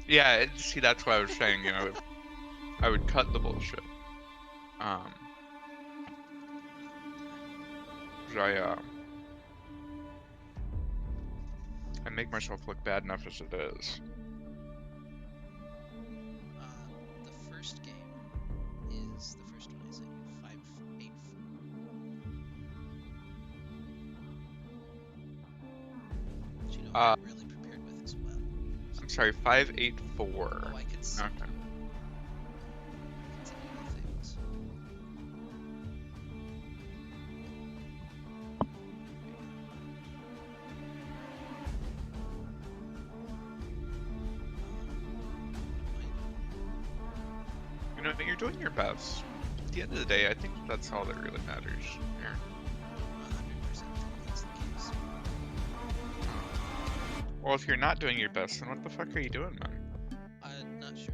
Yeah, see, that's what I was saying. You know, I would cut the bullshit. 'Cause I make myself look bad enough as it is. The first game is the first one. Is it 584? Which, you know, I'm really prepared with as well. I'm sorry, 584. Oh, I could see. Okay. Things. You know, you're doing your best. At the end of the day, I think that's all that really matters here. 100% that's the case. Well, if you're not doing your best, then what the fuck are you doing, man? I'm not sure.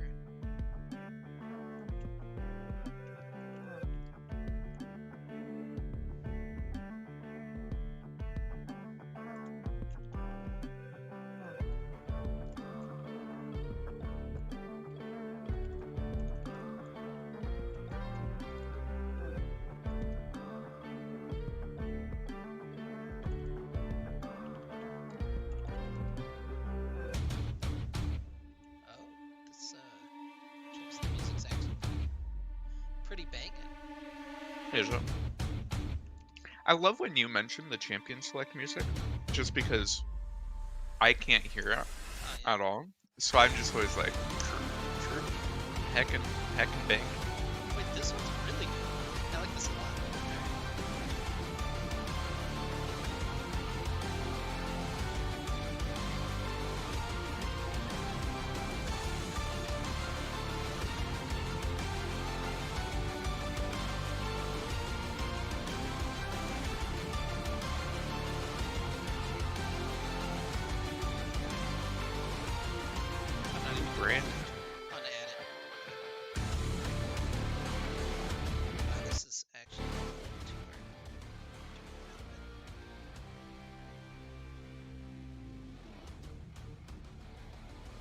The music's actually pretty banging. Is it? I love when you mention the champion select music, just because I can't hear it at all. So I'm just always like, true, heckin' bang. Wait, this one's really good. I like this a lot. Brand. I'm gonna add it. This is actually too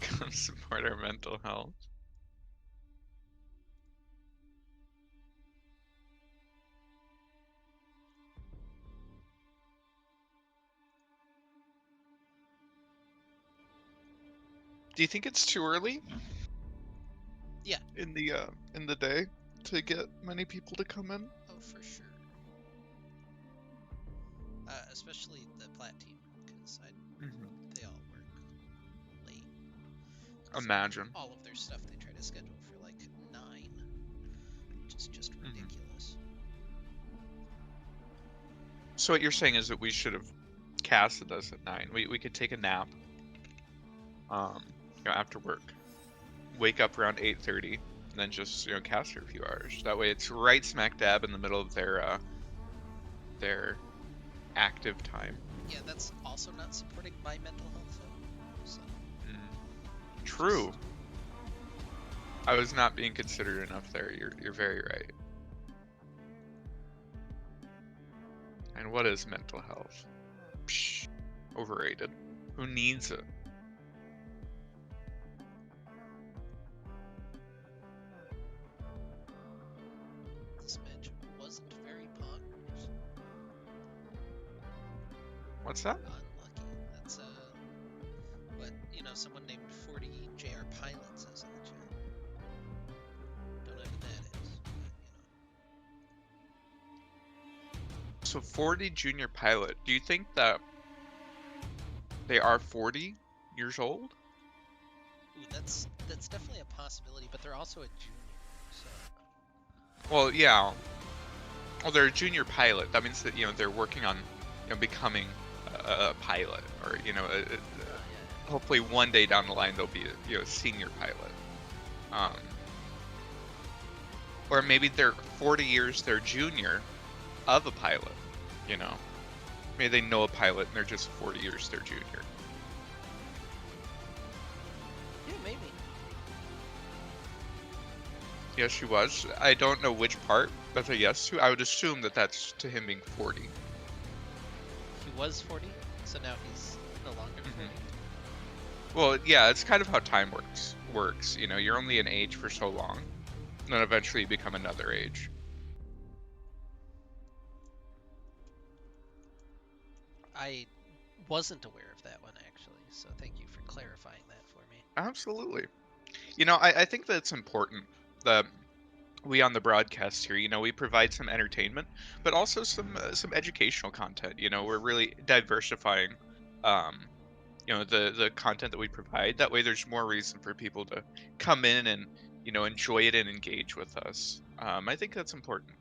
hard. Come support our mental health. Do you think it's too early? Yeah. In the day to get many people to come in? Oh, for sure. Especially the plat team, because they all work late. Imagine. All of their stuff they try to schedule for like 9, which is just ridiculous. So what you're saying is that we should have casted us at 9. We could take a nap. You know, after work. Wake up around 8:30, and then just, you know, cast for a few hours. That way it's right smack dab in the middle of their active time. Yeah, that's also not supporting my mental health though. So. True. I was not being considered enough there. You're very right. And what is mental health? Psh, overrated. Who needs it? This match wasn't very poggers. What's that? Unlucky. That's what, you know, someone named 40 JR Pilot says in the chat. Don't know who that is, but, you know. So 40 junior pilot. Do you think that they are 40 years old? Ooh, that's definitely a possibility, but they're also a junior, so. Well, yeah. Well, they're a junior pilot. That means that, you know, they're working on, you know, becoming a pilot, or, you know, hopefully one day down the line they'll be a, you know, senior pilot. Or maybe they're 40 years they're junior of a pilot, you know. Maybe they know a pilot and they're just 40 years their junior. Yeah, maybe. Yes, she was. I don't know which part that's a yes to. I would assume that that's to him being 40. He was 40, so now he's no longer 40. Well, yeah, it's kind of how time works. works. You know, you're only an age for so long, and then eventually you become another age. I wasn't aware of that one actually, so thank you for clarifying that for me. Absolutely. You know, I think that it's important that we on the broadcast here, you know, we provide some entertainment, but also some educational content. You know, we're really diversifying, um, you know, the content that we provide. That way, there's more reason for people to come in and you know enjoy it and engage with us. I think that's important.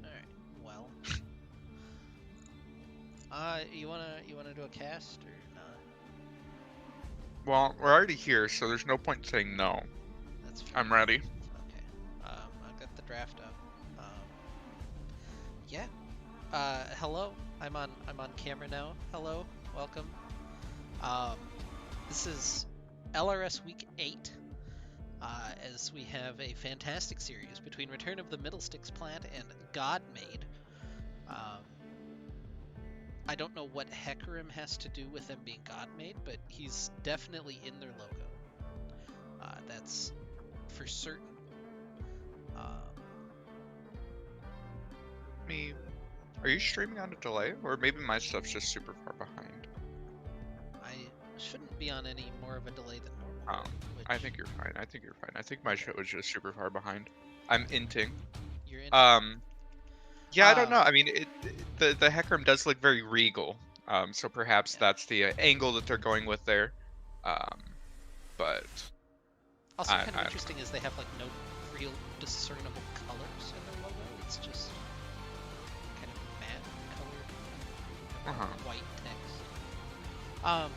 All right. Well, you wanna do a cast or not? Well, we're already here, so there's no point in saying no. That's fair. I'm ready. Okay. I've got the draft up. Yeah. Hello. I'm on camera now. Hello. Welcome. Um, this is LRS Week 8. As we have a fantastic series between Return of the Middlesticks plant and Godmade. Um, I don't know what Hecarim has to do with them being Godmade, but he's definitely in their logo. That's for certain. Um, Me, are you streaming on a delay, or maybe my stuff's just super far behind? I shouldn't be on any more of a delay than normal, Um, which I think you're fine. I think you're fine. I think my shit was just super far behind. I'm inting. you're into. Um, yeah, I don't know. Um, I mean, the Hecarim does look very regal. So perhaps yeah. that's the angle that they're going with there. Um, but Also, I kind of I don't know. interesting is they have like no real discernible colors in their logo. It's just kind of matte colored Uh-huh. white text. Um,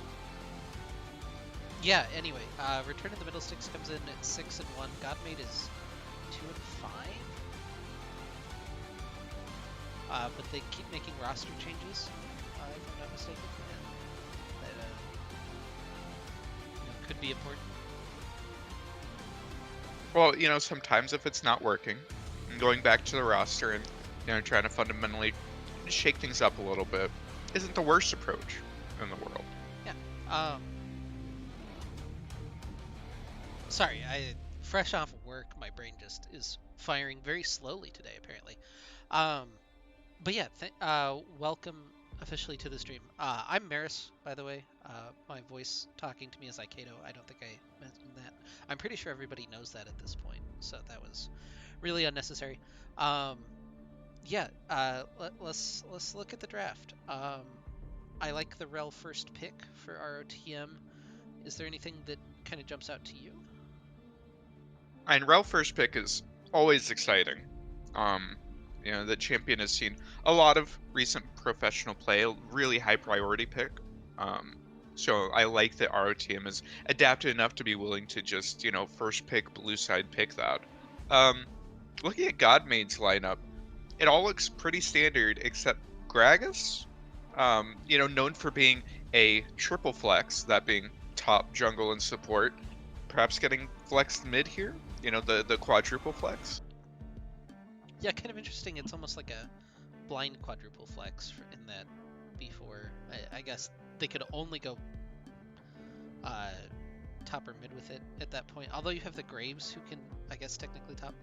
yeah. Anyway, Return of the Middlesticks comes in at 6-1. Godmade is 2-5. But they keep making roster changes, if I'm not mistaken, and that could be important. Well, you know, sometimes if it's not working, going back to the roster and you know trying to fundamentally shake things up a little bit isn't the worst approach in the world. Yeah. Sorry, I fresh off of work, my brain just is firing very slowly today, apparently. Um, but yeah, welcome officially to the stream. I'm Maris, by the way. My voice talking to me is Aikato. I don't think I mentioned that. I'm pretty sure everybody knows that at this point, so that was really unnecessary. Um, yeah, let's look at the draft. I like the Rel first pick for ROTM. Is there anything that kind of jumps out to you? And Rel first pick is always exciting. Um, you know, the champion has seen a lot of recent professional play, a really high priority pick. Um, so I like that ROTM is adapted enough to be willing to just, you know, first pick blue side pick that. Um, looking at Godmade's lineup, it all looks pretty standard except Gragas. You know, known for being a triple flex, that being top jungle and support, perhaps getting flexed mid here. You know, the quadruple flex. Yeah, kind of interesting. It's almost like a blind quadruple flex in that before. I guess they could only go uh, top or mid with it at that point. Although you have the Graves who can, I guess, technically top.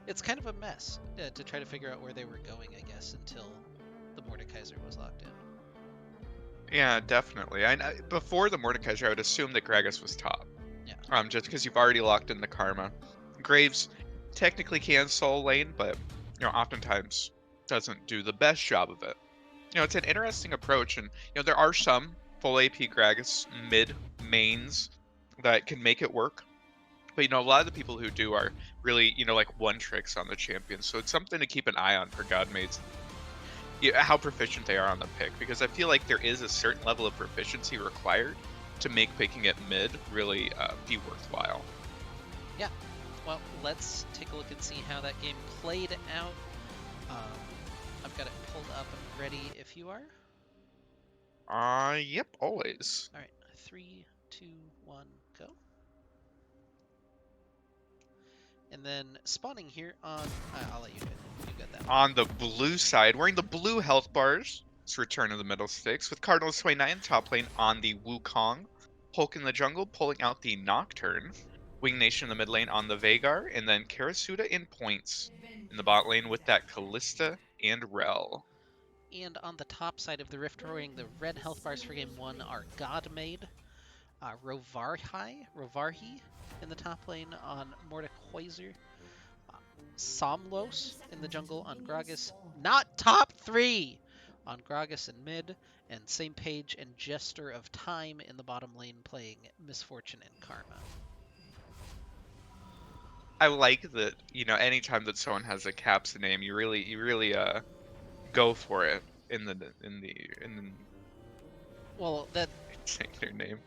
It's kind of a mess to try to figure out where they were going, I guess, until the Mordekaiser was locked in. Yeah, definitely. Before the Mordekaiser, I would assume that Gragas was top. Yeah. Just because you've already locked in the Karma. Graves technically can soul lane, but you know, oftentimes doesn't do the best job of it. You know, it's an interesting approach, and you know, there are some full AP Gragas mid mains that can make it work. But you know, a lot of the people who do are really, you know, like one tricks on the champion. So it's something to keep an eye on for Godmaids, yeah, how proficient they are on the pick, because I feel like there is a certain level of proficiency required to make picking it mid really be worthwhile. Yeah. Well, let's take a look and see how that game played out. Um, I've got it pulled up and ready if you are. Yep, always. All right, 3, 2, 1, go. And then spawning here on, I'll let you get it. You got that one. On the blue side, wearing the blue health bars, it's Return of the Middle Sticks, with Cardinals 29 top lane on the Wukong, Hulk in the jungle pulling out the Nocturne, Wing Nation in the mid lane on the Veigar, and then Karasuda in points in the bot lane with that Callista and Rel. And on the top side of the Rift, wearing the red health bars for game 1 are Godmade, Rovarhi in the top lane on Mordekaiser, Somlos in the jungle on Gragas, not top 3 on Gragas in mid, and same page and Jester of Time in the bottom lane playing Misfortune and Karma. I like that, anytime that someone has a Caps name, you really go for it in the Well, that saying their name.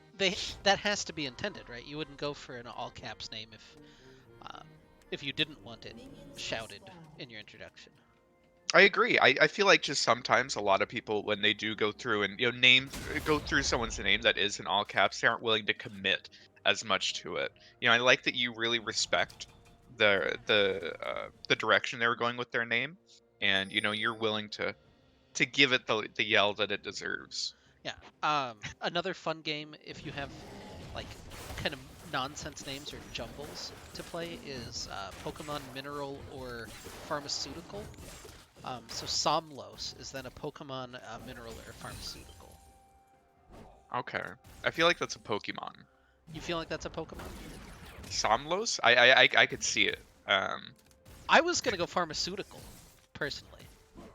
that has to be intended, right? You wouldn't go for an all caps name if you didn't want it shouted in your introduction. I agree. I feel like just sometimes a lot of people, when they do go through and go through someone's name that is in all caps, they aren't willing to commit as much to it. I like that you really respect the direction they were going with their name, and you're willing to give it the yell that it deserves. Yeah. Another fun game if you have like kind of nonsense names or jumbles to play is Pokemon Mineral or Pharmaceutical. So Somlos is then a Pokemon Mineral or Pharmaceutical. Okay, I feel like that's a Pokemon. You feel like that's a Pokemon? Somlos? I could see it. I was gonna go Pharmaceutical, personally.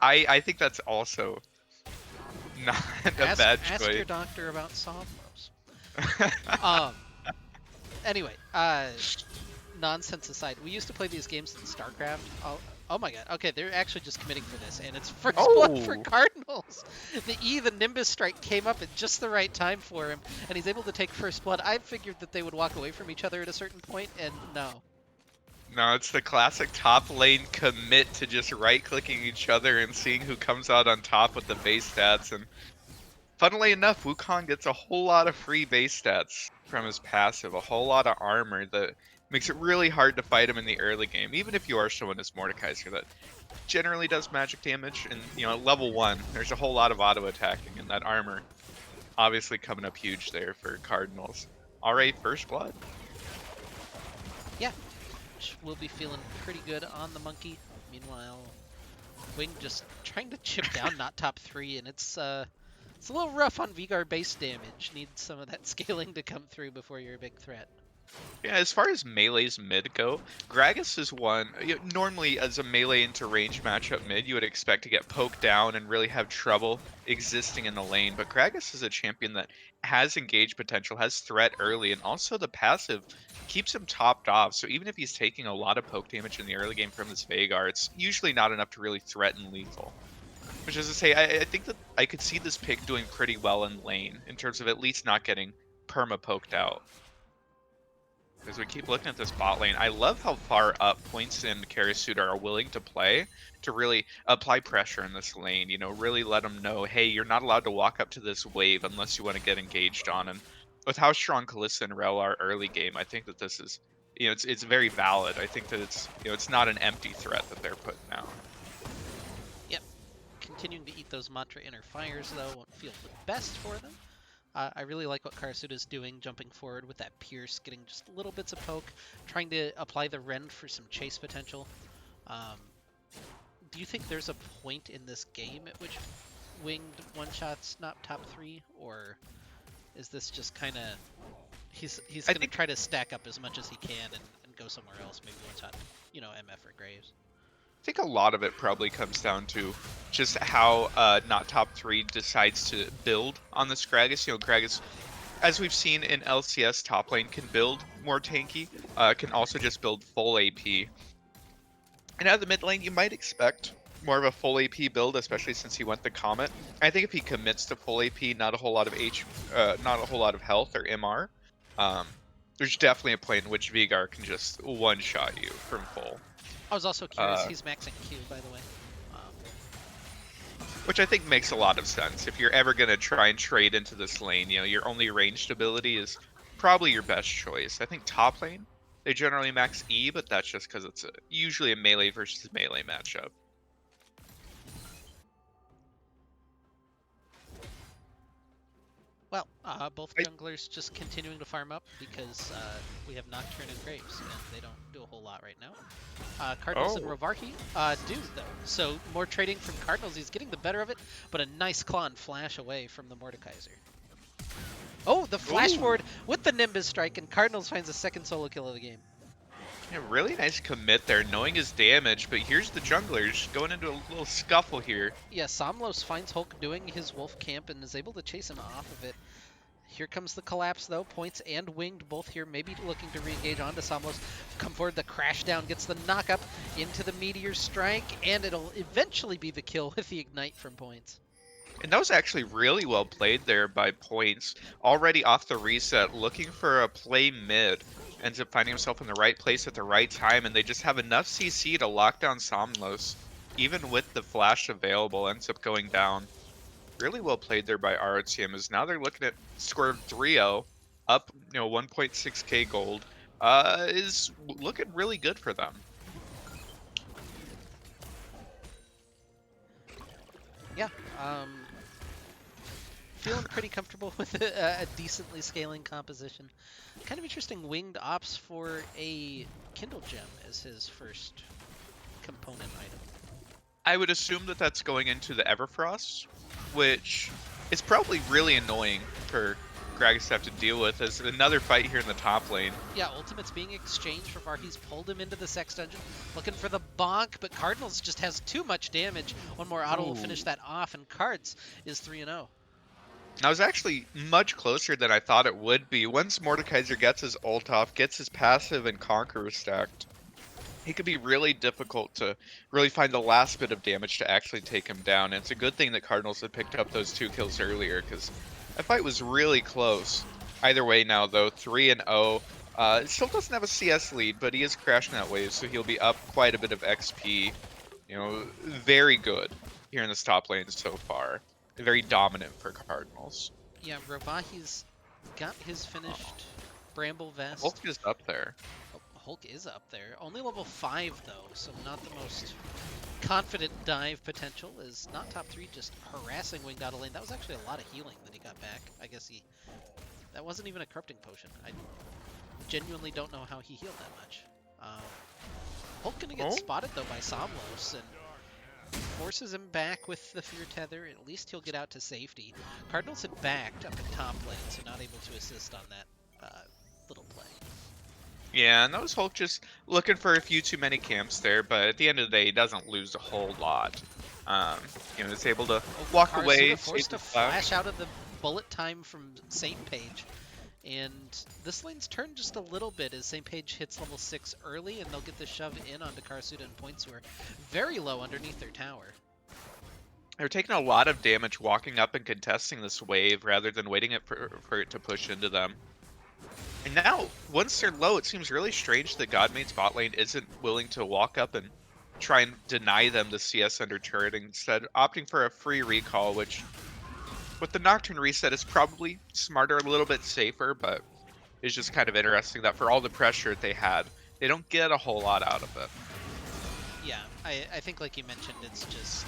I think that's also not a bad choice. Ask your doctor about Somlos. Anyway, nonsense aside, we used to play these games in StarCraft. Oh my god. Okay, they're actually just committing for this, and it's first blood for Cardinals. The the Nimbus strike came up at just the right time for him, and he's able to take first blood. I figured that they would walk away from each other at a certain point, and no. No, it's the classic top lane commit to just right-clicking each other and seeing who comes out on top with the base stats. And funnily enough, Wukong gets a whole lot of free base stats from his passive, a whole lot of armor that makes it really hard to fight him in the early game, even if you are someone as Mordekaiser that generally does magic damage. And at level 1, there's a whole lot of auto attacking, and that armor obviously coming up huge there for Cardinals. Alright, first blood. Yeah, we'll be feeling pretty good on the monkey. Meanwhile, Wing just trying to chip down not top 3, and it's a little rough on Veigar base damage. Needs some of that scaling to come through before you're a big threat. Yeah, as far as melees mid go, Gragas is one. Normally, as a melee into range matchup mid, you would expect to get poked down and really have trouble existing in the lane. But Gragas is a champion that has engage potential, has threat early, and also the passive keeps him topped off. So even if he's taking a lot of poke damage in the early game from this Veigar, it's usually not enough to really threaten lethal. Which is to say, I think that I could see this pick doing pretty well in lane, in terms of at least not getting perma poked out. As we keep looking at this bot lane, I love how far up Points and Karasuda are willing to play to really apply pressure in this lane. Really let them know, hey, you're not allowed to walk up to this wave unless you want to get engaged on. And with how strong Callista and Rel are early game, I think that this is, it's very valid. I think that it's not an empty threat that they're putting out. Yep. Continuing to eat those Mantra Inner Fires, though, won't feel the best for them. I really like what Karasuda's doing, jumping forward with that Pierce, getting just little bits of poke, trying to apply the Rend for some chase potential. Do you think there's a point in this game at which Winged one-shots not top 3, or is this just kind of he's going to try to stack up as much as he can and go somewhere else, maybe one-shot, MF or Graves? I think a lot of it probably comes down to just how not top 3 decides to build on this Gragas. Gragas, as we've seen in LCS, top lane can build more tanky, can also just build full AP. And out of the mid lane, you might expect more of a full AP build, especially since he went the Comet. I think if he commits to full AP, not a whole lot of health or MR, there's definitely a play in which Veigar can just one-shot you from full. I was also curious, he's maxing Q, by the way. Which I think makes a lot of sense. If you're ever going to try and trade into this lane, your only ranged ability is probably your best choice. I think top lane, They generally max E, but that's just because it's usually a melee versus melee matchup. Well, both I, junglers just continuing to farm up because we have Nocturne and Graves, and they don't do a whole lot right now. Cardinals and oh, Rovarki do, though. So more trading from Cardinals. He's getting the better of it, but a nice claw and flash away from the Mordekaiser. Oh, the flash ooh. forward with the Nimbus strike, and Cardinals finds a second solo kill of the game. Yeah, really nice commit there, knowing his damage, but here's the junglers going into a little scuffle here. Yeah, Somlos finds Hulk doing his wolf camp and is able to chase him off of it. Here comes the collapse, though. Points and Winged both here, maybe looking to re-engage onto Somlos. Come forward, the crash down gets the knock up into the Meteor Strike, and it'll eventually be the kill with the Ignite from Points. And that was actually really well played there by Points. Already off the reset, looking for a play mid. Ends up finding himself in the right place at the right time, and they just have enough CC to lock down Somlos. Even with the flash available, ends up going down. Really well played there by RotM, as now they're looking at score 3-0, up 1.6k gold. Is looking really good for them. Yeah, feeling pretty comfortable with a decently scaling composition. Kind of interesting Winged opts for a Kindle Gem as his first component item. I would assume that that's going into the Everfrost, which is probably really annoying for Gragas to have to deal with as another fight here in the top lane. Yeah, Ultimate's being exchanged for Varhe's pulled him into the Sex Dungeon, looking for the bonk, but Cardinals just has too much damage. One more auto will finish that off, and Cards is 3-0. I was actually much closer than I thought it would be. Once Mordekaiser gets his ult off, gets his passive and Conqueror stacked, he could be really difficult to really find the last bit of damage to actually take him down. And it's a good thing that Cardinals had picked up those 2 kills earlier, because that fight was really close. Either way now, though, 3-0. Still doesn't have a CS lead, but he is crashing that wave, so he'll be up quite a bit of XP. Very good here in this top lane so far. Very dominant for Cardinals. Yeah, Rovahi's got his finished Bramble Vest. Hulk is up there. Oh, Hulk is up there. Only level 5, though, so not the most confident dive potential. Is not top 3, just harassing Winged out of lane. That was actually a lot of healing that he got back. I guess that wasn't even a corrupting potion. I genuinely don't know how he healed that much. Hulk gonna get spotted, though, by Somlos, and forces him back with the Fear Tether. At least he'll get out to safety. Cardinals had backed up in top lane, so not able to assist on that little play. Yeah, and that was Hulk just looking for a few too many camps there, but at the end of the day, he doesn't lose a whole lot. He's able to walk away. Forced to flash out of the bullet time from Saint Page. And this lane's turned just a little bit as St. Page hits level 6 early, and they'll get the shove in onto Karsuda and Points, who are very low underneath their tower. They're taking a lot of damage walking up and contesting this wave rather than waiting for it to push into them. And now, once they're low, it seems really strange that Godmade's bot lane isn't willing to walk up and try and deny them the CS under turret, instead opting for a free recall, which with the Nocturne reset is probably smarter, a little bit safer, but it's just kind of interesting that for all the pressure they had, they don't get a whole lot out of it. Yeah, I think like you mentioned, it's just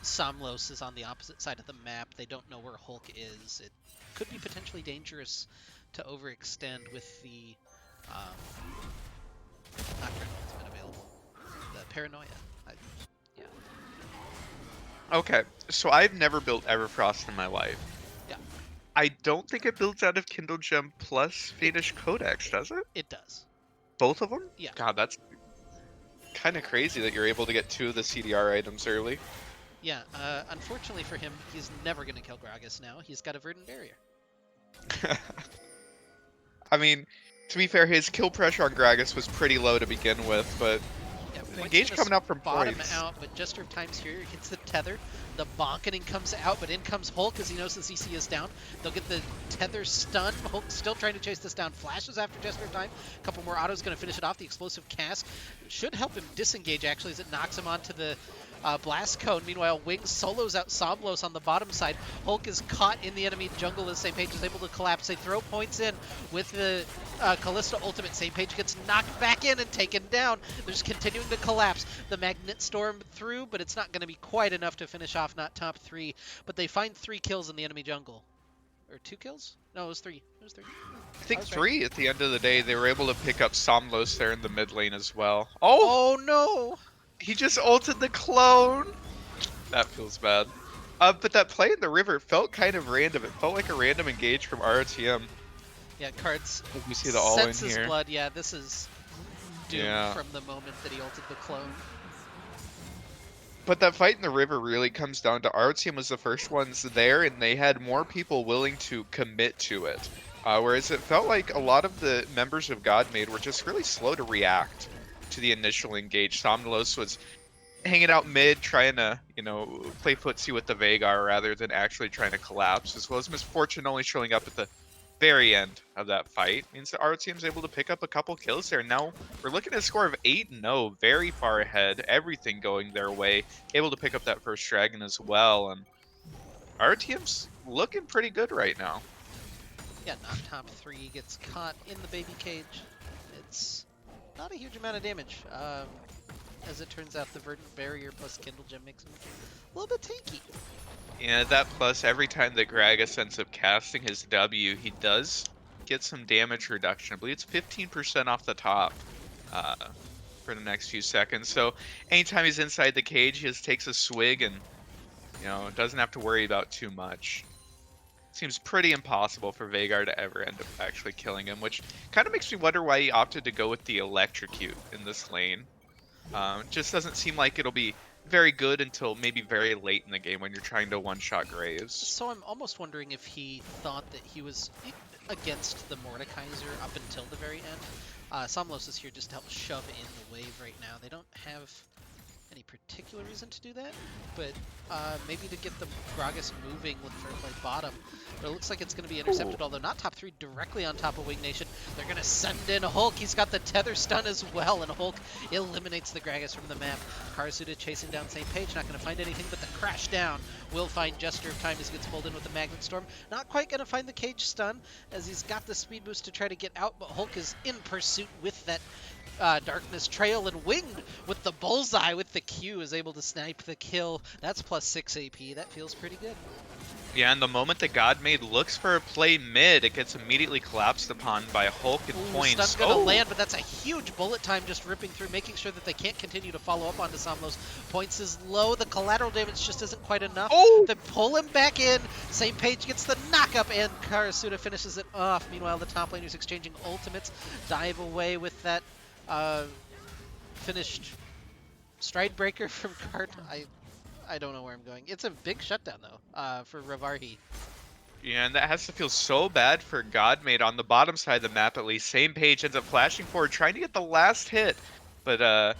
Somlos is on the opposite side of the map. They don't know where Hulk is. It could be potentially dangerous to overextend with the Nocturne that's been available. The Paranoia. Yeah. Okay, so I've never built Everfrost in my life. Yeah. I don't think it builds out of Kindle Gem plus Fiendish Codex, does it? It does. Both of them? Yeah. God, that's kind of crazy that you're able to get 2 of the CDR items early. Yeah, unfortunately for him, he's never going to kill Gragas now. He's got a Verdant Barrier. I mean, to be fair, his kill pressure on Gragas was pretty low to begin with, but Yeah, engage coming up from bottom Points. out, but just of times here, hits the tether. The bonkening comes out, but in comes Hulk as he knows the CC is down. They'll get the tether stun. Hulk still trying to chase this down. Flashes after Jester time. A couple more autos going to finish it off. The explosive cast should help him disengage, actually, as it knocks him onto the Blast Cone, meanwhile, Wings solos out Somlos on the bottom side. Hulk is caught in the enemy jungle as St. Page is able to collapse. They throw points in with the Callisto ultimate. St. Page gets knocked back in and taken down. They're just continuing to collapse. The Magnet Storm through, but it's not going to be quite enough to finish off not top 3. But they find 3 kills in the enemy jungle. Or 2 kills? No, it was 3. It was 3. I think was 3 right. at the end of the day. They were able to pick up Somlos there in the mid lane as well. Oh! Oh no! He just ulted the clone! That feels bad. But that play in the river felt kind of random. It felt like a random engage from ROTM. Yeah, Cards Like we see the all in senses here. blood. Yeah, this is doomed Yeah. from the moment that he ulted the clone. But that fight in the river really comes down to ROTM was the first ones there, and they had more people willing to commit to it. Whereas it felt like a lot of the members of Godmade were just really slow to react to the initial engage. Somnolus was hanging out mid, trying to, play footsie with the Vagar rather than actually trying to collapse, as well as Misfortune only showing up at the very end of that fight. Means that our team's able to pick up a couple kills there. Now we're looking at a score of 8-0, very far ahead, everything going their way, able to pick up that first dragon as well, and our team's looking pretty good right now. Yeah, not top 3, gets caught in the baby cage. It's not a huge amount of damage. As it turns out, the Verdant Barrier plus Kindle Gem makes him a little bit tanky. Yeah, that plus every time that Gragas ends up casting his W, he does get some damage reduction. I believe it's 15% off the top for the next few seconds. So anytime he's inside the cage, he just takes a swig and, doesn't have to worry about too much. Seems pretty impossible for Vagar to ever end up actually killing him, which kind of makes me wonder why he opted to go with the Electrocute in this lane. Just doesn't seem like it'll be very good until maybe very late in the game when you're trying to one-shot Graves. So I'm almost wondering if he thought that he was against the Mordekaiser up until the very end. Somlos is here just to help shove in the wave right now. They don't have any particular reason to do that, but maybe to get the Gragas moving with Fairplay bottom. But it looks like it's going to be intercepted, although not top 3 directly on top of Wing Nation. They're going to send in Hulk. He's got the tether stun as well, and Hulk eliminates the Gragas from the map. Karasuda chasing down St. Page, not going to find anything, but the crash down will find Jester of Time as he gets pulled in with the Magnet Storm. Not quite going to find the cage stun, as he's got the speed boost to try to get out, but Hulk is in pursuit with that Darkness Trail, and Winged with the bullseye with the Q is able to snipe the kill. That's plus 6 AP. That feels pretty good. Yeah, and the moment that Godmade looks for a play mid, it gets immediately collapsed upon by Hulk and Points. Stun gonna land, but that's a huge bullet time just ripping through, making sure that they can't continue to follow up onto Somlos. Points is low. The collateral damage just isn't quite enough. They pull him back in. St. Page gets the knockup, and Karasuda finishes it off. Meanwhile, the top laners exchanging ultimates. Dive away with that finished Stride Breaker from Card. I don't know where I'm going. It's a big shutdown, though, for Ravarhi. Yeah, and that has to feel so bad for Godmade on the bottom side of the map, at least. Same Page ends up flashing forward, trying to get the last hit, but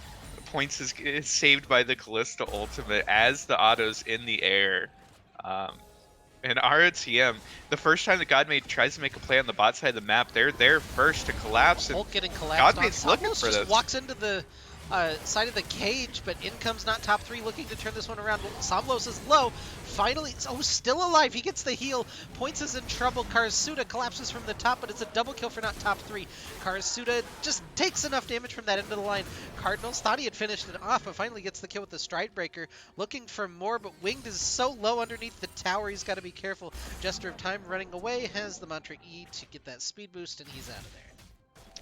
Points is saved by the Callisto ultimate as the auto's in the air. And ROTM, the first time that Godmade tries to make a play on the bot side of the map, they're there first to collapse. Hulk getting collapsed. Godmade's looking for just this. Walks into the side of the cage, but in comes not top 3, looking to turn this one around. Somlos is low. Finally, still alive. He gets the heal. Points is in trouble. Karasuda collapses from the top, but it's a double kill for not top 3. Karasuda just takes enough damage from that end of the line. Cardinals thought he had finished it off, but finally gets the kill with the Stride Breaker. Looking for more, but Winged is so low underneath the tower, he's got to be careful. Jester of Time running away, has the mantra E to get that speed boost, and he's out of there.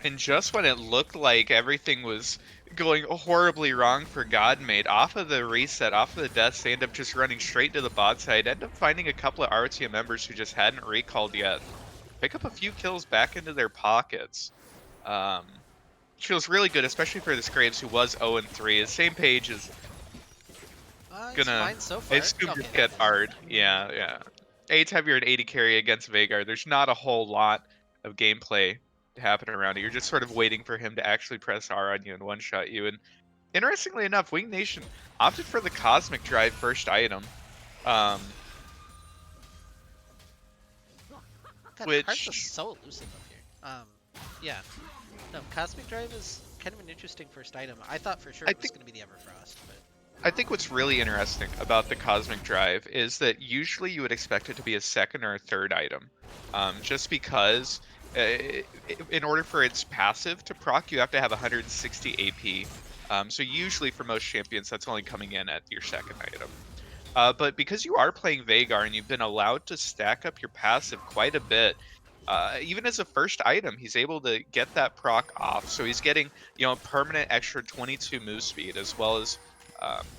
And just when it looked like everything was going horribly wrong for Godmade, off of the reset, off of the deaths, they end up just running straight to the bot side, end up finding a couple of RTM members who just hadn't recalled yet. Pick up a few kills back into their pockets. Which feels really good, especially for this Graves who was 0-3. The same Page is gonna so far. it's gonna get hard. Yeah. Anytime you're an 80 carry against Vagar, there's not a whole lot of gameplay to happen around it. You're just sort of waiting for him to actually press R on you and one-shot you. And interestingly enough, Wing Nation opted for the Cosmic Drive first item. Which Cards is so elusive up here. Yeah. No, Cosmic Drive is kind of an interesting first item. I thought for sure it was going to be the Everfrost, but I think what's really interesting about the Cosmic Drive is that usually you would expect it to be a second or a third item, just because in order for its passive to proc, you have to have 160 AP. So usually for most champions, that's only coming in at your second item. But because you are playing Vagar and you've been allowed to stack up your passive quite a bit, even as a first item, he's able to get that proc off. So he's getting, a permanent extra 22 move speed as well as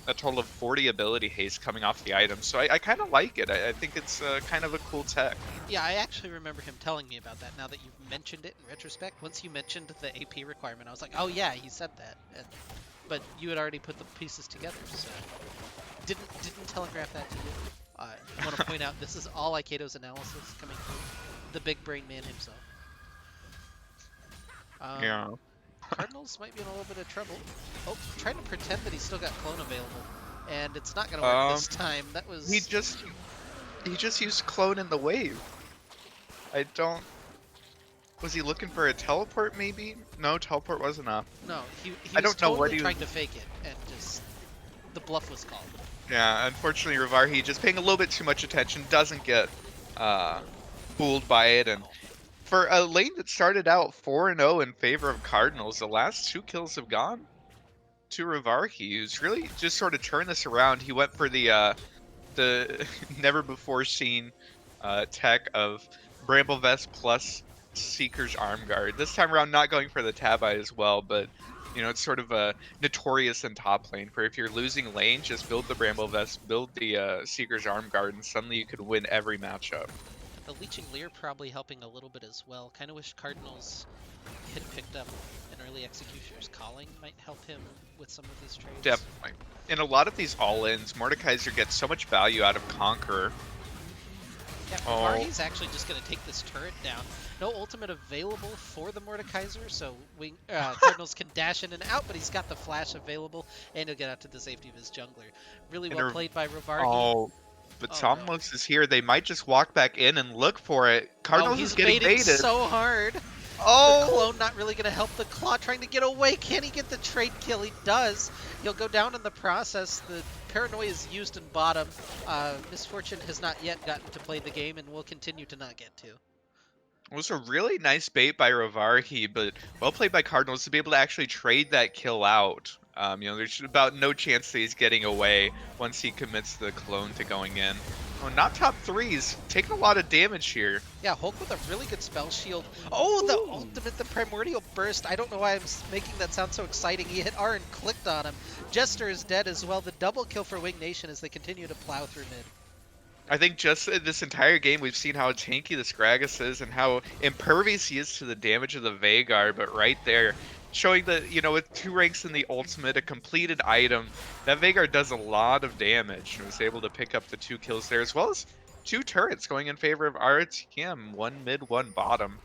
a total of 40 ability haste coming off the item. So I kind of like it. I think it's kind of a cool tech. Yeah, I actually remember him telling me about that now that you've mentioned it in retrospect. Once you mentioned the AP requirement, I was like, oh yeah, he said that. But you had already put the pieces together, so didn't telegraph that to you. I want to point out this is all Aikato's analysis coming from the big brain man himself. Yeah. Cardinals might be in a little bit of trouble. Oh, trying to pretend that he's still got clone available, and it's not going to work this time. That was He just used clone in the wave. I don't. Was he looking for a teleport? Maybe. No, teleport wasn't up. no. He I was don't know what totally he trying was. to fake it, and just the bluff was called. Yeah, unfortunately, Rivarhi just paying a little bit too much attention, doesn't get fooled by it, and for a lane that started out 4-0 in favor of Cardinals, the last 2 kills have gone to Rivarhi, who's really just sort of turned this around. He went for the never before seen tech of Bramble Vest plus Seeker's Arm Guard. This time around, not going for the Tabi as well, but it's sort of a notorious in top lane for if you're losing lane, just build the Bramble Vest, build the Seeker's Arm Guard, and suddenly you could win every matchup. The Leeching Leer probably helping a little bit as well. Kind of wish Cardinals had picked up an early Executioner's Calling. Might help him with some of his trades. Definitely. In a lot of these all-ins, Mordekaiser gets so much value out of Conqueror. Yeah, Oh. Marty's actually just going to take this turret down. No ultimate available for the Mordekaiser, so Cardinals can dash in and out, but he's got the flash available, and he'll get out to the safety of his jungler. Really well played by Rivargi. Oh, but Oh, Somnos is here. They might just walk back in and look for it. Cardinals he's is getting baiting baited. so hard. Oh! The clone not really going to help the Claw trying to get away. Can he get the trade kill? He does. He'll go down in the process. The Paranoia is used in bottom. Misfortune has not yet gotten to play the game and will continue to not get to. It was a really nice bait by Rivarhi, but well played by Cardinals to be able to actually trade that kill out. There's about no chance that he's getting away once he commits the clone to going in. Oh, not top threes. Taking a lot of damage here. Yeah, Hulk with a really good spell shield. Oh, the ultimate, the primordial burst. I don't know why I'm making that sound so exciting. He hit R and clicked on him. Jester is dead as well. The double kill for Wing Nation as they continue to plow through mid. I think just this entire game we've seen how tanky the Scragus is and how impervious he is to the damage of the Vagar, but right there, showing that, with 2 ranks in the ultimate, a completed item, that Vagar does a lot of damage and was able to pick up the 2 kills there, as well as 2 turrets going in favor of RTM, 1 mid, 1 bottom.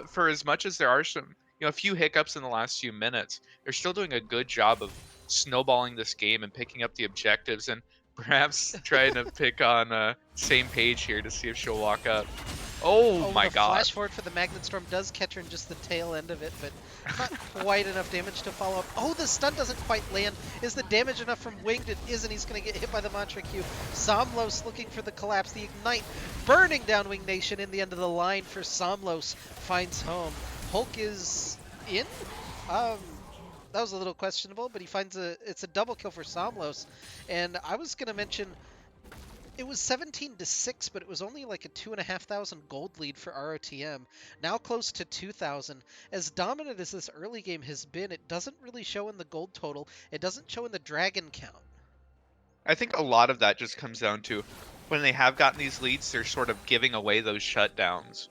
For as much as there are some, a few hiccups in the last few minutes, they're still doing a good job of snowballing this game and picking up the objectives and perhaps trying to pick on same page here to see if she'll walk up. Oh my the god. Flash forward for the Magnet Storm does catch her in just the tail end of it, but not quite enough damage to follow up. Oh, the stun doesn't quite land. Is the damage enough from Winged? It isn't. He's going to get hit by the Mantra Q. Somlos looking for the collapse. The Ignite burning down Wing Nation in the end of the line for Somlos. Finds home. Hulk is in? That was a little questionable, but he finds it's a double kill for Somlos. And I was going to mention it was 17-6, but it was only like a 2,500 gold lead for ROTM. Now close to 2,000. As dominant as this early game has been, it doesn't really show in the gold total. It doesn't show in the dragon count. I think a lot of that just comes down to when they have gotten these leads, they're sort of giving away those shutdowns.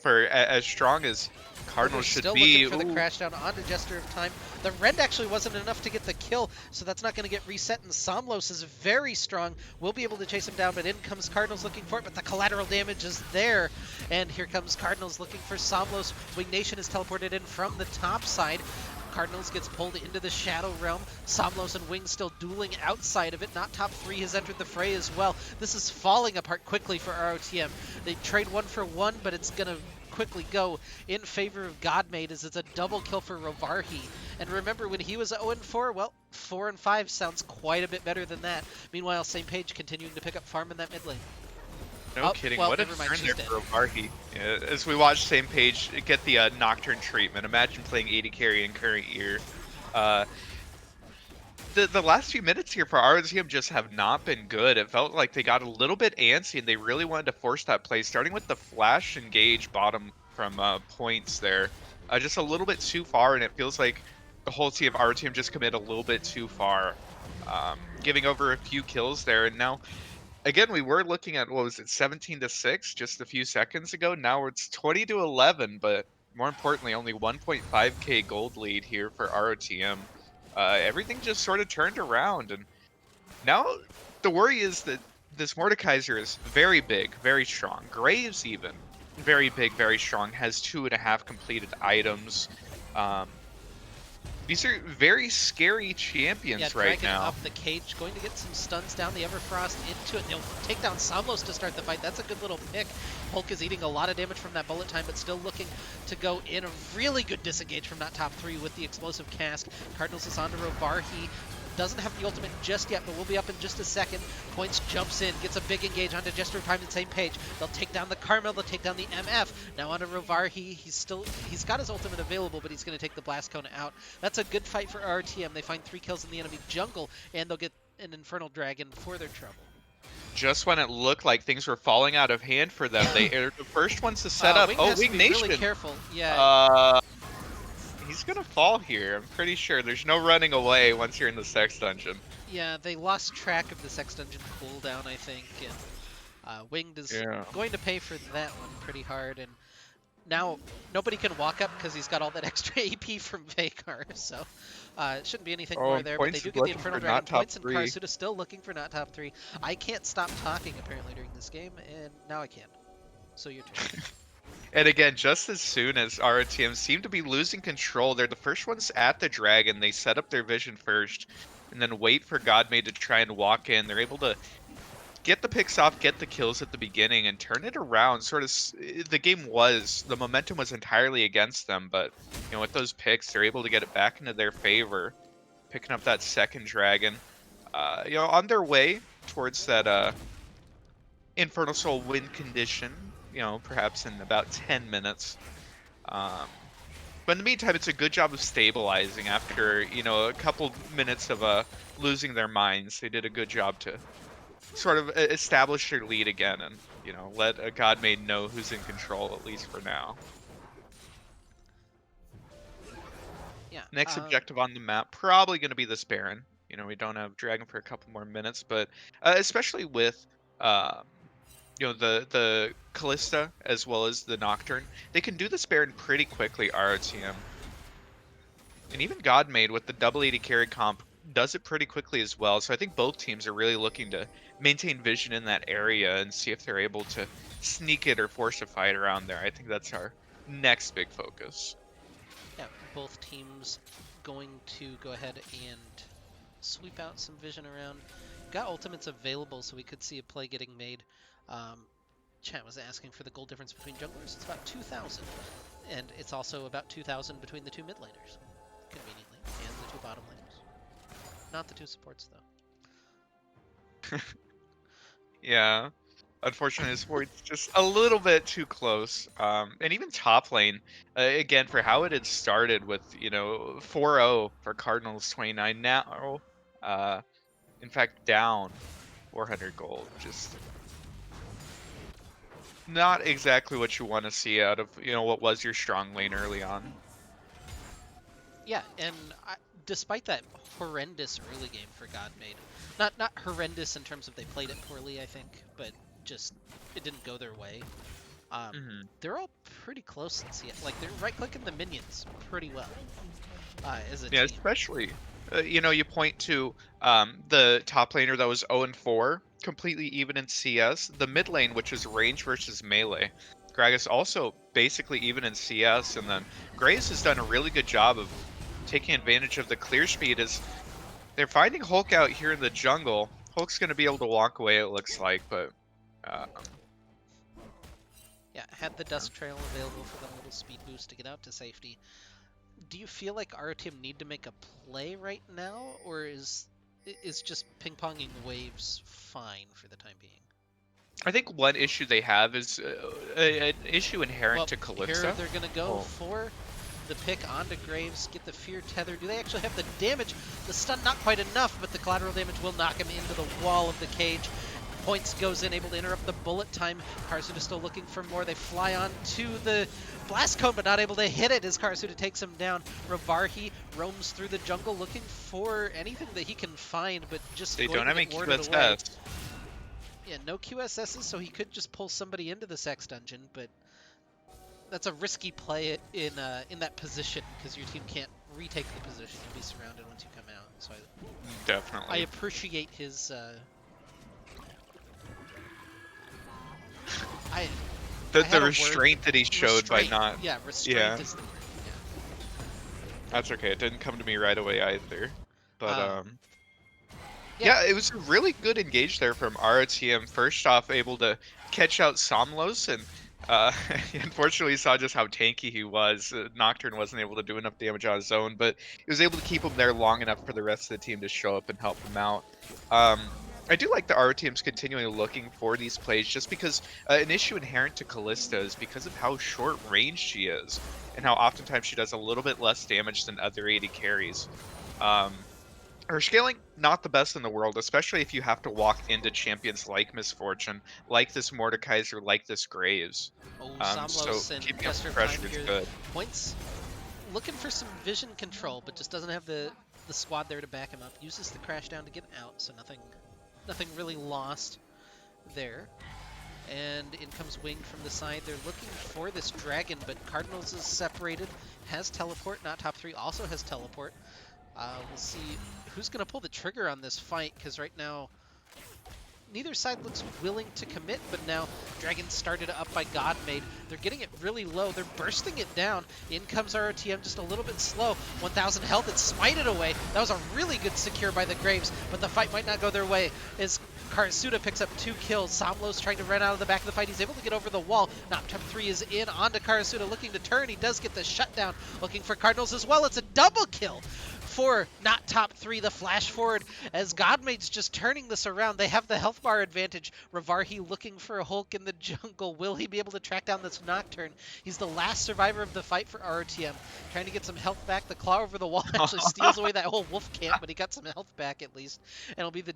For as strong as Cardinals should still be. Looking for the crash down onto Jester of Time. The Rend actually wasn't enough to get the kill, so that's not going to get reset, and Somlos is very strong. We'll be able to chase him down, but in comes Cardinals looking for it, but the collateral damage is there. And here comes Cardinals looking for Somlos. Wing Nation is teleported in from the top side. Cardinals gets pulled into the Shadow Realm. Somlos and Wing still dueling outside of it. Not top 3 has entered the fray as well. This is falling apart quickly for ROTM. They trade 1 for 1, but it's going to quickly go in favor of Godmade as it's a double kill for Rivarhi. And remember, when he was 0-4, well, 4-5 sounds quite a bit better than that. Meanwhile, same page continuing to pick up farm in that mid lane. No Oh, kidding. well, What a never mind, turn she's there dead. for Ovarhi. Yeah, as we watch same page get the Nocturne treatment. Imagine playing AD carry in current year. Uh, the last few minutes here for ROTM just have not been good. It felt like they got a little bit antsy and they really wanted to force that play, starting with the flash engage bottom from points there. Just a little bit too far, and it feels like the whole team of ROTM just committed a little bit too far, giving over a few kills there. And now, again, we were looking at, what was it, 17-6 just a few seconds ago. Now it's 20-11, but more importantly, only 1.5k gold lead here for ROTM. Everything just sort of turned around, and now the worry is that this Mordekaiser is very big, very strong. Graves even very big, very strong. Has 2.5 completed items. Um, these are very scary Yeah, champions right dragging now. up the cage, going to get some stuns down the Everfrost into it. They'll take down Samlos to start the fight. That's a good little pick. Hulk is eating a lot of damage from that bullet time, but still looking to go in. A really good disengage from that top three with the explosive cask. Cardinals is on to Rovarhi. Doesn't have the ultimate just yet, but we'll be up in just a second. Points jumps in, gets a big engage onto Jester Prime and same page. They'll take down the Carmel, they'll take down the MF. Now onto Rovarhi. He's got his ultimate available, but he's going to take the Blast Cone out. That's a good fight for RTM. They find 3 kills in the enemy jungle, and they'll get an Infernal Dragon for their trouble. Just when it looked like things were falling out of hand for them, they are the first ones to set up. Wing Oh, has to Wing be Nation! really careful. Yeah, He's gonna fall here. I'm pretty sure. There's no running away once you're in the sex dungeon. yeah, they lost track of the Sex Dungeon cooldown, I think, and Winged is Yeah. going to pay for that one pretty hard, and now nobody can walk up because he's got all that extra AP from Vhagar, so it shouldn't be anything Oh, more and there, but they Points do is get the looking Infernal for Dragon not top points, and 3. Karasuda still looking for not top 3. I can't stop talking, apparently, during this game, and now I can. So your turn. And again, just as soon as ROTM seem to be losing control, they're the first ones at the dragon. They set up their vision first, and then wait for Godmade to try and walk in. They're able to get the picks off, get the kills at the beginning, and turn it around. The momentum was entirely against them, but with those picks, they're able to get it back into their favor, picking up that second dragon. On their way towards that Infernal Soul win condition. Perhaps in about 10 minutes. But in the meantime, it's a good job of stabilizing after a couple minutes of losing their minds. They did a good job to sort of establish their lead again, and let a Godmade know who's in control, at least for now. Yeah. Next objective on the map probably going to be this Baron. We don't have Dragon for a couple more minutes, but especially with the Callista as well as the Nocturne, they can do this Baron pretty quickly. ROTM and even Godmade with the double 80 carry comp does it pretty quickly as well. So I think both teams are really looking to maintain vision in that area and see if they're able to sneak it or force a fight around there. I think that's our next big focus. Yeah, both teams going to go ahead and sweep out some vision around. Got ultimates available, so we could see a play getting made. Chat was asking for the gold difference between junglers. It's about 2,000, and it's also about 2,000 between the 2 mid laners, conveniently, and the 2 bottom laners. Not the 2 supports, though. Yeah. Unfortunately, this board's just a little bit too close. And even top lane, again, for how it had started with, 4-0 for Cardinals 29, now, in fact, down 400 gold. Just not exactly what you want to see out of, what was your strong lane early on. Yeah, and despite that horrendous early game for Godmade, not horrendous in terms of they played it poorly, I think, but just it didn't go their way. They're all pretty close in CS. Like, they're right-clicking the minions pretty well as a team. Especially, you point to the top laner that was 0-4, completely even in CS. The mid lane, which is range versus melee. Gragas also basically even in CS, and then Graves has done a really good job of taking advantage of the clear speed as they're finding Hulk out here in the jungle. Hulk's going to be able to walk away, it looks like, but... Yeah, had the Dusk Trail available for the little speed boost to get out to safety. Do you feel like our team need to make a play right now, or is just ping-ponging waves fine for the time being? I think one issue they have is an issue inherent Well, to here Kalista. they're gonna go Oh, for the pick onto Graves, get the fear tether. Do they actually have the damage? The stun not quite enough, but the collateral damage will knock him into the wall of the cage. Points goes in, able to interrupt the bullet time. Karasuda still looking for more. They fly on to the blast cone, but not able to hit it as Karasuda takes him down. Ravarhi roams through the jungle looking for anything that he can find, but just they going don't to have any get warded away. QSS. Yeah, no QSSs, so he could just pull somebody into the sex dungeon, but that's a risky play in that position because your team can't retake the position. You'll be surrounded once you come out. So I Definitely. appreciate his. I I The had a word. restraint that he showed by Restraint. not. Yeah, restraint Yeah, is the word. that's okay. It didn't come to me right away either. But Yeah. Yeah. yeah, it was a really good engage there from ROTM. First off, able to catch out Somlos, and unfortunately saw just how tanky he was. Nocturne wasn't able to do enough damage on his own, but he was able to keep him there long enough for the rest of the team to show up and help him out. Um, I do like the ROTM's continuing looking for these plays, just because an issue inherent to Callista is because of how short range she is, and how oftentimes she does a little bit less damage than other AD carries. Um, Her scaling, not the best in the world, especially if you have to walk into champions like Misfortune, like this Mordekaiser, like this Graves. Oh, So Samlos and keeping up the Gesture of Time pressure is here. good. Points looking for some vision control, but just doesn't have the squad there to back him up. Uses the crash down to get out, so nothing really lost there. And in comes Wing from the side. They're looking for this dragon, but Cardinals is separated. Has teleport, not top three, also has teleport. We'll see who's going to pull the trigger on this fight, because right now neither side looks willing to commit, but now Dragon started up by Godmade. They're getting it really low. They're bursting it down. In comes ROTM just a little bit slow. 1,000 health. It's smited away. That was a really good secure by the Graves, but the fight might not go their way as Karasuda picks up 2 kills. Samlos trying to run out of the back of the fight. He's able to get over the wall. Not top 3 is in onto Karasuda looking to turn. He does get the shutdown. Looking for Cardinals as well. It's a double kill for not top 3, the flash forward as Godmade's just turning this around. They have the health bar advantage. Ravarhi looking for a Hulk in the jungle. Will he be able to track down this Nocturne? He's the last survivor of the fight for ROTM. Trying to get some health back. The claw over the wall actually steals away that whole wolf camp, but he got some health back at least. And it'll be the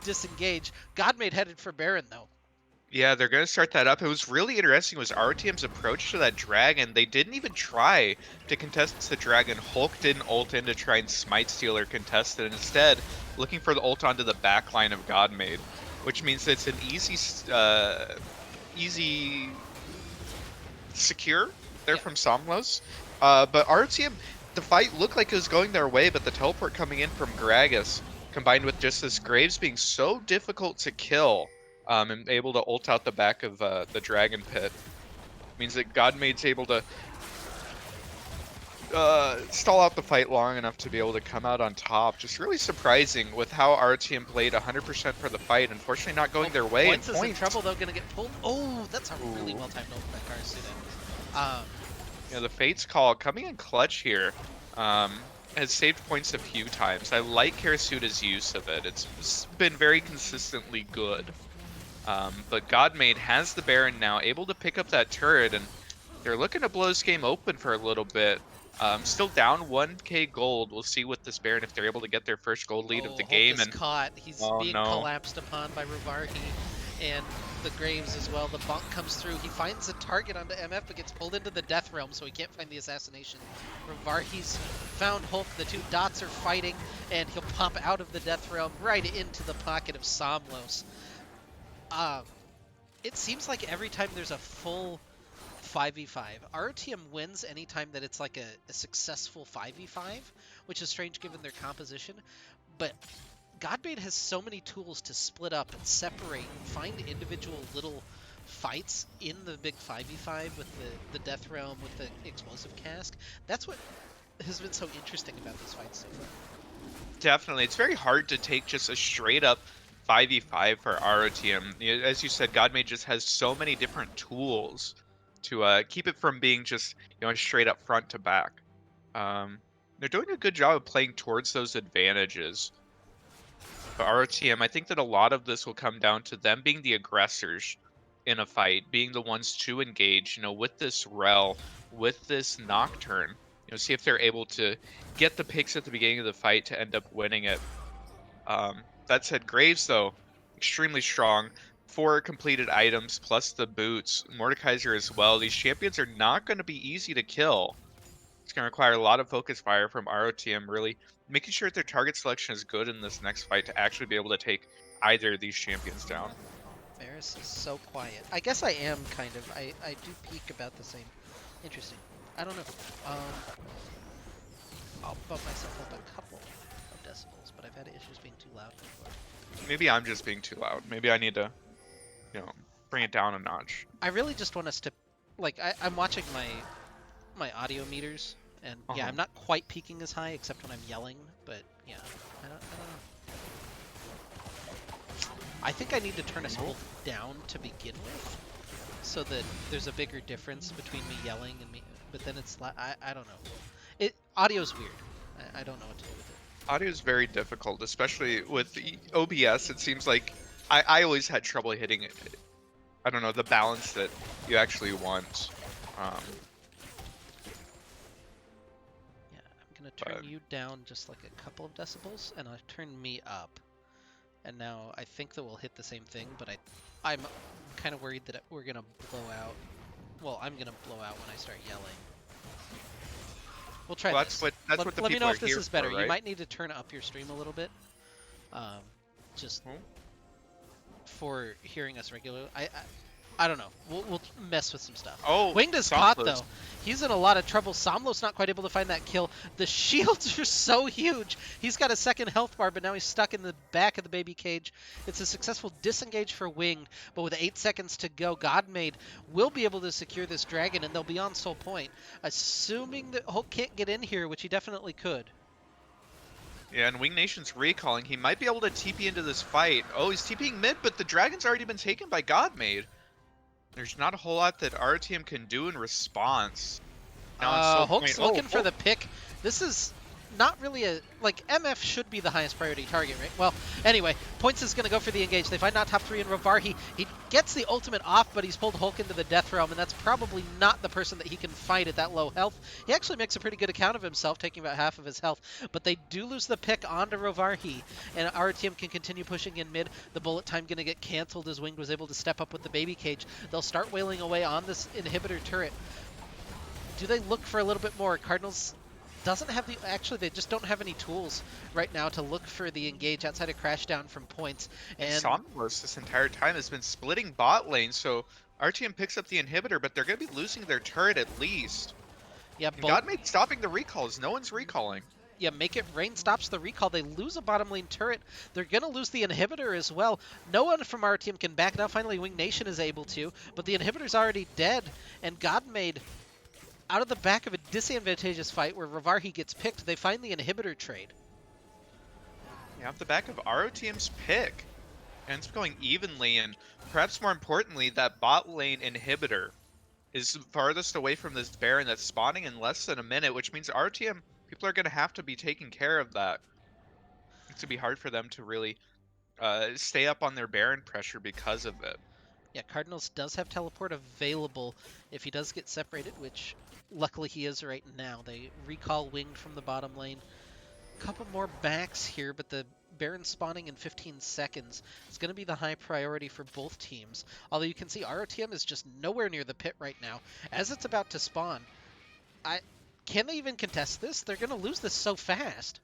disengage. Godmade headed for Baron though. Yeah, they're gonna start that up. It was really interesting was RTM's approach to that dragon. They didn't even try to contest the dragon. Hulk didn't ult in to try and smite steal or contest it. Instead, looking for the ult onto the back line of Godmade, which means it's an easy secure there Yeah. from Somlos. But RTM, the fight looked like it was going their way, but the teleport coming in from Gragas, combined with just this Graves being so difficult to kill, and able to ult out the back of the Dragon Pit, means that Godmade's able to stall out the fight long enough to be able to come out on top. Just really surprising with how RTM played 100% for the fight. Unfortunately, not going their way. Points is in trouble though, gonna get pulled. Oh, that's a really Ooh. well timed ult by Karasuda. You know, the Fate's Call coming in clutch here. Has saved points a few times. I like Karasuda's use of it. It's been very consistently good. But Godmade has the Baron now, able to pick up that turret, and they're looking to blow this game open for a little bit. Still down 1k gold. We'll see with this Baron if they're able to get their first gold lead of Oh, the Hulk game. is And caught. He's oh being no, collapsed upon by Ravarhi and the Graves as well. The bonk comes through. He finds a target onto MF, but gets pulled into the Death Realm, so he can't find the assassination. Ravarhi's found Hulk. The 2 dots are fighting, and he'll pop out of the Death Realm right into the pocket of Somlos. It seems like every time there's a full 5v5, ROTM wins anytime that it's like a successful 5v5, which is strange given their composition. But Godmade has so many tools to split up and separate and find individual little fights in the big 5v5 with the Death Realm, with the Explosive Cask. That's what has been so interesting about these fights so far. definitely. It's very hard to take just a straight up 5v5 for ROTM. As you said, Godmade just has so many different tools to keep it from being just, you know, straight up front to back. They're doing a good job of playing towards those advantages. But ROTM, I think that a lot of this will come down to them being the aggressors in a fight, being the ones to engage, with this Rel, with this Nocturne, see if they're able to get the picks at the beginning of the fight to end up winning it. That said, Graves, though, extremely strong. 4 completed items plus the boots. Mordekaiser as well. These champions are not going to be easy to kill. It's going to require a lot of focus fire from ROTM, really making sure that their target selection is good in this next fight to actually be able to take either of these champions down. Varus is so quiet. I guess I am kind of. I do peak about the same. Interesting. I don't know. I'll bump myself up a couple of decibels, but I've had issues being too loud before. Maybe I'm just being too loud. Maybe I need to, bring it down a notch. I really just want us to, like, I'm watching my audio meters, and yeah, I'm not quite peaking as high except when I'm yelling, but yeah, I don't know. I think I need to turn us both down to begin with, so that there's a bigger difference between me yelling and me, but then it's I don't know. Audio's weird. I don't know what to do with it. Audio is very difficult, especially with the OBS. It seems like I always had trouble hitting it. I don't know, the balance that you actually want. Yeah, I'm gonna turn you down just like a couple of decibels, and I'll turn me up. And now I think that we'll hit the same thing, but I'm kind of worried that we're gonna blow out. Well, I'm gonna blow out when I start yelling. We'll try this. Let me know if this is better. Right? You might need to turn up your stream a little bit, just for hearing us regularly. I don't know. We'll mess with some stuff. Oh, Winged is caught though. He's in a lot of trouble. Samlo's not quite able to find that kill. The shields are so huge. He's got a second health bar, but now he's stuck in the back of the baby cage. It's a successful disengage for Winged, but with 8 seconds to go, Godmade will be able to secure this dragon, and they'll be on soul point. Assuming that Hulk can't get in here, which he definitely could. Yeah, and Wing Nation's recalling. He might be able to TP into this fight. Oh, he's TPing mid, but the dragon's already been taken by Godmade. There's not a whole lot that RTM can do in response. Hulk's looking for the pick. This is not really a... Like, MF should be the highest priority target, right? Well, anyway, Points is going to go for the engage. They find not top 3 in Rovar. He gets the ultimate off, but he's pulled Hulk into the Death Realm, and that's probably not the person that he can fight at that low health. He actually makes a pretty good account of himself, taking about half of his health, but they do lose the pick onto Rovarhi, and RTM can continue pushing in mid. The bullet time going to get canceled as Winged was able to step up with the baby cage. They'll start wailing away on this inhibitor turret. Do they look for a little bit more? Cardinals doesn't have the... Actually, they just don't have any tools right now to look for the engage outside of Crashdown from Points. And Somnus this entire time has been splitting bot lane, so RTM picks up the inhibitor, but they're going to be losing their turret at least. Yeah, Godmade stopping the recalls. No one's recalling. Yeah, Make It Rain stops the recall. They lose a bottom lane turret. They're going to lose the inhibitor as well. No one from our team can back. Now finally Wing Nation is able to, but the inhibitor's already dead, and Godmade, out of the back of a disadvantageous fight where Rovarhi gets picked, they find the inhibitor trade. Yeah, off the back of ROTM's pick. And it's going evenly, and perhaps more importantly, that bot lane inhibitor is farthest away from this Baron that's spawning in less than a minute, which means RTM, people are going to have to be taking care of that. It's going to be hard for them to really stay up on their Baron pressure because of it. Yeah, Cardinals does have teleport available if he does get separated, which luckily he is right now. They recall Winged from the bottom lane. A couple more backs here, but the Baron spawning in 15 seconds is going to be the high priority for both teams. Although you can see ROTM is just nowhere near the pit right now. As it's about to spawn, can they even contest this? They're going to lose this so fast.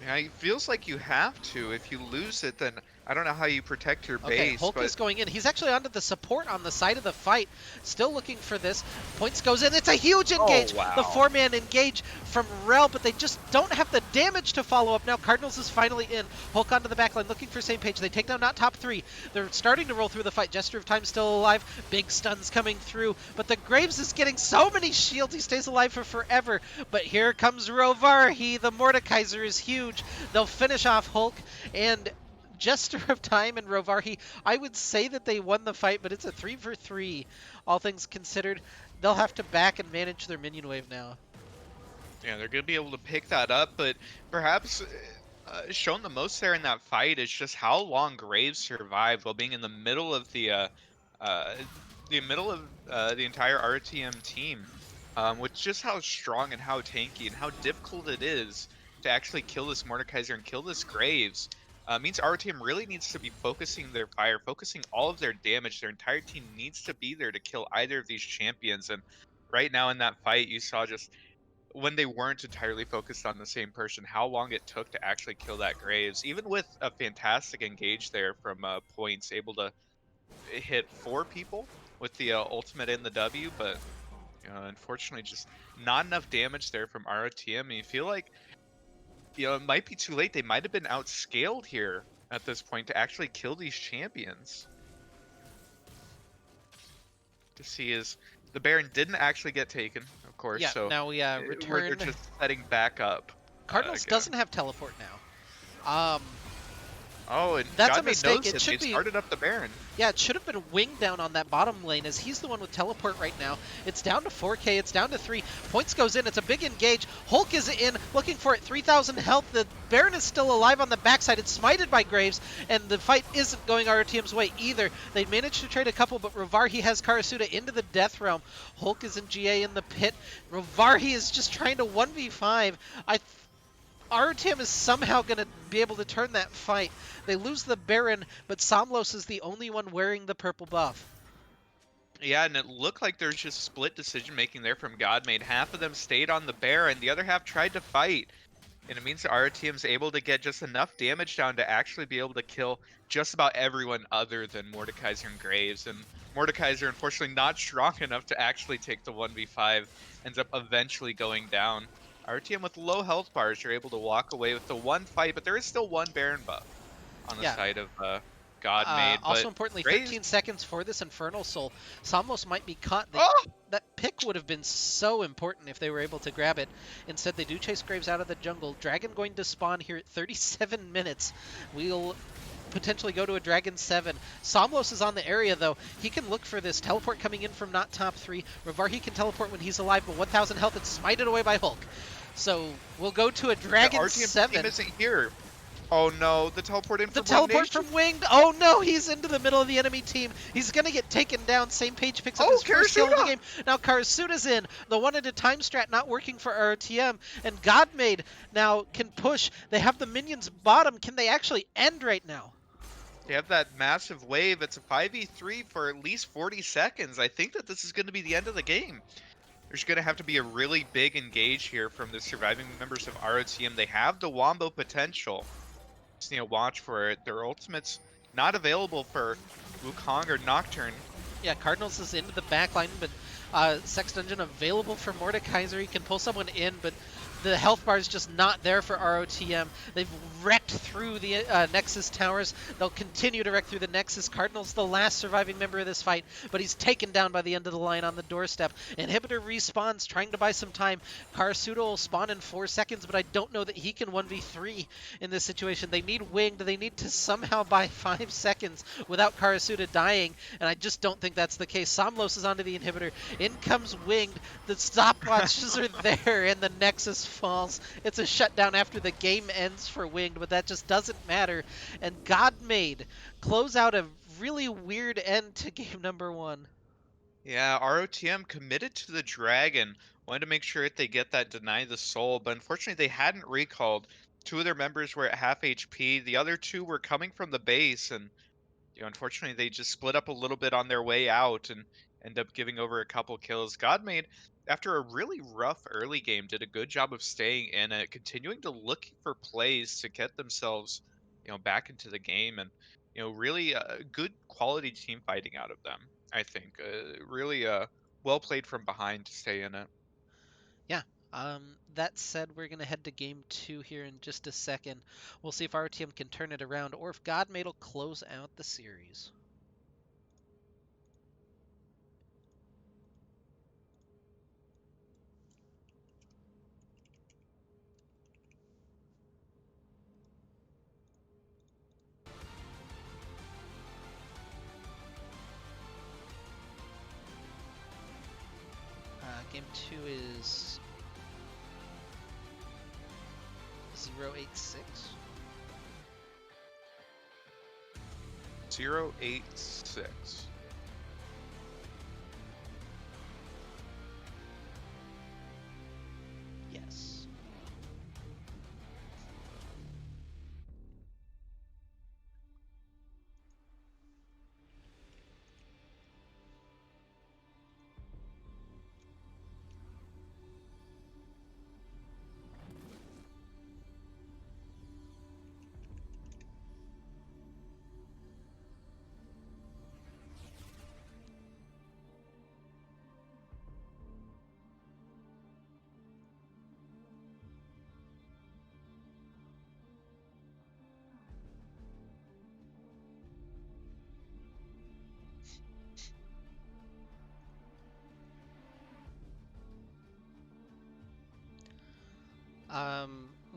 Yeah, it feels like you have to. If you lose it, then I don't know how you protect your base. Okay, Hulk is going in. He's actually onto the support on the side of the fight. Still looking for this. Points goes in. It's a huge engage. Oh, wow. The 4-man engage from Rel, but they just don't have the damage to follow up. Now Cardinals is finally in. Hulk onto the backline looking for same page. They take down not top 3. They're starting to roll through the fight. Gesture of Time still alive. Big stuns coming through. But the Graves is getting so many shields. He stays alive for forever. But here comes Rovarhi. The Mordekaiser is huge. They'll finish off Hulk and Gesture of Time and Rovarhi. I would say that they won the fight, but it's a 3-for-3, all things considered. They'll have to back and manage their minion wave now. Yeah, they're going to be able to pick that up, but perhaps shown the most there in that fight is just how long Graves survived while being in uh, the middle of the entire RTM team, with just how strong and how tanky and how difficult it is to actually kill this Mordekaiser and kill this Graves. Means RTM really needs to be focusing their fire, focusing all of their damage. Their entire team needs to be there to kill either of these champions. And right now in that fight, you saw just when they weren't entirely focused on the same person, how long it took to actually kill that Graves, even with a fantastic engage there from points, able to hit 4 people with the ultimate and the W, but unfortunately, just not enough damage there from ROTM. And you feel like it might be too late. They might have been outscaled here at this point to actually kill these champions. To see is the Baron didn't actually get taken, of course, Yeah, so now we where they're return. just setting back up Cardinals again. doesn't have teleport now. Oh, and That's a Godmade mistake. knows It it. should They've be. started up the Baron. Yeah, it should have been winged down on that bottom lane as he's the one with teleport right now. It's down to 4K. It's down to 3. Points goes in. It's a big engage. Hulk is in, looking for it. 3,000 health. The Baron is still alive on the backside. It's smited by Graves, and the fight isn't going RTM's way either. They managed to trade a couple, but Rovarhi has Karasuda into the Death Realm. Hulk is in GA in the pit. Rovarhi is just trying to 1v5. RTM is somehow going to be able to turn that fight. They lose the Baron, but Samlos is the only one wearing the purple buff. Yeah, and it looked like there's just split decision making there from Godmade. Half of them stayed on the Baron, the other half tried to fight. And it means the RTM's able to get just enough damage down to actually be able to kill just about everyone other than Mordekaiser and Graves. And Mordekaiser, unfortunately, not strong enough to actually take the 1v5, ends up eventually going down. RTM with low health bars are able to walk away with the one fight, but there is still one Baron buff on the Yeah. side of Godmade. Also But importantly, Graves, 13 seconds for this Infernal Soul. Samlos might be caught. oh, That pick would have been so important if they were able to grab it. Instead, they do chase Graves out of the jungle. Dragon going to spawn here at 37 minutes. We'll potentially go to a Dragon 7. Somlos is on the area, though. He can look for this. Teleport coming in from not top 3. Ravarhi can teleport when he's alive, but 1,000 health. It's smited away by Hulk. So we'll go to a the Dragon RTM 7. team isn't here. Oh no, the teleport in The from teleport Nation. from Winged. Oh no, he's into the middle of the enemy team. He's going to get taken down. Same page picks up Oh, his first kill of the Karasuda! game. Now Karasuda's in. The one at a time strat not working for RTM. And Godmade now can push. They have the minions bottom. Can they actually end right now? They have that massive wave. It's a 5v3 for at least 40 seconds. I think that this is going to be the end of the game. There's going to have to be a really big engage here from the surviving members of ROTM. They have the Wombo potential. Just need to watch for it. Their ultimate's not available for Wukong or Nocturne. Yeah, Cardinals is into the back line, but Sex Dungeon available for Mordekaiser. He can pull someone in, but the health bar is just not there for ROTM. They've wrecked through the Nexus towers. They'll continue to wreck through the Nexus. Cardinal's the last surviving member of this fight, but he's taken down by the end of the line on the doorstep. Inhibitor respawns, trying to buy some time. Karasuda will spawn in 4 seconds, but I don't know that he can 1v3 in this situation. They need Winged. They need to somehow buy 5 seconds without Karasuda dying, and I just don't think that's the case. Somlos is onto the Inhibitor. In comes Winged. The stopwatches are there, and the Nexus falls. It's a shutdown after the game ends for Winged, but that just doesn't matter. And Godmade close out a really weird end to game number 1. Yeah, ROTM committed to the Dragon. Wanted to make sure that they get that deny the soul, but unfortunately they hadn't recalled. 2 of their members were at half HP. The other 2 were coming from the base, and unfortunately, they just split up a little bit on their way out and end up giving over a couple kills. Godmade, after a really rough early game, did a good job of staying in it, continuing to look for plays to get themselves, back into the game, and really good quality team fighting out of them. I think really well played from behind to stay in it. Yeah. That said, we're going to head to game 2 here in just a second. We'll see if our team can turn it around or if Godmade will close out the series. Game 2 is 086. 086. Yes.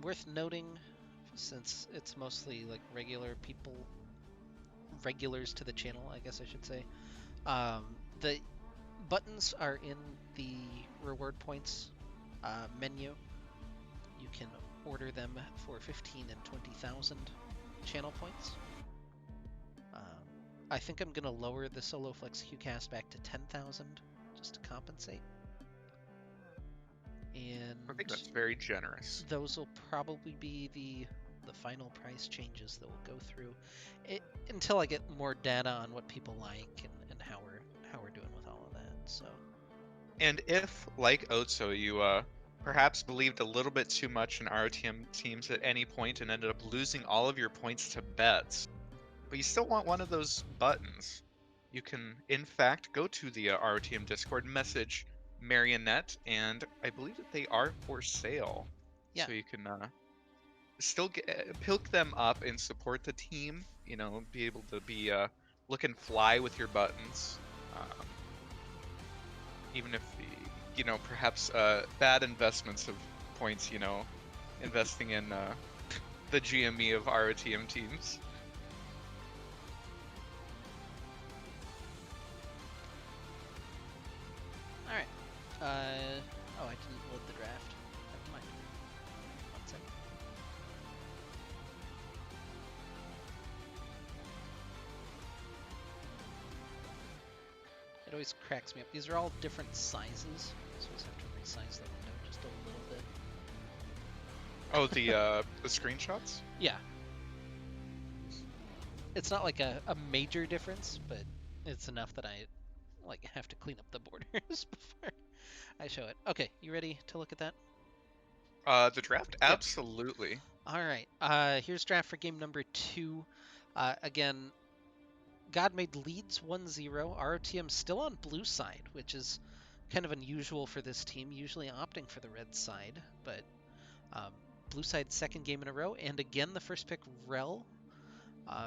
Worth noting, since it's mostly like regular people, regulars to the channel, I guess I should say. The buttons are in the reward points menu. You can order them for 15 and 20,000 channel points. I think I'm gonna lower the Solo Flex QCast back to 10,000 just to compensate. And I think that's very generous. those will probably be the final price changes that will go through until I get more data on what people like and how we're doing with all of that. So And if, like Otso, you perhaps believed a little bit too much in ROTM teams at any point and ended up losing all of your points to bets, but you still want one of those buttons, you can, in fact, go to the ROTM Discord, message Marionette, and I believe that they are for sale. yeah, So you can still pick them up and support the team. You know, be able to be looking fly with your buttons, even if you know perhaps bad investments of points. You know, investing in the GME of ROTM teams. all right. Oh, I didn't load the draft. Never mind. 1 second. It always cracks me up. These are all different sizes, so I just have to resize the window just a little bit. Oh, the screenshots. Yeah. It's not like a major difference, but it's enough that I like have to clean up the borders before I show it. Okay, you ready to look at that? The draft, Yep. absolutely. All right. Here's draft for game number 2. Again, Godmade leads 1-0. ROTM still on blue side, which is kind of unusual for this team, usually opting for the red side, but blue side second game in a row, and again the first pick Rel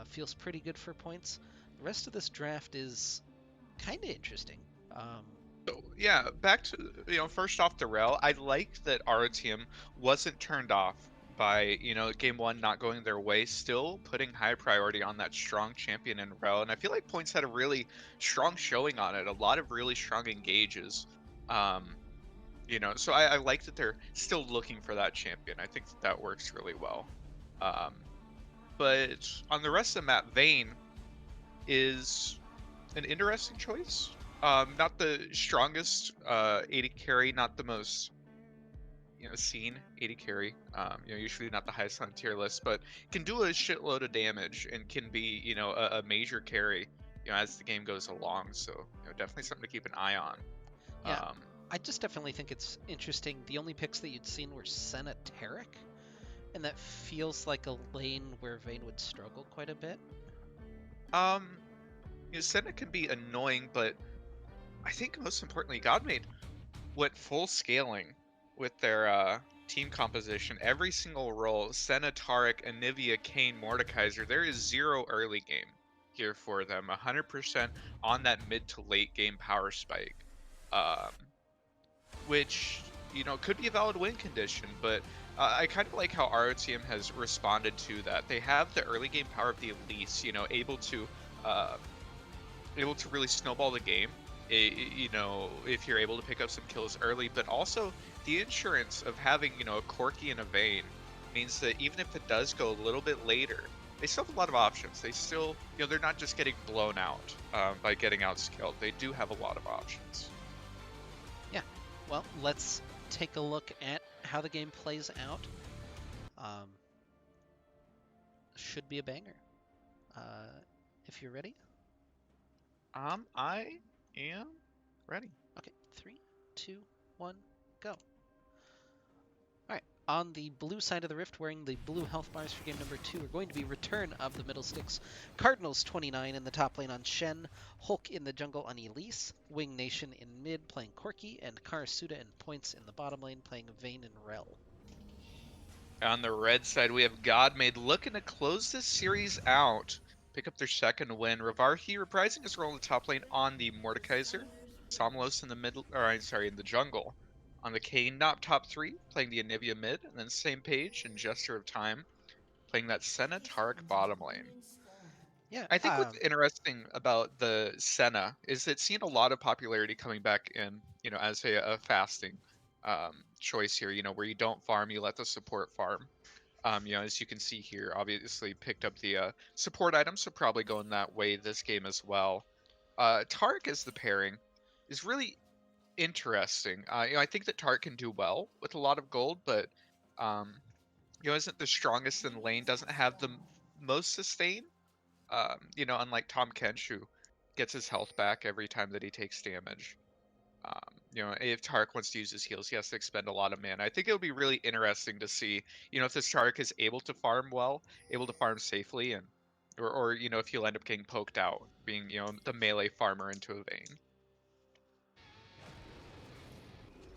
feels pretty good for points. The rest of this draft is kind of interesting. So yeah, back to first off the rail. I like that ROTM wasn't turned off by game one not going their way, still putting high priority on that strong champion in rail, and I feel like points had a really strong showing on it, a lot of really strong engages. So I like that they're still looking for that champion. I think that works really well. Um, but on the rest of the map, Vayne is an interesting choice. Not the strongest 80 carry, not the most seen 80 carry. Usually not the highest on the tier list, but can do a shitload of damage and can be a major carry as the game goes along. So definitely something to keep an eye on. Yeah, I just definitely think it's interesting. The only picks that you'd seen were Senna Tarek, and that feels like a lane where Vayne would struggle quite a bit. Senna can be annoying, but I think most importantly, Godmade went full scaling with their team composition. Every single role, Senna, Tarek, Anivia, Kane, Mordekaiser, there is zero early game here for them. 100% on that mid to late game power spike, which could be a valid win condition, but I kind of like how ROTM has responded to that. They have the early game power of the Elise, able to really snowball the game. If you're able to pick up some kills early, but also the insurance of having a Corki and a Vayne means that even if it does go a little bit later, they still have a lot of options. They still, they're not just getting blown out by getting outscaled. They do have a lot of options. Yeah. Well, let's take a look at how the game plays out. Um, should be a banger. If you're ready. I am ready. Okay, 3, 2, 1, go. Alright, on the blue side of the rift, wearing the blue health bars for game number 2, are going to be Return of the Middle Sticks, Cardinals 29 in the top lane on Shen, Hulk in the jungle on Elise, Wing Nation in mid playing Corki, and Karasuda and Points in the bottom lane playing Vayne and Rel. On the red side, we have Godmade looking to close this series out, pick up their second win. Rivarhi reprising his role in the top lane on the Mordekaiser. Somlos in the middle, or I'm sorry, in the jungle. On the Kayn top 3, playing the Anivia mid, and then same page in Gesture of Time, playing that Senna Taric bottom lane. Yeah, I think what's interesting about the Senna is it's seen a lot of popularity coming back in, as a fasting choice here, where you don't farm, you let the support farm. As you can see here, obviously picked up the support item, so probably going that way this game as well. Taric as the pairing is really interesting. I think that Taric can do well with a lot of gold, but um, isn't the strongest in lane, doesn't have the most sustain. Unlike Tom Kench, who gets his health back every time that he takes damage. If Taric wants to use his heals, he has to expend a lot of mana. I think it'll be really interesting to see, if this Taric is able to farm well, able to farm safely, and or if he'll end up getting poked out, being the melee farmer into a Vayne.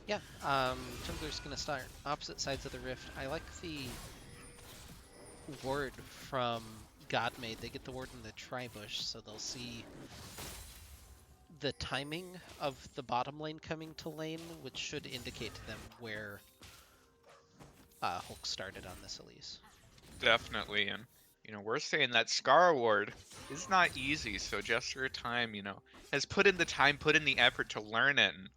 yeah. Jungler's gonna start opposite sides of the rift. I like the ward from Godmade. They get the ward in the Tribush, so they'll see the timing of the bottom lane coming to lane, which should indicate to them where Hulk started on this Elise. Definitely, and we're saying that Scar Award is not easy, so Gesture of Time, has put in the time, put in the effort to learn it, and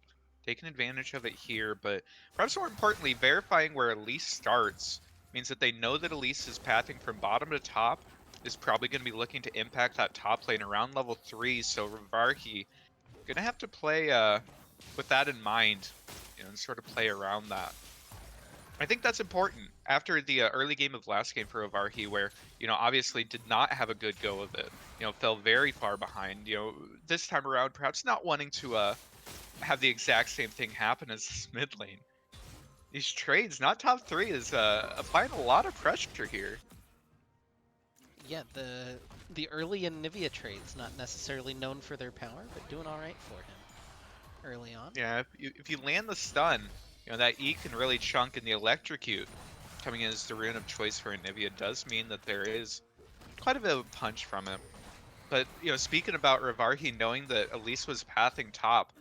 taking advantage of it here. But perhaps more importantly, verifying where Elise starts means that they know that Elise is pathing from bottom to top, is probably going to be looking to impact that top lane around level 3, so Rivarhi gonna have to play with that in mind, and sort of play around that. I think that's important after the early game of last game for Rivarhi, where obviously did not have a good go of it. Fell very far behind. This time around, perhaps not wanting to have the exact same thing happen as this mid lane. These trades, not top 3, is applying a lot of pressure here. Yeah, the early Anivia trades, not necessarily known for their power, but doing all right for him early on. Yeah, if you land the stun, that E can really chunk, and the electrocute coming in as the rune of choice for Anivia does mean that there is quite a bit of a punch from it. But speaking about Rivarhi, knowing that Elise was pathing top,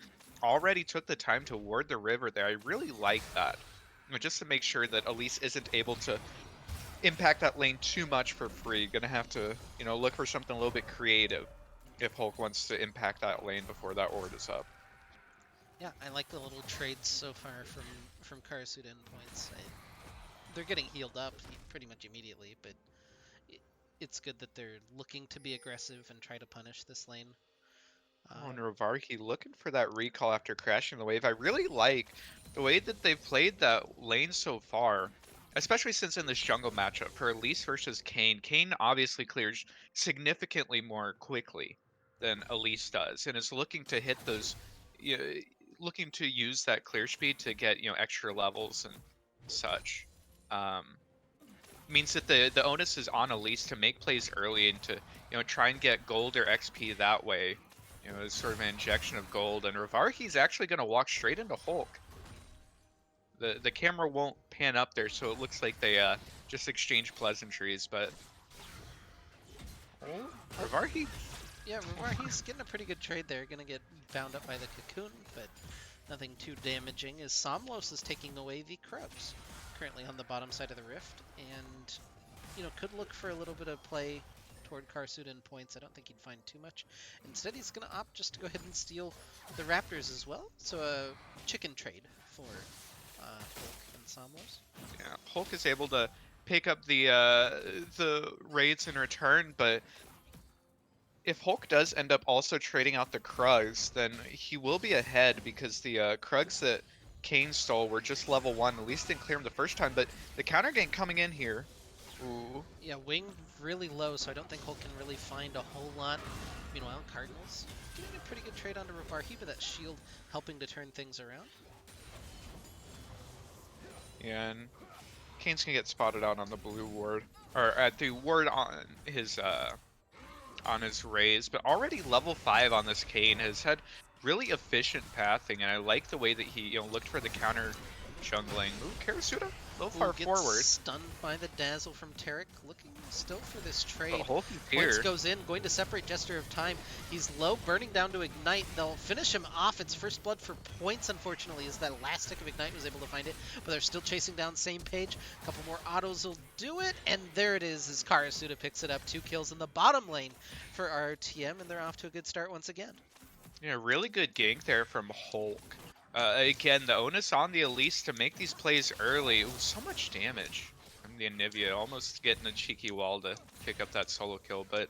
already took the time to ward the river there. I really like that, just to make sure that Elise isn't able to impact that lane too much for free. Gonna have to look for something a little bit creative if Hulk wants to impact that lane before that ward is up. Yeah, I like the little trades so far from Karasuda and Points. They're getting healed up pretty much immediately, but it's good that they're looking to be aggressive and try to punish this lane. Oh, and Rivarhi looking for that recall after crashing the wave. I really like the way that they've played that lane so far, especially since in this jungle matchup for Elise versus Kayn. Kayn obviously clears significantly more quickly than Elise does, and is looking to hit those, you know, looking to use that clear speed to get extra levels and such. Um, Means that the onus is on Elise to make plays early and to try and get gold or XP that way. It's sort of an injection of gold, and Rivarhi's actually going to walk straight into Hulk. The camera won't pan up there, so it looks like they just exchange pleasantries, but Rivarhi. Yeah, Rivarhi's getting a pretty good trade there. Gonna get bound up by the cocoon, but nothing too damaging, as Somlos is taking away the Krubs, currently on the bottom side of the rift, and could look for a little bit of play toward Karasuda and Points. I don't think he'd find too much. Instead, he's gonna opt just to go ahead and steal the Raptors as well. So a chicken trade for Hulk and Somlos. Yeah, Hulk is able to pick up the raids in return, but if Hulk does end up also trading out the Krugs, then he will be ahead because the Krugs that Kane stole were just level 1. At least didn't clear him the first time, but the counter gank coming in here. Ooh. Yeah, wing really low, so I don't think Hulk can really find a whole lot. Meanwhile, Cardinals getting a pretty good trade onto Revarhi, but that shield helping to turn things around. Yeah, and Kane's gonna get spotted out on the blue ward, or at the ward on his raise, but already level 5 on this Kane has had really efficient pathing, and I like the way that he looked for the counter jungling. Ooh, Karasuda, a little far Gets forward. stunned by the dazzle from Tarek, looking still for this trade. But Hulk is Points here. goes in, going to separate Jester of Time. He's low, burning down to Ignite. They'll finish him off. It's first blood for points, unfortunately, as that last tick of Ignite was able to find it. But they're still chasing down same page. A couple more autos will do it, and there it is as Karasuda picks it up. 2 kills in the bottom lane for RTM, and they're off to a good start once again. Yeah, really good gank there from Hulk. Again, the onus on the Elise to make these plays early. Ooh, so much damage from the Anivia, almost getting a cheeky wall to pick up that solo kill. But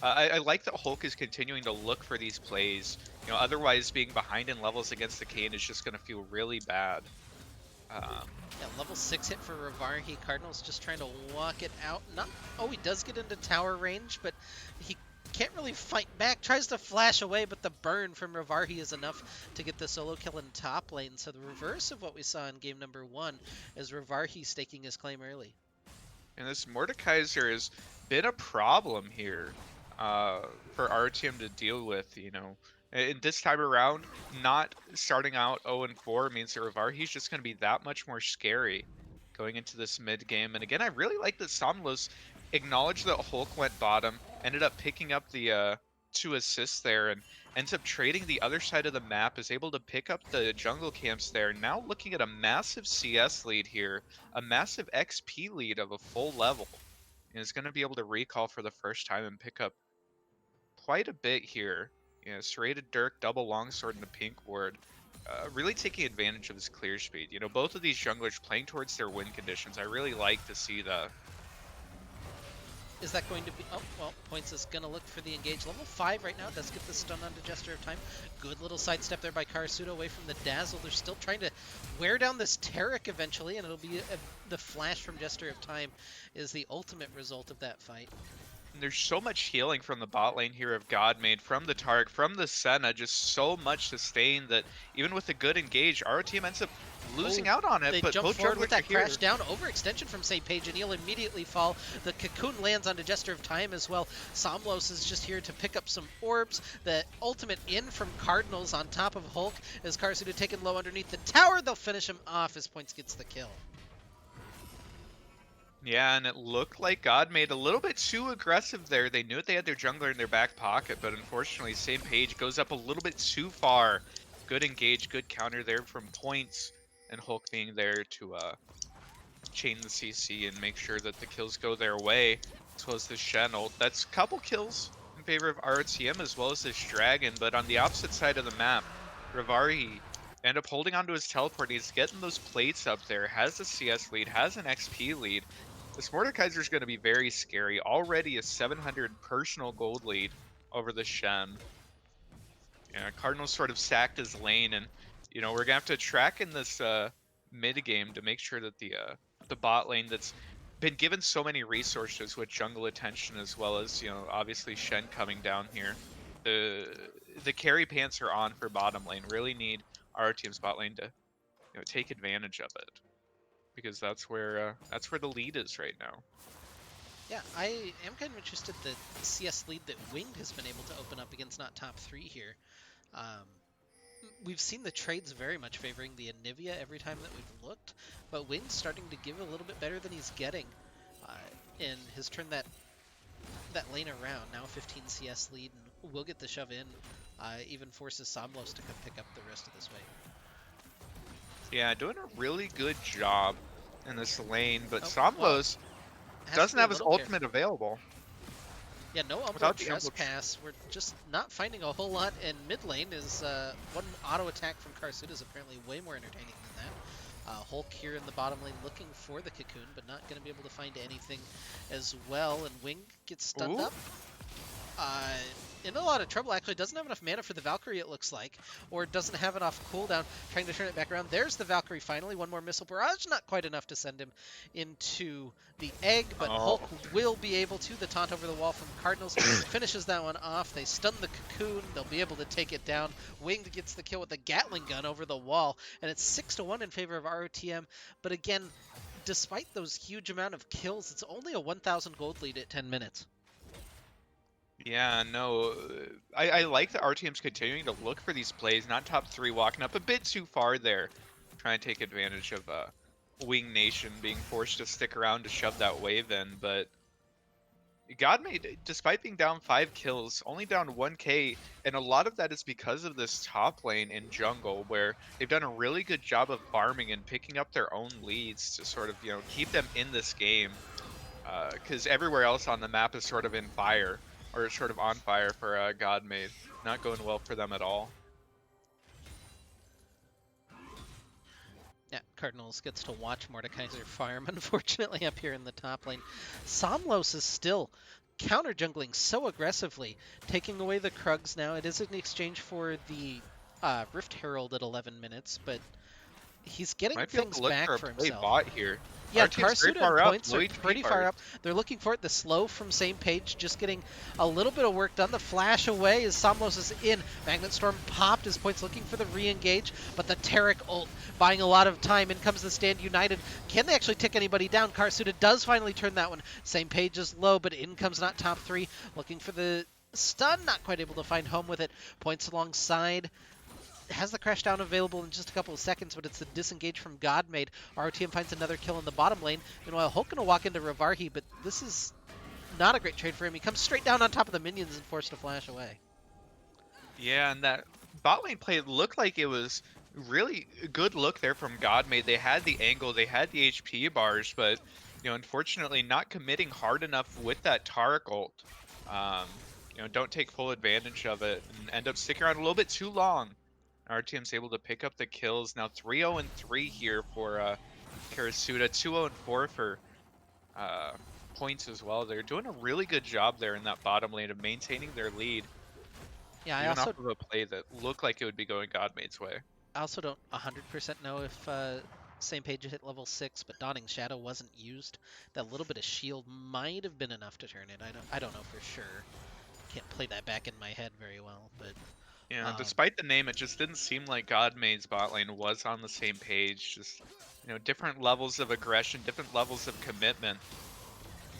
I like that Hulk is continuing to look for these plays. Otherwise being behind in levels against the Kane is just going to feel really bad. Yeah, level 6 hit for Revarhi. Cardinals just trying to walk it out. Oh, he does get into tower range, but he can't really fight back. Tries to flash away, but the burn from Revarhi is enough to get the solo kill in top lane. So the reverse of what we saw in game number 1 is Revarhi staking his claim early. And this Mordekaiser has been a problem here for RTM to deal with, And this time around, not starting out 0-4 means that Revarhi's just going to be that much more scary going into this mid game. And again, I really like that Somlos acknowledged that Hulk went bottom, ended up picking up the 2 assists there, and ends up trading the other side of the map, is able to pick up the jungle camps there. Now looking at a massive CS lead here, a massive XP lead of a full level, and is going to be able to recall for the first time and pick up quite a bit here. Serrated Dirk, double longsword in the pink ward. Really taking advantage of his clear speed. Both of these junglers playing towards their win conditions. I really like to see that. Is that going to be... Oh, well, Points is going to look for the engage. Level 5 right now. Does get the stun onto Jester of Time. Good little sidestep there by Karasuda away from the Dazzle. They're still trying to wear down this Tarek eventually, and it'll be the flash from Jester of Time is the ultimate result of that fight. And there's so much healing from the bot lane here of Godmade, from the Tarek, from the Senna, just so much sustain that even with a good engage, our team ends up losing out on it. They but jump both forward with junglers are that here. crash down, overextension from Sage Page, and he'll immediately fall. The cocoon lands onto Jester of Time as well. Somlos is just here to pick up some orbs. The ultimate in from Cardinals on top of Hulk as Karasuda taken low underneath the tower. They'll finish him off as Points gets the kill. Yeah, and it looked like God made a little bit too aggressive there. They knew they had their jungler in their back pocket, but unfortunately, same page goes up a little bit too far. Good engage, good counter there from Points, and Hulk being there to chain the CC and make sure that the kills go their way, as well as this Shen ult. That's a couple kills in favor of RTM as well as this Dragon, but on the opposite side of the map, Revarhi end up holding onto his teleport. He's getting those plates up there, has a CS lead, has an XP lead. This Mordekaiser is going to be very scary. Already a 700 personal gold lead over the Shen. Yeah, Cardinals sort of sacked his lane, and we're gonna have to track in this mid game to make sure that the bot lane that's been given so many resources with jungle attention, as well as obviously Shen coming down here. The carry pants are on for bottom lane. Really need our team's bot lane to take advantage of it, because that's where the lead is right now. Yeah, I am kind of interested the CS lead that Winged has been able to open up against not top 3 here. We've seen the trades very much favoring the Anivia every time that we've looked, but Winged's starting to give a little bit better than he's getting, and has turned that lane around. Now 15 CS lead, and will get the shove in, even forces Somlos to come pick up the rest of this wave. Yeah, doing a really good job in this lane, but Somlos doesn't have his ultimate available. Yeah, no Umbral Trespass. We're just not finding a whole lot in mid lane. Is one auto attack from Karasuda is apparently way more entertaining than that. Hulk here in the bottom lane looking for the cocoon, but not going to be able to find anything as well. And Wing gets stunned Ooh. up. Uh, in a lot of trouble, actually. Doesn't have enough mana for the Valkyrie, it looks like. Or doesn't have enough cooldown, trying to turn it back around. There's the Valkyrie finally. One more missile barrage, not quite enough to send him into the egg, but Oh. Hulk will be able to. The taunt over the wall from Cardinals finishes that one off. They stun the cocoon. They'll be able to take it down. Winged gets the kill with the Gatling gun over the wall, and it's 6-1 in favor of ROTM. But again, despite those huge amount of kills, it's only a 1,000 gold lead at 10 minutes. Yeah, no, I like that RTM's continuing to look for these plays, not top 3 walking up a bit too far there, trying to take advantage of Wing Nation being forced to stick around to shove that wave in, but Godmade, despite being down 5 kills, only down 1k, and a lot of that is because of this top lane in jungle, where they've done a really good job of farming and picking up their own leads to sort of, keep them in this game, because everywhere else on the map is sort of in fire. Or sort of on fire for Godmade. Not going well for them at all. Yeah, Cardinals gets to watch Mordekaiser farm, unfortunately, up here in the top lane. Somlos is still counter jungling so aggressively, taking away the Krugs now. It is in exchange for the Rift Herald at 11 minutes, but he's getting Might be able things to look back for a for play himself. bot here. Yeah, Our team's very Karsuda and far up, Points low are HP pretty far bars. up. They're looking for it. The slow from same page, just getting a little bit of work done. The flash away as Somlos is in. Magnet Storm popped as Points looking for the re-engage, but the Taric ult buying a lot of time. In comes the Stand United. Can they actually tick anybody down? Karsuda does finally turn that one. Same page is low, but in comes not top 3. Looking for the stun, not quite able to find home with it. Points alongside. Has the crash down available in just a couple of seconds, but it's the disengage from Godmade. RTM finds another kill in the bottom lane. Meanwhile, Hulk gonna walk into Rivarhi, but this is not a great trade for him. He comes straight down on top of the minions and forced to flash away. Yeah, and that bot lane play looked like it was really a good look there from Godmade. They had the angle, they had the HP bars, but unfortunately not committing hard enough with that Taric ult. Um, don't take full advantage of it and end up sticking around a little bit too long. Our team's able to pick up the kills. Now 3-0-3 here for Karasuda, 2-0-4 for Points as well. They're doing a really good job there in that bottom lane of maintaining their lead, Yeah, even off of a play that looked like it would be going Godmade's way. I also don't 100% know if same page hit level 6, but Dawning Shadow wasn't used. That little bit of shield might have been enough to turn it. I don't know for sure. Can't play that back in my head very well, but Yeah, despite the name, it just didn't seem like Godmade's bot lane was on the same page. Just, different levels of aggression, different levels of commitment.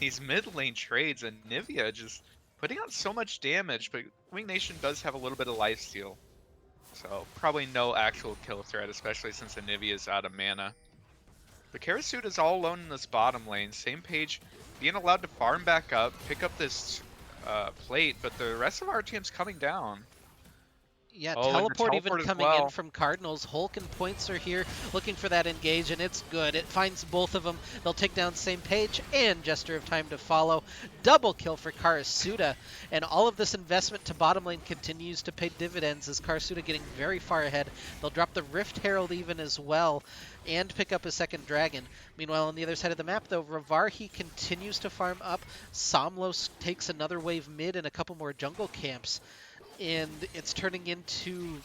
These mid lane trades and Nivea just putting out so much damage, but Wing Nation does have a little bit of lifesteal. So probably no actual kill threat, especially since Anivia is out of mana. The Karasuit is all alone in this bottom lane. Same page, being allowed to farm back up, pick up this plate, but the rest of our team's coming down. yeah, Oh, and the teleport even teleport as coming in well. from Cardinals. Hulk and Points are here looking for that engage, and it's good. It finds both of them. They'll take down same page and Gesture of Time to follow. Double kill for Karasuda, and all of this investment to bottom lane continues to pay dividends as Karasuda getting very far ahead. They'll drop the Rift Herald even as well and pick up a second dragon. Meanwhile, on the other side of the map, though, Rivarhi continues to farm up. Somlos takes another wave mid and a couple more jungle camps. And it's turning into,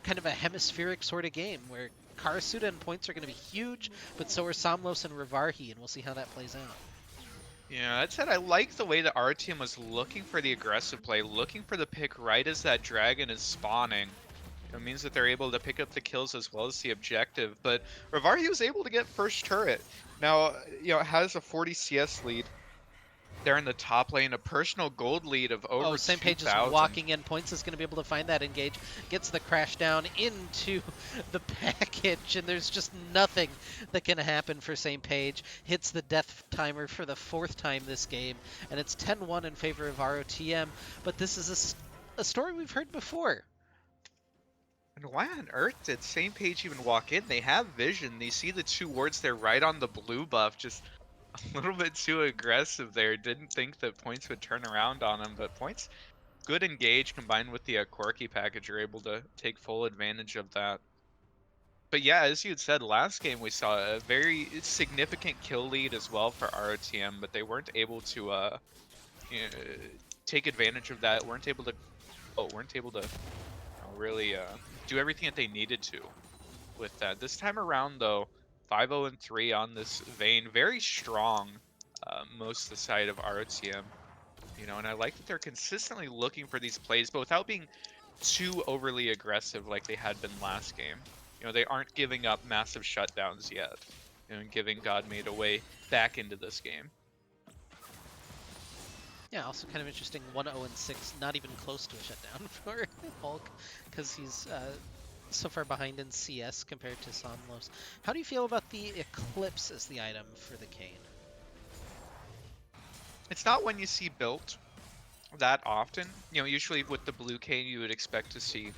kind of a hemispheric sort of game where Karasuda and Points are going to be huge, but so are Somlos and Rivarhi, and we'll see how that plays out. Yeah, that said, I like the way that our team was looking for the aggressive play, looking for the pick right as that dragon is spawning. It means that they're able to pick up the kills as well as the objective, but Rivarhi was able to get first turret. Now, it has a 40 CS lead. They're in the top lane, a personal gold lead of Oh, over same page is 2,000. walking in. Points is going to be able to find that engage. Gets the crash down into the package, and there's just nothing that can happen for same page. Hits the death timer for the 4th time this game, and it's 10-1 in favor of ROTM. But this is a story we've heard before. And why on earth did Same Page even walk in? They have vision. They see the 2 wards there right on the blue buff. Just a little bit too aggressive there. Didn't think that Points would turn around on him, but Points, good engage combined with the quirky package, you're able to take full advantage of that. But yeah, as you had said, last game we saw a very significant kill lead as well for ROTM, but they weren't able to you know, take advantage of that. Weren't able to really do everything that they needed to with that. This time around, though, 5-0-3 on this vein, very strong. Most of the side of ROTM, and I like that they're consistently looking for these plays, but without being too overly aggressive like they had been last game. They aren't giving up massive shutdowns yet, and giving Godmade away back into this game. Yeah, also kind of interesting, 1-0-6, not even close to a shutdown for Hulk, because he's so far behind in CS compared to Somlos. How do you feel about the Eclipse as the item for the Kane? It's not one you see built that often. Usually with the blue Kane, you would expect to see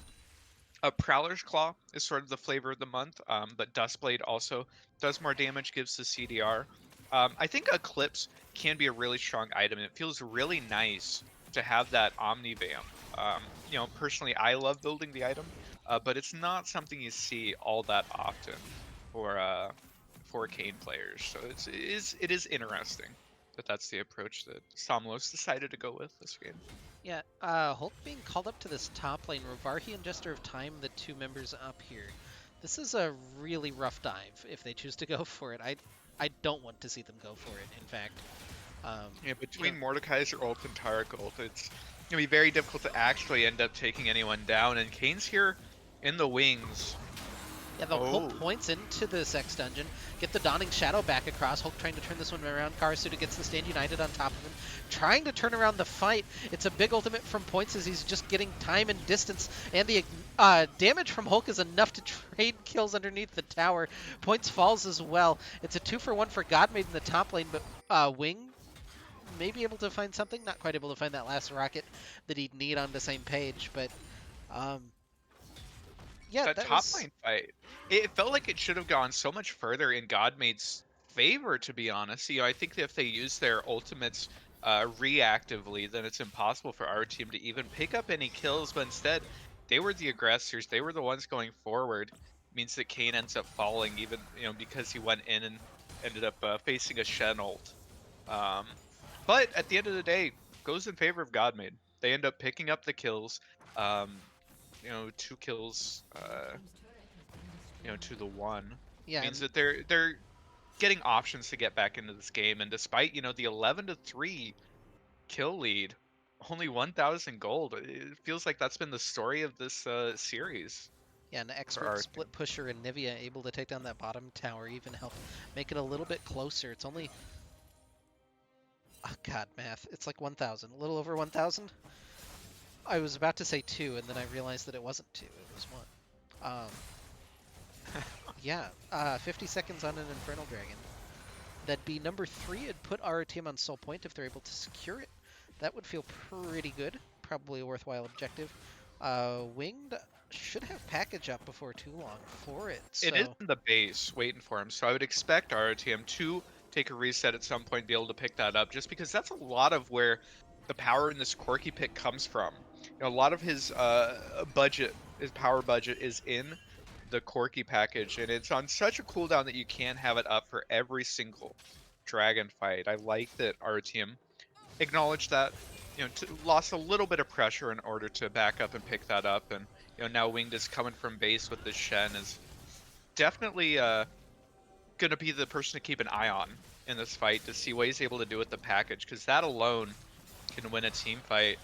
a Prowler's Claw is sort of the flavor of the month, but Dustblade also does more damage, gives the CDR. I think Eclipse can be a really strong item, and it feels really nice to have that Omnivamp. Personally, I love building the item, but it's not something you see all that often for Kane players. So it is interesting that that's the approach that Somlos decided to go with this game. Yeah, Hulk being called up to this top lane, Rovarhi and Jester of Time, the two members up here. This is a really rough dive if they choose to go for it. I don't want to see them go for it, in fact. Yeah, between Mordekaiser ult and Taric ult, it's going to be very difficult to actually end up taking anyone down, and Kane's here in the wings. Yeah, they'll pull points into this X dungeon, get the Dawning Shadow back across. Hulk trying to turn this one around. Karasuda gets the Stand United on top of him, trying to turn around the fight. It's a big ultimate from points as he's just getting time and distance, and the damage from Hulk is enough to trade kills underneath the tower. Points falls as well. It's a 2-for-1 for Godmade in the top lane, but Wing may be able to find something. Not quite able to find that last rocket that he'd need on the same page, but yeah, that top lane fight, it felt like it should have gone so much further in Godmade's favor, to be honest. I think that if they use their ultimates reactively, then it's impossible for our team to even pick up any kills, but instead, they were the aggressors. They were the ones going forward. It means that Kane ends up falling, even, because he went in and ended up facing a Shen ult. But at the end of the day, goes in favor of Godmade. They end up picking up the kills. 2 kills, to the 1. Yeah, means that they're getting options to get back into this game. And despite, the 11-3 kill lead, only 1,000 gold. It feels like that's been the story of this series. Yeah, an expert split pusher and Nivea able to take down that bottom tower, even help make it a little bit closer. It's only, oh god, math. It's like 1,000, a little over 1,000. I was about to say 2, and then I realized that it wasn't 2, it was 1. Yeah, 50 seconds on an Infernal Dragon. That'd be number 3. It'd put our team on Soul Point if they're able to secure it. That would feel pretty good. Probably a worthwhile objective. Winged should have package up before too long for it. So. It is in the base, waiting for him, so I would expect ROTM to take a reset at some point, be able to pick that up, just because that's a lot of where the power in this Quirky pick comes from. A lot of his budget, his power budget, is in the Quirky package, and it's on such a cooldown that you can have it up for every single dragon fight. I like that our team acknowledged that, lost a little bit of pressure in order to back up and pick that up, and now Winged is coming from base with this Shen is definitely gonna be the person to keep an eye on in this fight to see what he's able to do with the package, because that alone can win a team fight.